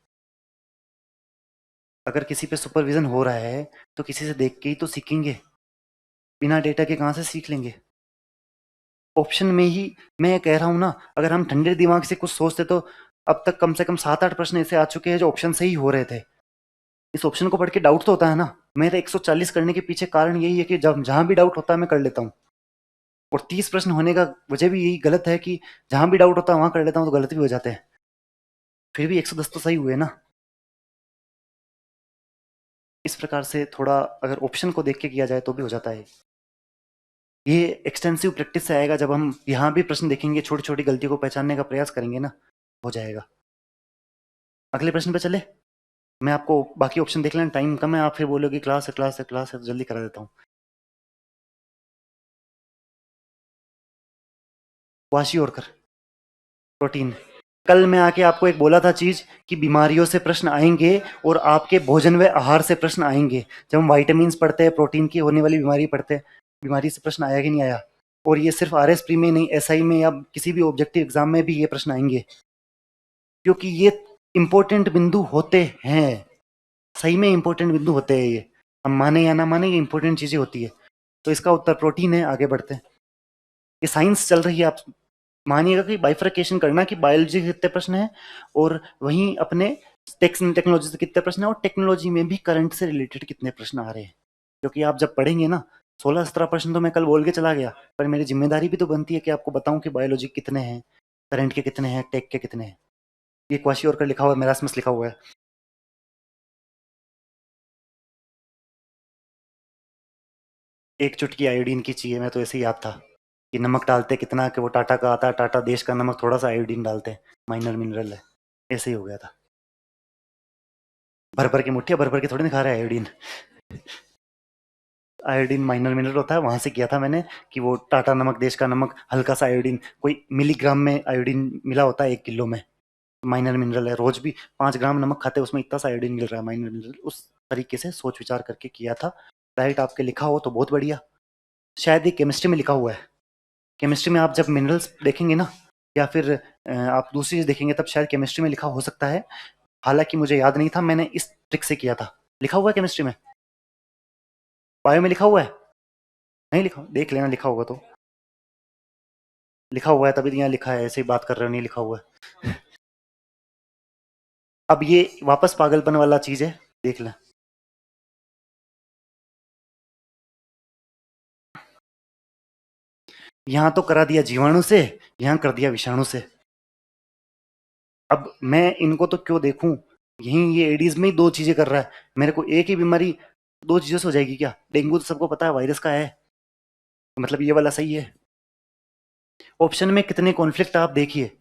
अगर किसी पे सुपरविजन हो रहा है तो किसी से देख के ही तो सीखेंगे, बिना डेटा के कहाँ से सीख लेंगे। ऑप्शन में ही मैं कह रहा हूँ ना, अगर हम ठंडे दिमाग से कुछ सोचते तो अब तक कम से कम 7-8 प्रश्न ऐसे आ चुके हैं जो ऑप्शन से ही हो रहे थे। इस ऑप्शन को पढ़ के डाउट तो होता है ना। मेरे 140 करने के पीछे कारण यही है कि जब जहां भी डाउट होता है मैं कर लेता हूँ। और 30 प्रश्न होने का वजह भी यही गलत है कि जहां भी डाउट होता है वहां कर लेता हूँ तो गलत भी हो जाते हैं। फिर भी 110 तो सही हुए ना। इस प्रकार से थोड़ा अगर ऑप्शन को देख के किया जाए तो भी हो जाता है। ये एक्सटेंसिव प्रैक्टिस से आएगा, जब हम यहाँ भी प्रश्न देखेंगे, छोटी छोटी गलतियों को पहचानने का प्रयास करेंगे ना, हो जाएगा। अगले प्रश्न पे चले। मैं आपको बाकी ऑप्शन देख लेना, टाइम कम है, आप फिर बोलोगे क्लास है क्लास है क्लास है, तो जल्दी करा देता हूँ। वाशी और कर प्रोटीन। कल मैं आके आपको एक बोला था चीज कि बीमारियों से प्रश्न आएंगे और आपके भोजन व आहार से प्रश्न आएंगे। जब हम वाइटामिन पढ़ते हैं, प्रोटीन की होने वाली बीमारी पढ़ते हैं, बीमारी से प्रश्न आया कि नहीं आया? और ये सिर्फ आर एस प्री में नहीं, एस आई में या किसी भी ऑब्जेक्टिव एग्जाम में भी ये प्रश्न आएंगे, क्योंकि ये इंपॉर्टेंट बिंदु होते हैं। सही में इंपॉर्टेंट बिंदु होते हैं ये, हम माने या ना माने, ये इंपॉर्टेंट चीजें होती है। तो इसका उत्तर प्रोटीन है। आगे बढ़ते हैं। ये साइंस चल रही है, आप मानिएगा कि बाइफरकेशन करना कि बायोलॉजी के कितने प्रश्न हैं और वहीं अपने टेक्नोलॉजी से कितने प्रश्न हैं, और टेक्नोलॉजी में भी करंट से रिलेटेड कितने प्रश्न आ रहे हैं। क्योंकि आप जब पढ़ेंगे ना, 16-17 प्रश्न तो मैं कल बोल के चला गया, पर मेरी जिम्मेदारी भी तो बनती है कि आपको बताऊं कि बायोलॉजी कितने हैं, करंट के कितने हैं, टेक के कितने हैं। ये क्वाशी और का लिखा हुआ है, मेरास्मस लिखा हुआ है। एक चुटकी आयोडीन की चाहिए, मैं तो ऐसे ही याद था कि नमक डालते कितना, कि वो टाटा का आता है, टाटा देश का नमक, थोड़ा सा आयोडीन डालते हैं, माइनर मिनरल है। ऐसे ही हो गया था। भर भर के मुठ्ठिया भर भर के थोड़ी ना खा रहा है आयोडीन। आयोडीन माइनर मिनरल होता है, वहां से किया था मैंने कि वो टाटा नमक, देश का नमक, हल्का सा आयोडीन, कोई मिलीग्राम में आयोडीन मिला होता है 1 किलो में। माइनर मिनरल है, रोज भी 5 ग्राम नमक खाते हैं, उसमें इतना सा आयोडीन मिल रहा है, माइनर मिनरल। उस तरीके से सोच विचार करके किया था। डायरेक्ट आपके लिखा हो तो बहुत बढ़िया। शायद ये केमिस्ट्री में लिखा हुआ है। केमिस्ट्री में आप जब मिनरल्स देखेंगे ना, या फिर आप दूसरी चीज देखेंगे, तब शायद केमिस्ट्री में लिखा हो सकता है। हालांकि मुझे याद नहीं था, मैंने इस ट्रिक से किया था। लिखा हुआ है केमिस्ट्री में, बायो में लिखा हुआ है, नहीं लिखा, देख लेना लिखा होगा तो। लिखा हुआ है तभी तो यहाँ लिखा है, ऐसे ही बात कर रहे हो, नहीं लिखा हुआ है। अब ये वापस पागलपन वाला चीज है, देख लें। यहां तो करा दिया जीवाणु से, यहां कर दिया विषाणु से। अब मैं इनको तो क्यों देखूं, यही ये एडीज में ही दो चीजें कर रहा है। मेरे को एक ही बीमारी दो चीजों से हो जाएगी क्या? डेंगू तो सबको पता है वायरस का है, मतलब ये वाला सही है। ऑप्शन में कितने कॉन्फ्लिक्ट आप देखिए।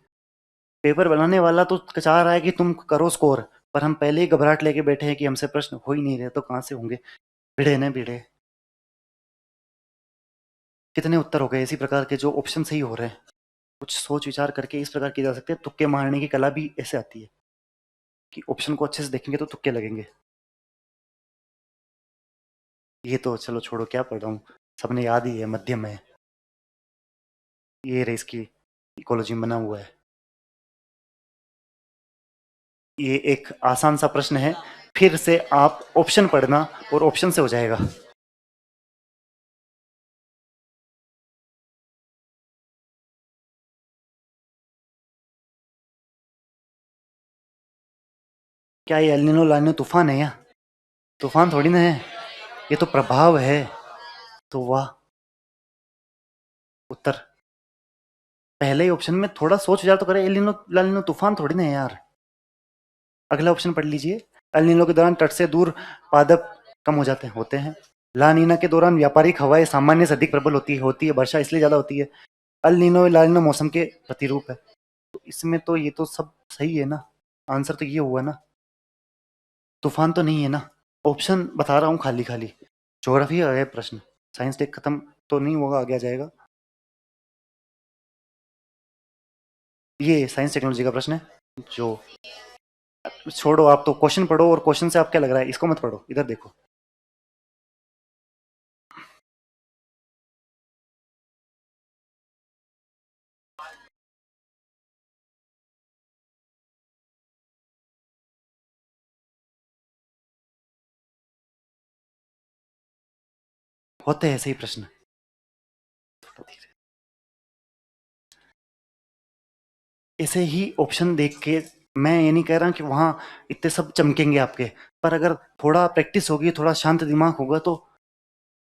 पेपर बनाने वाला तो चाह रहा है कि तुम करो स्कोर, पर हम पहले ही घबराहट लेके बैठे हैं कि हमसे प्रश्न हो ही नहीं रहे, तो कहाँ से होंगे? भिड़े न भिड़े। कितने उत्तर हो गए इसी प्रकार के जो ऑप्शन सही हो रहे हैं? कुछ सोच विचार करके इस प्रकार किए जा सकते हैं। तुक्के मारने की कला भी ऐसे आती है कि ऑप्शन को अच्छे से देखेंगे तो तुक्के लगेंगे। ये तो चलो छोड़ो, क्या पढ़ रहा हूँ, सबने याद ही है, मध्यम है। ये रेस की इकोलॉजी में बना हुआ है। ये एक आसान सा प्रश्न है, फिर से आप ऑप्शन पढ़ना और ऑप्शन से हो जाएगा। क्या ये एल नीनो लानिनो तूफान है? या तूफान थोड़ी ना है, ये तो प्रभाव है। तो वाह, उत्तर पहले ही ऑप्शन में। थोड़ा सोच विचार तो करे, एल नीनो लानिनो तूफान थोड़ी ना है यार। अगला ऑप्शन पढ़ लीजिए। एल नीनो के दौरान तट से दूर पादप कम हो जाते हैं, होते हैं। ला नीना के दौरान व्यापारिक हवाएं सामान्य से अधिक प्रबल होती है, वर्षा इसलिए ज्यादा होती है। अल नीनो ला नीनो मौसम के प्रतिरूप है। तो इसमें तो ये तो सब सही है ना, आंसर तो ये हुआ ना। तूफान तो नहीं है ना। ऑप्शन बता रहा हूँ खाली खाली। ज्योग्राफी आ गया प्रश्न, साइंस टेक खत्म तो नहीं होगा, आगे आ जाएगा। ये साइंस टेक्नोलॉजी का प्रश्न है जो, छोड़ो, आप तो क्वेश्चन पढ़ो, और क्वेश्चन से आप क्या लग रहा है, इसको मत पढ़ो, इधर देखो। होते हैं ऐसे ही प्रश्न। ऐसे ही ऑप्शन देख के, मैं ये नहीं कह रहा कि वहां इतने सब चमकेंगे आपके, पर अगर थोड़ा प्रैक्टिस होगी, थोड़ा शांत दिमाग होगा, तो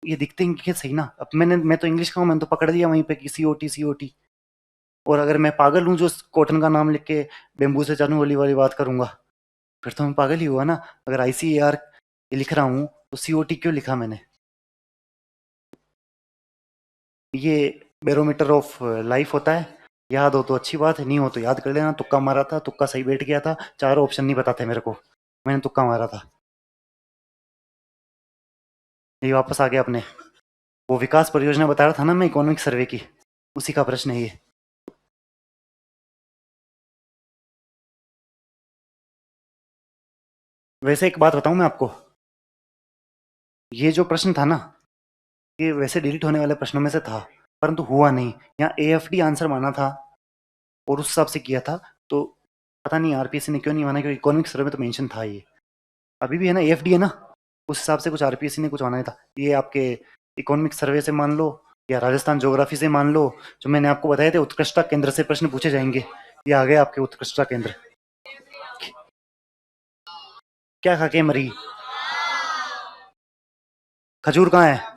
ये दिखते हैं कि सही ना। अब मैं तो इंग्लिश का हूँ, मैंने तो पकड़ दिया वहीं पे कि सीओटी सीओटी। और अगर मैं पागल हूँ जो कॉटन का नाम लिख के बेम्बू से चानू वाली वाली बात करूंगा, फिर तो मैं पागल ही हुआ ना। अगर आईसीएआर लिख रहा हूँ तो सीओटी क्यों लिखा मैंने? ये बैरोमीटर ऑफ लाइफ होता है, याद हो तो अच्छी बात है, नहीं हो तो याद कर लेना। तुक्का मारा था, तुक्का सही बैठ गया था। चारों ऑप्शन नहीं पता थे मेरे को, मैंने तुक्का मारा था। ये वापस आ गया अपने। वो विकास परियोजना बता रहा था ना मैं, इकोनॉमिक सर्वे की, उसी का प्रश्न है ये। वैसे एक बात बताऊं मैं आपको, ये जो प्रश्न था ना, ये वैसे डिलीट होने वाले प्रश्नों में से था, परंतु हुआ नहीं। यहाँ एएफडी आंसर माना था और उस हिसाब से किया था। तो पता नहीं आरपीएससी ने क्यों नहीं माना, क्योंकि इकोनॉमिक सर्वे में तो मेंशन था ये। अभी भी है ना, एएफडी है ना, उस हिसाब से कुछ आरपीएससी ने कुछ माना नहीं था। ये आपके इकोनॉमिक सर्वे से मान लो, या राजस्थान ज्योग्राफी से मान लो, जो मैंने आपको बताए थे उत्कृष्टता केंद्र से प्रश्न पूछे जाएंगे। ये आ गए आपके उत्कृष्टता केंद्र। क्या खा के मरी? खजूर कहाँ है?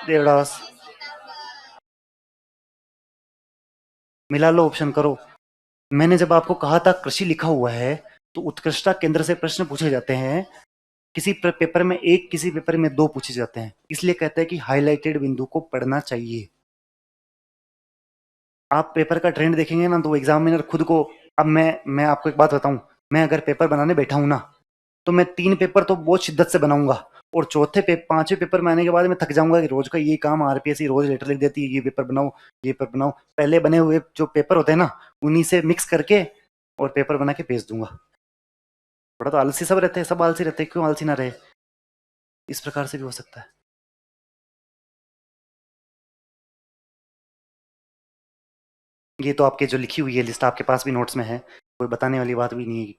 देवदास। मिला लो, ऑप्शन करो। मैंने जब आपको कहा था कृषि लिखा हुआ है, तो उत्कृष्टता केंद्र से प्रश्न पूछे जाते हैं। किसी पेपर में एक, किसी पेपर में दो पूछे जाते हैं, इसलिए कहते हैं कि हाईलाइटेड बिंदु को पढ़ना चाहिए। आप पेपर का ट्रेंड देखेंगे ना, तो एग्जामिनर खुद को, अब मैं आपको एक बात बताऊं, मैं अगर पेपर बनाने बैठा हूं ना, तो मैं 3 पेपर तो बहुत शिद्दत से बनाऊंगा, और चौथे पांचवें पेपर में आने के बाद मैं थक जाऊंगा कि रोज का ये काम, आरपीएससी रोज लेटर लिख देती है, ये पेपर बनाओ, ये पेपर बनाओ। पहले बने हुए जो पेपर होते हैं ना, उन्हीं से मिक्स करके और पेपर बना के भेज दूंगा। थोड़ा तो आलसी सब रहते हैं, सब आलसी रहते हैं, क्यों आलसी ना रहे? इस प्रकार से भी हो सकता है। ये तो आपके जो लिखी हुई है लिस्ट, आपके पास भी नोट्स में है, कोई बताने वाली बात भी नहीं है।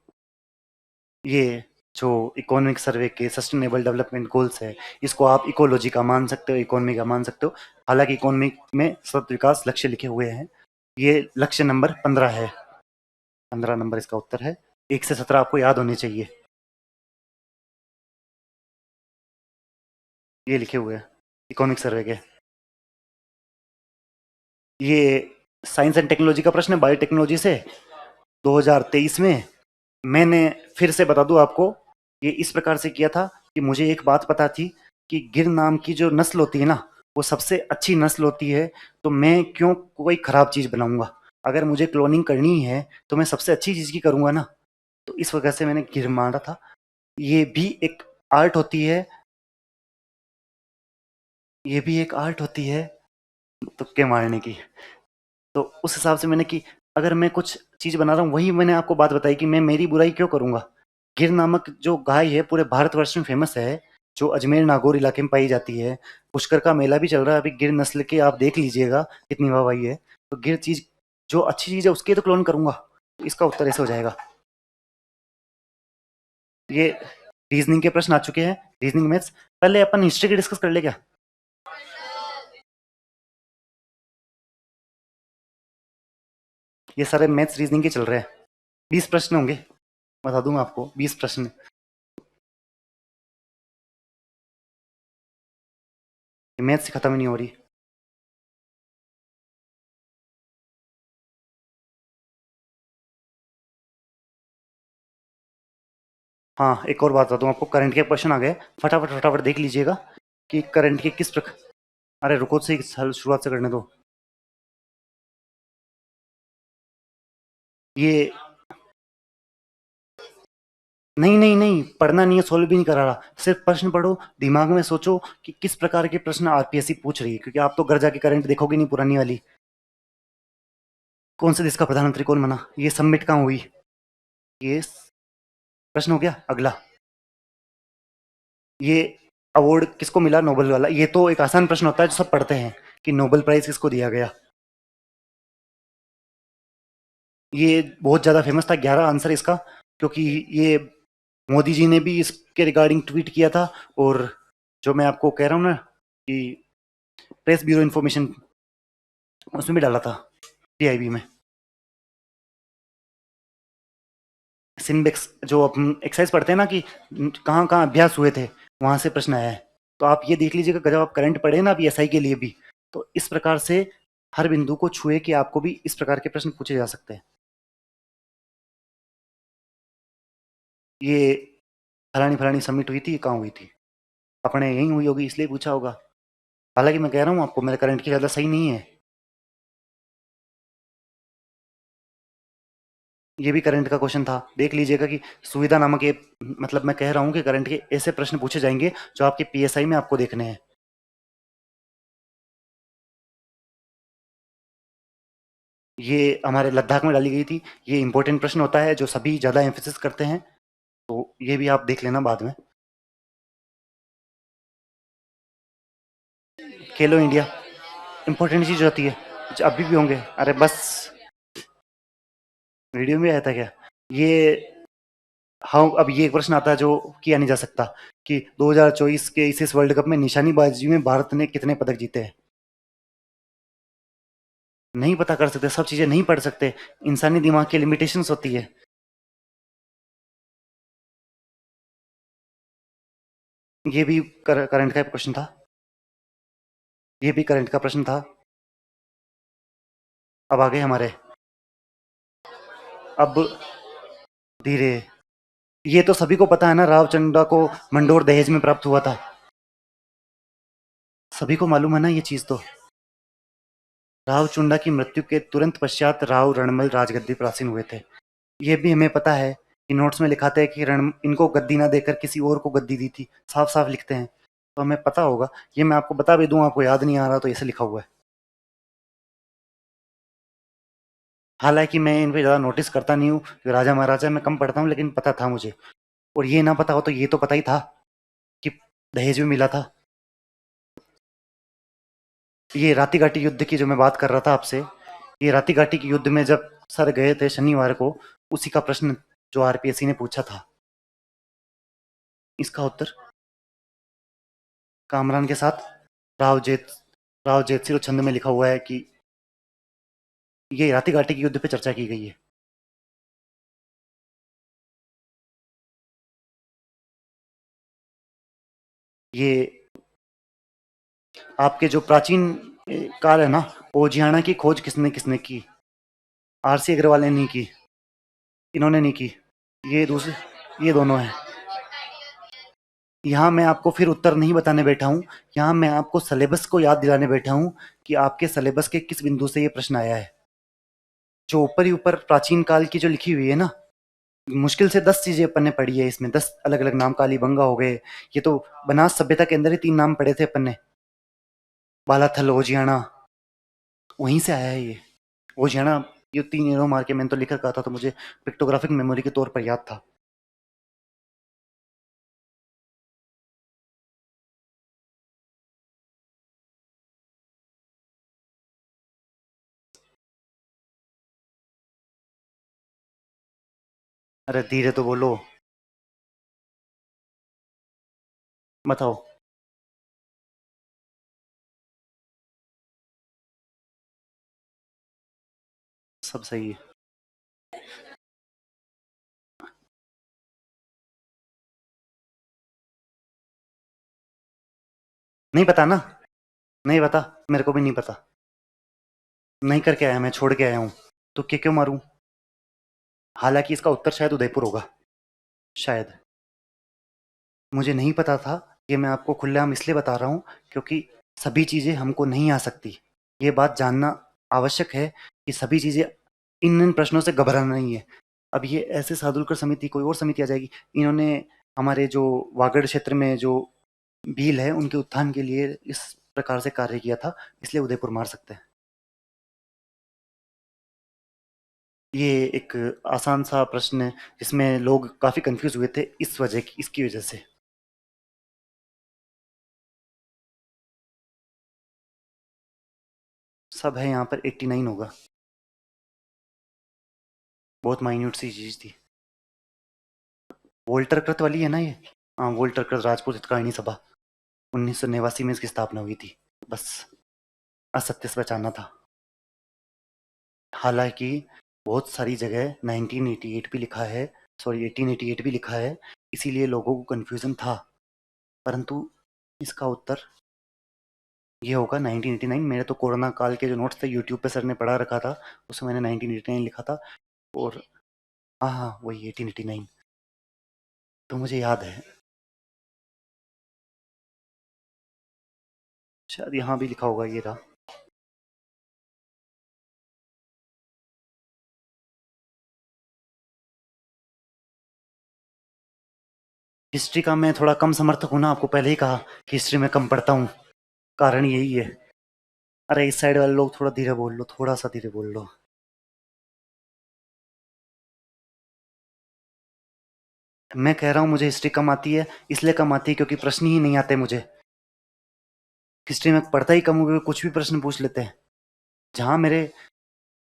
ये जो इकोनॉमिक सर्वे के सस्टेनेबल डेवलपमेंट गोल्स है, इसको आप इकोलॉजी का मान सकते हो, इकोनॉमी का मान सकते हो। हालांकि इकोनॉमी में सतत विकास लक्ष्य लिखे हुए हैं। ये लक्ष्य नंबर 15 है, 15 नंबर इसका उत्तर है। 1 से 17 आपको याद होने चाहिए। ये लिखे हुए हैं इकोनॉमिक सर्वे के। ये साइंस एंड टेक्नोलॉजी का प्रश्न है, बायोटेक्नोलॉजी से, 2023 में। मैंने फिर से बता दूं आपको, ये इस प्रकार से किया था कि मुझे एक बात पता थी कि गिर नाम की जो नस्ल होती है ना, वो सबसे अच्छी नस्ल होती है। तो मैं क्यों कोई खराब चीज बनाऊंगा? अगर मुझे क्लोनिंग करनी है तो मैं सबसे अच्छी चीज की करूंगा ना। तो इस वजह से मैंने गिर मारा था। ये भी एक आर्ट होती है, ये भी एक आर्ट होती है तुक्के मारने की। तो उस हिसाब से मैंने कि अगर मैं कुछ चीज बना रहा हूँ, वही मैंने आपको बात बताई कि मैं मेरी बुराई क्यों करूंगा। गिर नामक जो गाय है पूरे भारतवर्ष में फेमस है, जो अजमेर नागौर इलाके में पाई जाती है। पुष्कर का मेला भी चल रहा है अभी, गिर नस्ल के आप देख लीजिएगा कितनी वाहवाही है। तो गिर चीज जो अच्छी चीज है उसके तो क्लोन करूंगा। इसका उत्तर ऐसे हो जाएगा। ये रीजनिंग के प्रश्न आ चुके हैं, रीजनिंग मैथ्स। पहले अपन हिस्ट्री की डिस्कस कर ले क्या? ये सारे मैथ्स रीजनिंग के चल रहे हैं। 20 प्रश्न होंगे, बता दूंगा आपको, 20 प्रश्न। मैथ्स खत्म ही नहीं हो रही। हाँ, एक और बात बताता हूँ आपको, करंट के क्वेश्चन आ गए। फटाफट फटाफट देख लीजिएगा कि करंट के किस प्रकार। अरे रुको, से शुरुआत से करने दो। ये नहीं नहीं नहीं, पढ़ना नहीं है, सोल्व भी नहीं करा रहा, सिर्फ प्रश्न पढ़ो, दिमाग में सोचो कि किस प्रकार के प्रश्न आरपीएससी पूछ रही है, क्योंकि आप तो घर जाके करंट देखोगे नहीं पुरानी वाली। कौन से देश का प्रधानमंत्री कौन बना? ये सबमिट कहाँ हुई? ये प्रश्न हो गया। अगला, ये अवार्ड किसको मिला नोबेल वाला? ये तो एक आसान प्रश्न होता है जो सब पढ़ते हैं, कि नोबेल प्राइज किसको दिया गया। ये बहुत ज्यादा फेमस था, 11 आंसर इसका, क्योंकि ये मोदी जी ने भी इसके रिगार्डिंग ट्वीट किया था। और जो मैं आपको कह रहा हूँ ना कि प्रेस ब्यूरो इन्फॉर्मेशन, उसमें भी डाला था, टीआईबी में। सिंबेक्स जो अपन एक्सरसाइज पढ़ते हैं ना कि कहाँ कहाँ अभ्यास हुए थे, वहां से प्रश्न आया है। तो आप ये देख लीजिएगा जब आप करंट पढ़े ना अभी एसआई के लिए भी, तो इस प्रकार से हर बिंदु को छुए कि आपको भी इस प्रकार के प्रश्न पूछे जा सकते हैं। ये फलानी फलानी सबमिट हुई थी, कहाँ हुई थी? अपने यहीं हुई होगी इसलिए पूछा होगा। हालांकि मैं कह रहा हूँ आपको, मेरे करंट की ज़्यादा सही नहीं है। ये भी करंट का क्वेश्चन था, देख लीजिएगा कि सुविधा नामक ये, मतलब मैं कह रहा हूँ कि करंट के ऐसे प्रश्न पूछे जाएंगे जो आपके पीएसआई में आपको देखने हैं। ये हमारे लद्दाख में डाली गई थी। ये इंपॉर्टेंट प्रश्न होता है जो सभी ज़्यादा एम्फेसिस करते हैं, तो ये भी आप देख लेना बाद में। खेलो इंडिया इंपॉर्टेंट चीज़ होती है, जो अभी भी होंगे। अरे बस, वीडियो में आया था क्या ये? हाँ, अब ये एक प्रश्न आता है जो किया नहीं जा सकता कि 2024 के इस वर्ल्ड कप में निशानेबाजी में भारत ने कितने पदक जीते हैं। नहीं पता कर सकते, सब चीज़ें नहीं पढ़ सकते, इंसानी दिमाग की लिमिटेशंस होती है। ये भी करंट का क्वेश्चन था। ये भी करंट का प्रश्न था। अब आगे हमारे, अब धीरे, ये तो सभी को पता है ना, रावचंदा को मंडोर दहेज में प्राप्त हुआ था। सभी को मालूम है ना ये चीज तो। रावचुंडा की मृत्यु के तुरंत पश्चात राव रणमल राजगद्दी पर आसीन हुए थे। ये भी हमें पता है कि नोट्स में लिखाते हैं कि रण इनको गद्दी ना देकर किसी और को गद्दी दी थी, साफ साफ लिखते हैं, तो हमें पता होगा। ये मैं आपको बता भी दूं, आपको याद नहीं आ रहा तो ऐसे लिखा हुआ है। हालांकि मैं इन पे ज़्यादा नोटिस करता नहीं हूँ, राजा महाराजा में कम पढ़ता हूँ, लेकिन पता था मुझे। और ये ना पता हो तो ये तो पता ही था कि दहेज में मिला था। ये राती घाटी युद्ध की जो मैं बात कर रहा था आपसे, ये राती घाटी के युद्ध में जब सर गए थे शनिवार को, उसी का प्रश्न जो आरपीएससी ने पूछा था। इसका उत्तर कामरान के साथ राव जेत राव जेतसिंह छंद में लिखा हुआ है कि ये राती घाटी के युद्ध पे चर्चा की गई है। ये आपके जो प्राचीन काल है ना, ओजियाना की खोज किसने किसने की? आरसी अग्रवाल ने नहीं की, इन्होंने नहीं की। ये दूसरे, ये दोनों हैं। यहाँ मैं आपको फिर उत्तर नहीं बताने बैठा हूँ, यहाँ मैं आपको सिलेबस को याद दिलाने बैठा हूँ कि आपके सिलेबस के किस बिंदु से ये प्रश्न आया है। जो ऊपर ही ऊपर प्राचीन काल की जो लिखी हुई है ना, मुश्किल से 10 चीजें अपन ने पढ़ी है इसमें, 10 अलग अलग नाम, कालीबंगा हो गए, ये तो बनास सभ्यता के अंदर ही 3 नाम पढ़े थे अपन ने, बालाथल, ओजियाना, वहीं से आया है ये। ओजियाना, ये 3 एरो मार के मैंने तो लिख रखा था, तो मुझे पिक्टोग्राफिक मेमोरी के तौर पर याद था। अरे धीरे तो बोलो, बताओ। सब सही है। नहीं पता ना, नहीं पता, मेरे को भी नहीं पता। नहीं करके आया, मैं छोड़ के आया हूँ, तो क्या क्यों मारूं? हालांकि इसका उत्तर शायद उदयपुर होगा, शायद। मुझे नहीं पता था, ये मैं आपको खुलेआम इसलिए बता रहा हूँ क्योंकि सभी चीज़ें हमको नहीं आ सकती। ये बात जानना आवश्यक है कि सभी चीज़ें, इन इन प्रश्नों से घबराना नहीं है। अब ये ऐसे सादुलकर समिति, कोई और समिति आ जाएगी, इन्होंने हमारे जो वागड़ क्षेत्र में जो भील है उनके उत्थान के लिए इस प्रकार से कार्य किया था, इसलिए उदयपुर मार सकते हैं। ये एक आसान सा प्रश्न है जिसमें लोग काफ़ी कंफ्यूज हुए थे, इस वजह की, इसकी वजह से। सब है यहाँ पर, 89 होगा। बहुत माइन्यूट सी चीज़ थी। वोल्टर कृत वाली है ना ये? हाँ, वोल्टर कृत राजपूत हितकारिणी सभा, 1989 में इसकी स्थापना हुई थी। बस असत्य से बचाना था। हालांकि बहुत सारी जगह 1988 भी लिखा है, सॉरी 1888 भी लिखा है, इसीलिए लोगों को कन्फ्यूज़न था। परंतु इसका उत्तर ये होगा 1989। मेरे तो कोरोना काल के जो नोट्स थे यूट्यूब पे सर ने पढ़ा रखा था, उसमें मैंने 1989 लिखा था। और हाँ हाँ, वही 1889, तो मुझे याद है। शायद यहाँ भी लिखा होगा, ये रहा। हिस्ट्री का मैं थोड़ा कम समर्थक हूँ ना, आपको पहले ही कहा कि हिस्ट्री में कम पढ़ता हूँ, कारण यही है। अरे इस साइड वाले लोग थोड़ा धीरे बोल लो, थोड़ा सा धीरे बोल लो। मैं कह रहा हूँ मुझे हिस्ट्री कम आती है, इसलिए कम आती है क्योंकि प्रश्न ही नहीं आते मुझे। हिस्ट्री में पढ़ता ही कम हुए, कुछ भी प्रश्न पूछ लेते हैं। जहाँ मेरे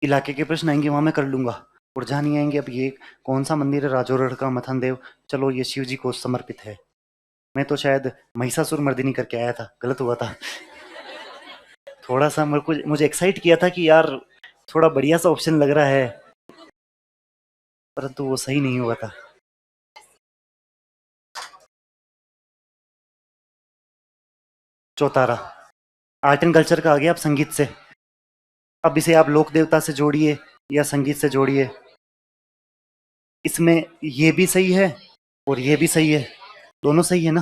इलाके के प्रश्न आएंगे वहां मैं कर लूंगा, और जहाँ नहीं आएंगे, अब ये कौन सा मंदिर है राजौरड़ का मथन देव, चलो ये शिव जी को समर्पित है। मैं तो शायद महिषासुर मर्दिनी करके आया था, गलत हुआ था। थोड़ा सा मेरे को, मुझे एक्साइट किया था कि यार थोड़ा बढ़िया सा ऑप्शन लग रहा है, परंतु वो सही नहीं हुआ था। चौतारा आर्ट एंड कल्चर का आ गया, अब संगीत से। अब इसे आप लोक देवता से जोड़िए या संगीत से जोड़िए, इसमें ये भी सही है और ये भी सही है, दोनों सही है ना।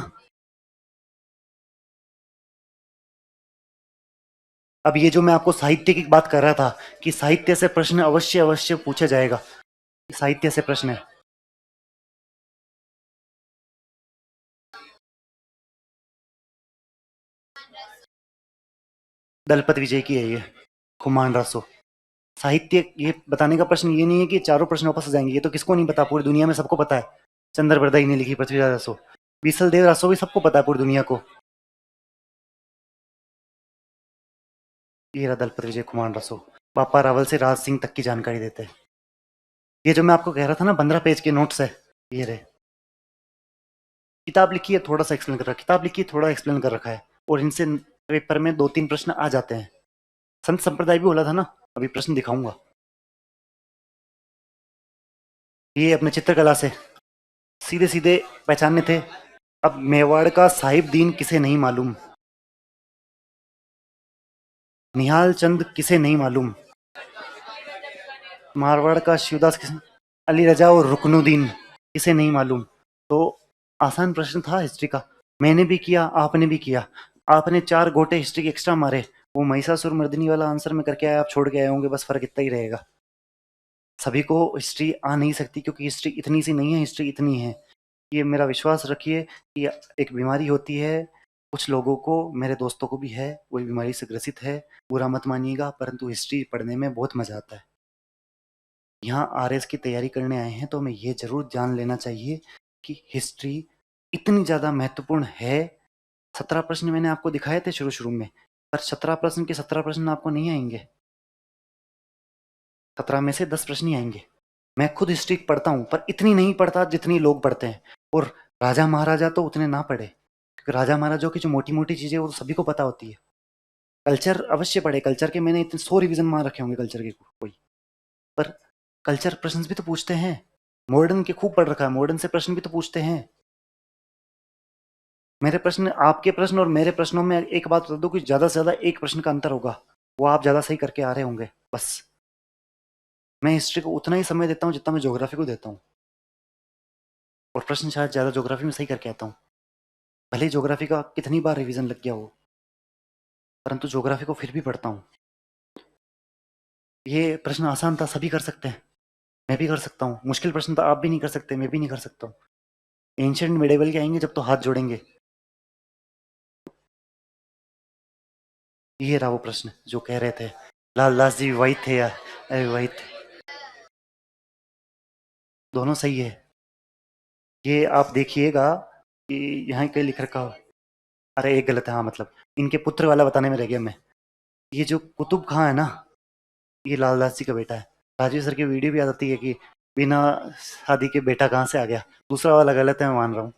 अब ये जो मैं आपको साहित्य की बात कर रहा था कि साहित्य से प्रश्न अवश्य अवश्य पूछा जाएगा, साहित्य से प्रश्न है। दलपत विजय की है ये, खुमान रासो। साहित्य, ये बताने का प्रश्न ये नहीं है कि चारों प्रश्न वापस आ जाएंगे, ये तो किसको नहीं पता, पूरी दुनिया में सबको पता है। चंद्र बरदाई ने लिखी पृथ्वीराज रासो, बीसल देव रासो भी सबको पता है पूरी दुनिया को। ये रहा दलपत विजय कुमार रासो, पापा रावल से राज सिंह तक की जानकारी देते हैं। ये जो मैं आपको कह रहा था ना 15 पेज के नोट्स है, ये रहे। किताब लिखी है, थोड़ा सा एक्सप्लेन कर रखा है, किताब लिखी है, थोड़ा एक्सप्लेन कर रखा है, और इनसे पेपर में 2-3 प्रश्न आ जाते हैं। संत संप्रदाय भी बोला था ना, अभी प्रश्न दिखाऊंगा। ये अपने चित्रकला से सीधे सीधे पहचानने थे। अब मेवाड़ का साहिब दीन किसे नहीं मालूम, निहाल चंद किसे नहीं मालूम, मारवाड़ का शिवदास किसे, अली रजा और रुकनुद्दीन किसे नहीं मालूम। तो आसान प्रश्न था हिस्ट्री का, मैंने भी किया, आपने भी किया। आपने 4 गोटे हिस्ट्री के एक्स्ट्रा मारे, वो महिषासुर मर्दिनी वाला आंसर में करके आए, आप छोड़ के आए होंगे, बस फर्क इतना ही रहेगा। सभी को हिस्ट्री आ नहीं सकती क्योंकि हिस्ट्री इतनी सी नहीं है, हिस्ट्री इतनी है। ये मेरा विश्वास रखिए कि एक बीमारी होती है, कुछ लोगों को, मेरे दोस्तों को भी है, वो बीमारी से ग्रसित है, बुरा मत मानिएगा, परंतु हिस्ट्री पढ़ने में बहुत मजा आता है। यहाँ आरएस की तैयारी करने आए हैं तो हमें ये जरूर जान लेना चाहिए कि हिस्ट्री इतनी ज़्यादा महत्वपूर्ण है। 17 प्रश्न मैंने आपको दिखाए थे शुरू शुरू में, पर 17 प्रश्न के 17 प्रश्न आपको नहीं आएंगे, 17 में से 10 प्रश्न ही आएंगे। मैं खुद हिस्ट्री पढ़ता हूँ पर इतनी नहीं पढ़ता जितनी लोग पढ़ते हैं, और राजा महाराजा तो उतने ना पढ़े, क्योंकि राजा महाराजाओं की जो मोटी मोटी चीज़ें वो सभी को पता होती है। कल्चर अवश्य पढ़े, कल्चर के मैंने इतने 100 रिवीजन मार रखे होंगे कल्चर के कोई, पर कल्चर प्रश्न भी तो पूछते हैं। मॉडर्न के खूब पढ़ रखा है, मॉडर्न से प्रश्न भी तो पूछते हैं। मेरे प्रश्न, आपके प्रश्न और मेरे प्रश्नों में एक बात बता दो कि ज्यादा से ज्यादा एक प्रश्न का अंतर होगा, वो आप ज्यादा सही करके आ रहे होंगे बस। मैं हिस्ट्री को उतना ही समय देता हूँ जितना मैं ज्योग्राफी को देता हूँ, और प्रश्न शायद ज्यादा ज्योग्राफी में सही करके आता हूँ। भले ही ज्योग्राफी का कितनी बार रिवीजन लग गया हो, परंतु ज्योग्राफी को फिर भी पढ़ता हूँ। ये प्रश्न आसान था, सभी कर सकते हैं, मैं भी कर सकता हूँ। मुश्किल प्रश्न तो आप भी नहीं कर सकते, मैं भी नहीं कर सकता हूँ। एंशियंट मिडेवल के आएंगे जब तो हाथ जोड़ेंगे। ये रहा वो प्रश्न जो कह रहे थे लालदास जी विवाहित थे या अविवाहित। दोनों सही है। ये आप देखिएगा कि यहाँ कहीं लिख रखा हो, अरे एक गलत है, हाँ मतलब इनके पुत्र वाला बताने में रह गया मैं। ये जो कुतुब खां है ना, ये लालदास जी का बेटा है। राजीव सर की वीडियो भी आ जाती है कि बिना शादी के बेटा कहाँ से आ गया, दूसरा वाला गलत है मैं मान रहा हूँ,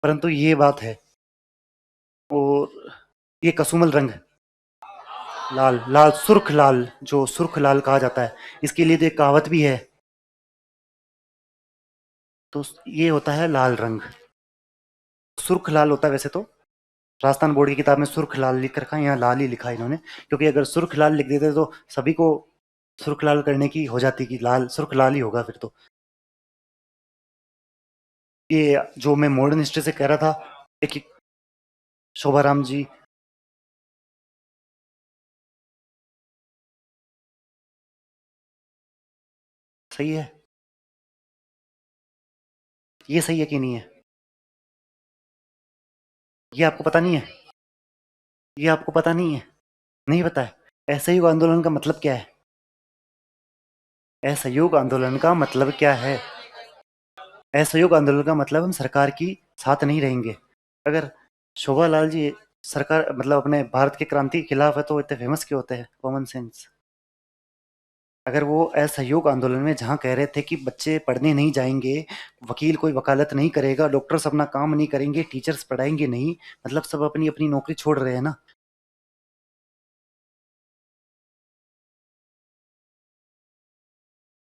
परंतु ये बात है। और ये कसुमल रंग, लाल लाल सुर्ख लाल, जो सुर्ख लाल कहा जाता है, इसके लिए तो एक कहावत भी है। तो ये होता है लाल रंग, सुर्ख लाल होता है वैसे तो। राजस्थान बोर्ड की किताब में सुर्ख लाल लिख रखा है, यहाँ लाल ही लिखा है इन्होंने, क्योंकि अगर सुर्ख लाल लिख देते तो सभी को सुर्ख लाल करने की हो जाती कि लाल सुर्ख लाल ही होगा फिर तो। ये जो मैं मॉडर्न हिस्ट्री से कह रहा था, एक शोभाराम जी, सही है? ये सही है कि नहीं है? ये आपको पता नहीं है? ये आपको पता नहीं है? नहीं पता है? असहयोग आंदोलन का मतलब क्या है? असहयोग आंदोलन का मतलब क्या है? असहयोग आंदोलन का मतलब हम सरकार की साथ नहीं रहेंगे। अगर शोभा लाल जी सरकार मतलब अपने भारत की क्रांति के खिलाफ है तो इतने फेमस क्यों होते हैं? Common sense. अगर वो असहयोग आंदोलन में जहाँ कह रहे थे कि बच्चे पढ़ने नहीं जाएंगे, वकील कोई वकालत नहीं करेगा, डॉक्टर्स अपना काम नहीं करेंगे, टीचर्स पढ़ाएंगे नहीं, मतलब सब अपनी अपनी नौकरी छोड़ रहे हैं ना।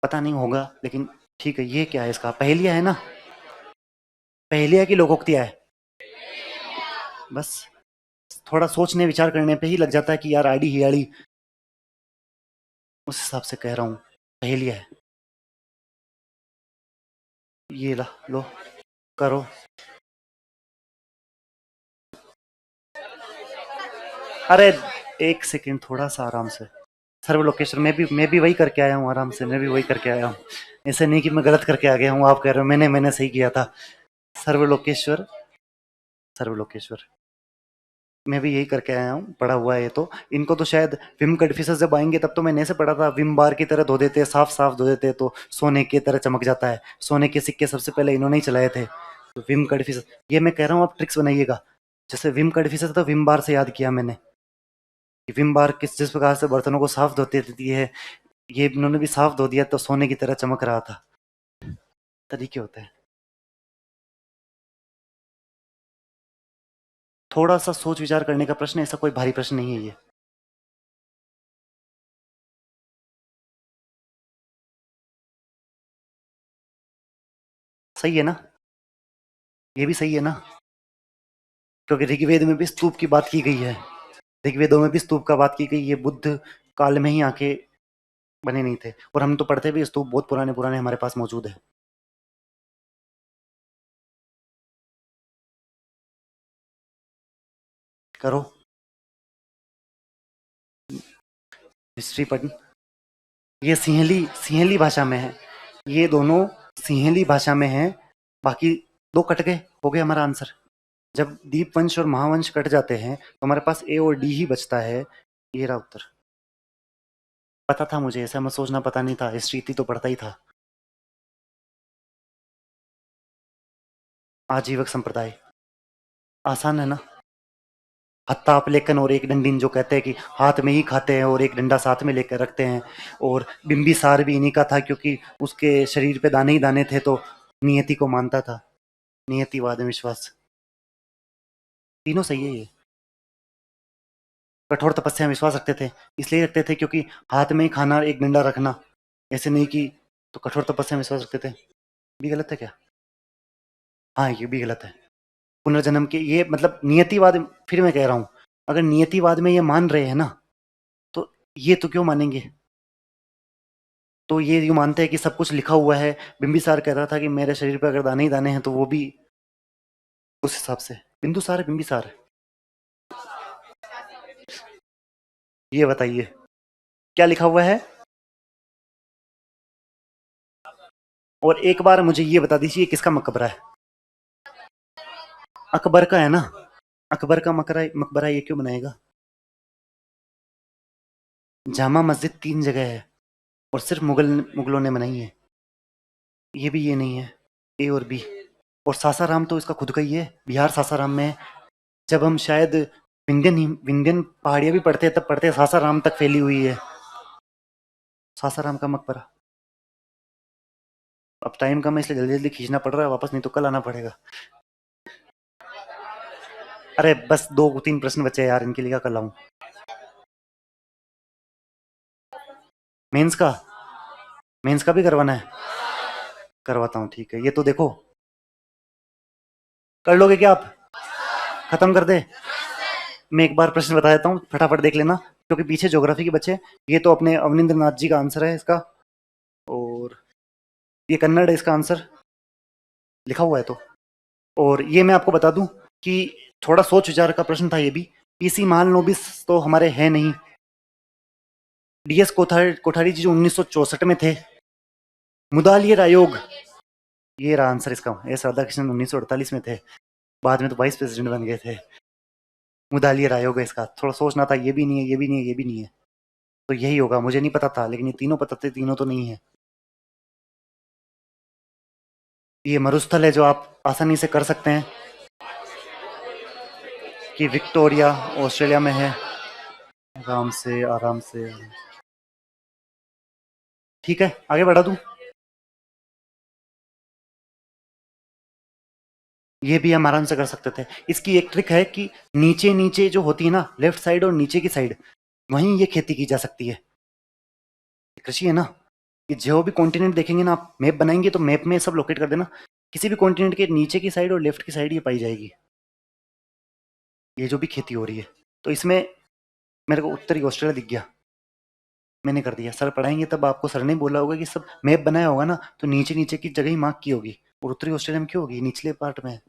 पता नहीं होगा लेकिन ठीक है। ये क्या है? इसका पहेलिया है ना? पहेलिया की लोकोक्तिया है। बस थोड़ा सोचने विचार करने पे ही लग जाता है कि यार आड़ी हियाड़ी। उस हिसाब से कह रहा हूँ पहेलिया है। ये ला लो, करो। अरे एक सेकंड, थोड़ा सा आराम से। सर्व लोकेशन मैं भी वही करके आया हूँ आराम से। मैं भी वही करके आया हूँ। ऐसे नहीं कि मैं गलत करके आ गया हूँ। आप कह रहे हो मैंने सही किया था। सर्वलोकेश्वर, सर्वलोकेश्वर। मैं भी यही करके आया हूँ, पढ़ा हुआ है ये तो। इनको तो शायद विम कटफिसर जब आएंगे तब तो मैंने ऐसे पढ़ा था, विम बार की तरह धो देते, साफ साफ धो देते तो सोने की तरह चमक जाता है। सोने के सिक्के सबसे पहले इन्होंने ही चलाए थे। तो विम कटफिसर, ये मैं कह रहा हूँ आप ट्रिक्स बनाइएगा। जैसे विम कटफिसर तो विम बार से याद किया मैंने कि विम बार किस जिस प्रकार से बर्तनों को साफ धोते देती है, ये इन्होंने भी साफ धो दिया तो सोने की तरह चमक रहा था। तरीके होते हैं। थोड़ा सा सोच विचार करने का प्रश्न है, ऐसा कोई भारी प्रश्न नहीं है ये। सही है ना? ये भी सही है ना? क्योंकि ऋग्वेद में भी स्तूप की बात की गई है। ऋग्वेदों में भी स्तूप का बात की गई। ये बुद्ध काल में ही आके बने नहीं थे। और हम तो पढ़ते भी स्तूप बहुत पुराने पुराने हमारे पास मौजूद है। करो। हिस्ट्री पढ़। ये सिंहली सिंहली भाषा में है। ये दोनों सिंहली भाषा में है। बाकी दो कट गए, हो गया हमारा आंसर। जब दीप वंश और महावंश कट जाते हैं तो हमारे पास ए और डी ही बचता है। ये रहा उत्तर। पता था मुझे, ऐसा मैं सोचना पता नहीं था। हिस्ट्री थी तो पढ़ता ही था। आजीवक संप्रदाय। आसान है ना? हत्ताप लेखन और एक डंडीन, जो कहते हैं कि हाथ में ही खाते हैं और एक डंडा साथ में लेकर रखते हैं। और बिंबिसार भी इन्हीं का था क्योंकि उसके शरीर पे दाने ही दाने थे तो नियति को मानता था। नियतिवाद में विश्वास। तीनों सही है ये। कठोर तपस्या में विश्वास रखते थे, इसलिए रखते थे क्योंकि हाथ में ही खाना, एक डंडा रखना, ऐसे नहीं कि। तो कठोर तपस्या में विश्वास रखते थे। भी गलत है क्या? हाँ ये भी गलत है। पुनर्जन्म के ये मतलब नियतिवाद। फिर मैं कह रहा हूँ, अगर नियतिवाद में ये मान रहे हैं ना, तो ये तो क्यों मानेंगे? तो ये यूँ मानते हैं कि सब कुछ लिखा हुआ है। बिंबिसार कह रहा था कि मेरे शरीर पे अगर दाने ही दाने हैं तो वो भी उस हिसाब से। बिंदुसार है बिंबिसार है? ये बताइए क्या लिखा हुआ है। और एक बार मुझे ये बता दीजिए किसका मकबरा है? अकबर का है ना? अकबर का मकबरा मकबरा ये क्यों बनाएगा? जामा मस्जिद 3 जगह है और सिर्फ मुगलों ने बनाई है। ये भी ये नहीं है। ए और बी। और सासाराम तो इसका खुद का ही है, बिहार सासाराम में है। जब हम शायद विंध्यन पहाड़ियाँ भी पढ़ते हैं तब पढ़ते हैं सासाराम तक फैली हुई है सासाराम का मकबरा। अब टाइम कम है इसलिए जल्दी जल्दी खींचना पड़ रहा है वापस, नहीं तो कल आना पड़ेगा। अरे बस 2-3 प्रश्न बचे हैं यार, इनके लिए क्या कर लाऊं। मेंस का? मेंस का भी करवाना है? करवाता हूँ ठीक है। ये तो देखो, कर लोगे क्या आप? खत्म कर दे? मैं एक बार प्रश्न बता देता हूँ, फटाफट देख लेना क्योंकि पीछे ज्योग्राफी के बच्चे। ये तो अपने अवनिंद्र नाथ जी का आंसर है इसका। और ये कन्नड़ है इसका आंसर, लिखा हुआ है तो। और ये मैं आपको बता दूं कि थोड़ा सोच विचार का प्रश्न था ये भी। पीसी महालनोबिस तो हमारे हैं नहीं। डीएस कोठारी जी जो 1964 में थे, मुदालियर आयोग, ये रहा आंसर इसका। एस राधाकृष्णन 1948 में थे, बाद में तो वाइस प्रेसिडेंट बन गए थे। मुदालियर आयोग है इसका। थोड़ा सोचना था, ये भी नहीं है, ये भी नहीं है, ये भी नहीं है, तो यही होगा। मुझे नहीं पता था, लेकिन ये तीनों पता थे, तीनों तो नहीं है। ये मरुस्थल है जो आप आसानी से कर सकते हैं कि विक्टोरिया ऑस्ट्रेलिया में है। आराम से आराम से। ठीक है, आगे बढ़ा दूं? ये भी हम आराम से कर सकते थे। इसकी एक ट्रिक है कि नीचे नीचे जो होती है ना, लेफ्ट साइड और नीचे की साइड, वहीं ये खेती की जा सकती है। कृषि है ना, कि जो भी कॉन्टिनेंट देखेंगे ना, आप मैप बनाएंगे तो मैप में सब लोकेट कर देना, किसी भी कॉन्टिनेंट के नीचे की साइड और लेफ्ट की साइड ये पाई जाएगी, ये जो भी खेती हो रही है। तो इसमें मेरे को उत्तरी ऑस्ट्रेलिया दिख गया, मैंने कर दिया। सर पढ़ाएंगे तब आपको सर ने बोला होगा कि सब मैप बनाया होगा ना, तो नीचे नीचे की जगह ही मार्क की होगी, और उत्तरी ऑस्ट्रेलिया में क्यों होगी, निचले पार्ट में।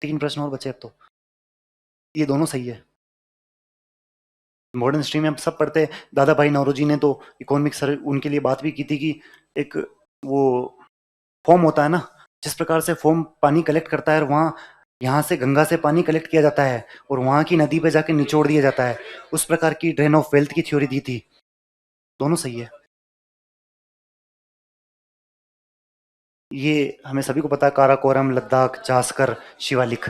3 प्रश्न और बचे अब तो। ये दोनों सही है। मॉडर्न हिस्ट्री में हम सब पढ़ते हैं। दादा भाई नौरोजी ने तो इकोनॉमिक सर उनके लिए बात भी की थी कि एक वो फॉर्म होता है ना, जिस प्रकार से फॉर्म पानी कलेक्ट करता है, और वहाँ यहाँ से गंगा से पानी कलेक्ट किया जाता है और वहाँ की नदी पे जाके निचोड़ दिया जाता है, उस प्रकार की ड्रेन ऑफ वेल्थ की थ्योरी दी थी। दोनों सही है। ये हमें सभी को पता है, काराकोरम, लद्दाख, जास्कर, शिवालिक।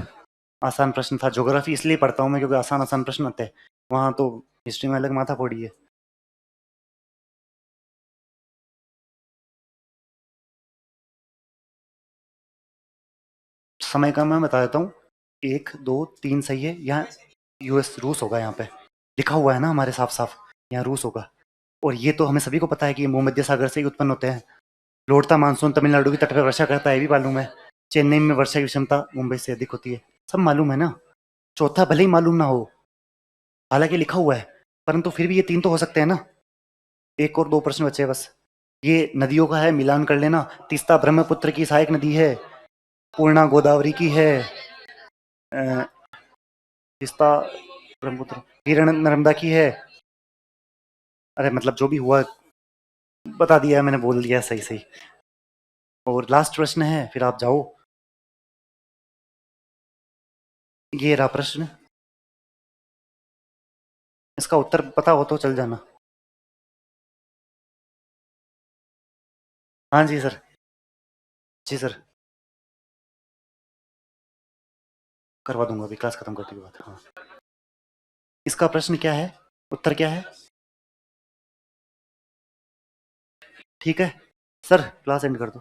आसान प्रश्न था। ज्योग्राफी इसलिए पढ़ता हूँ मैं क्योंकि आसान आसान प्रश्न आते हैं, वहाँ तो हिस्ट्री में अलग माथा फोड़ी है। समय का मैं बता देता हूँ, 1 2 3 सही है। यहाँ यूएस, रूस होगा, यहाँ पे लिखा हुआ है ना हमारे साफ साफ, यहाँ रूस होगा। और ये तो हमें सभी को पता है कि ये भूमध्य सागर से ही उत्पन्न होते हैं। लौटता मानसून तमिलनाडु की तट पर वर्षा करता है, ये भी मालूम है। चेन्नई में वर्षा की क्षमता मुंबई से अधिक होती है, सब मालूम है ना। चौथा भले ही मालूम ना हो, हालांकि लिखा हुआ है, परंतु फिर भी ये 3 तो हो सकते हैं ना। एक और 2 प्रश्न बचे बस। ये नदियों का है, मिलान कर लेना। तीस्ता ब्रह्मपुत्र की सहायक नदी है, पूर्णा गोदावरी की है, तीस्ता ब्रह्मपुत्र हिरण नर्मदा की है। अरे मतलब जो भी हुआ बता दिया मैंने, बोल दिया सही सही। और लास्ट प्रश्न है, फिर आप जाओ। ये रहा प्रश्न, इसका उत्तर पता हो तो चल जाना। हाँ जी सर। जी सर, करवा दूंगा अभी क्लास खत्म करते के बाद। हाँ, इसका प्रश्न क्या है, उत्तर क्या है? ठीक है सर, क्लास एंड कर दो।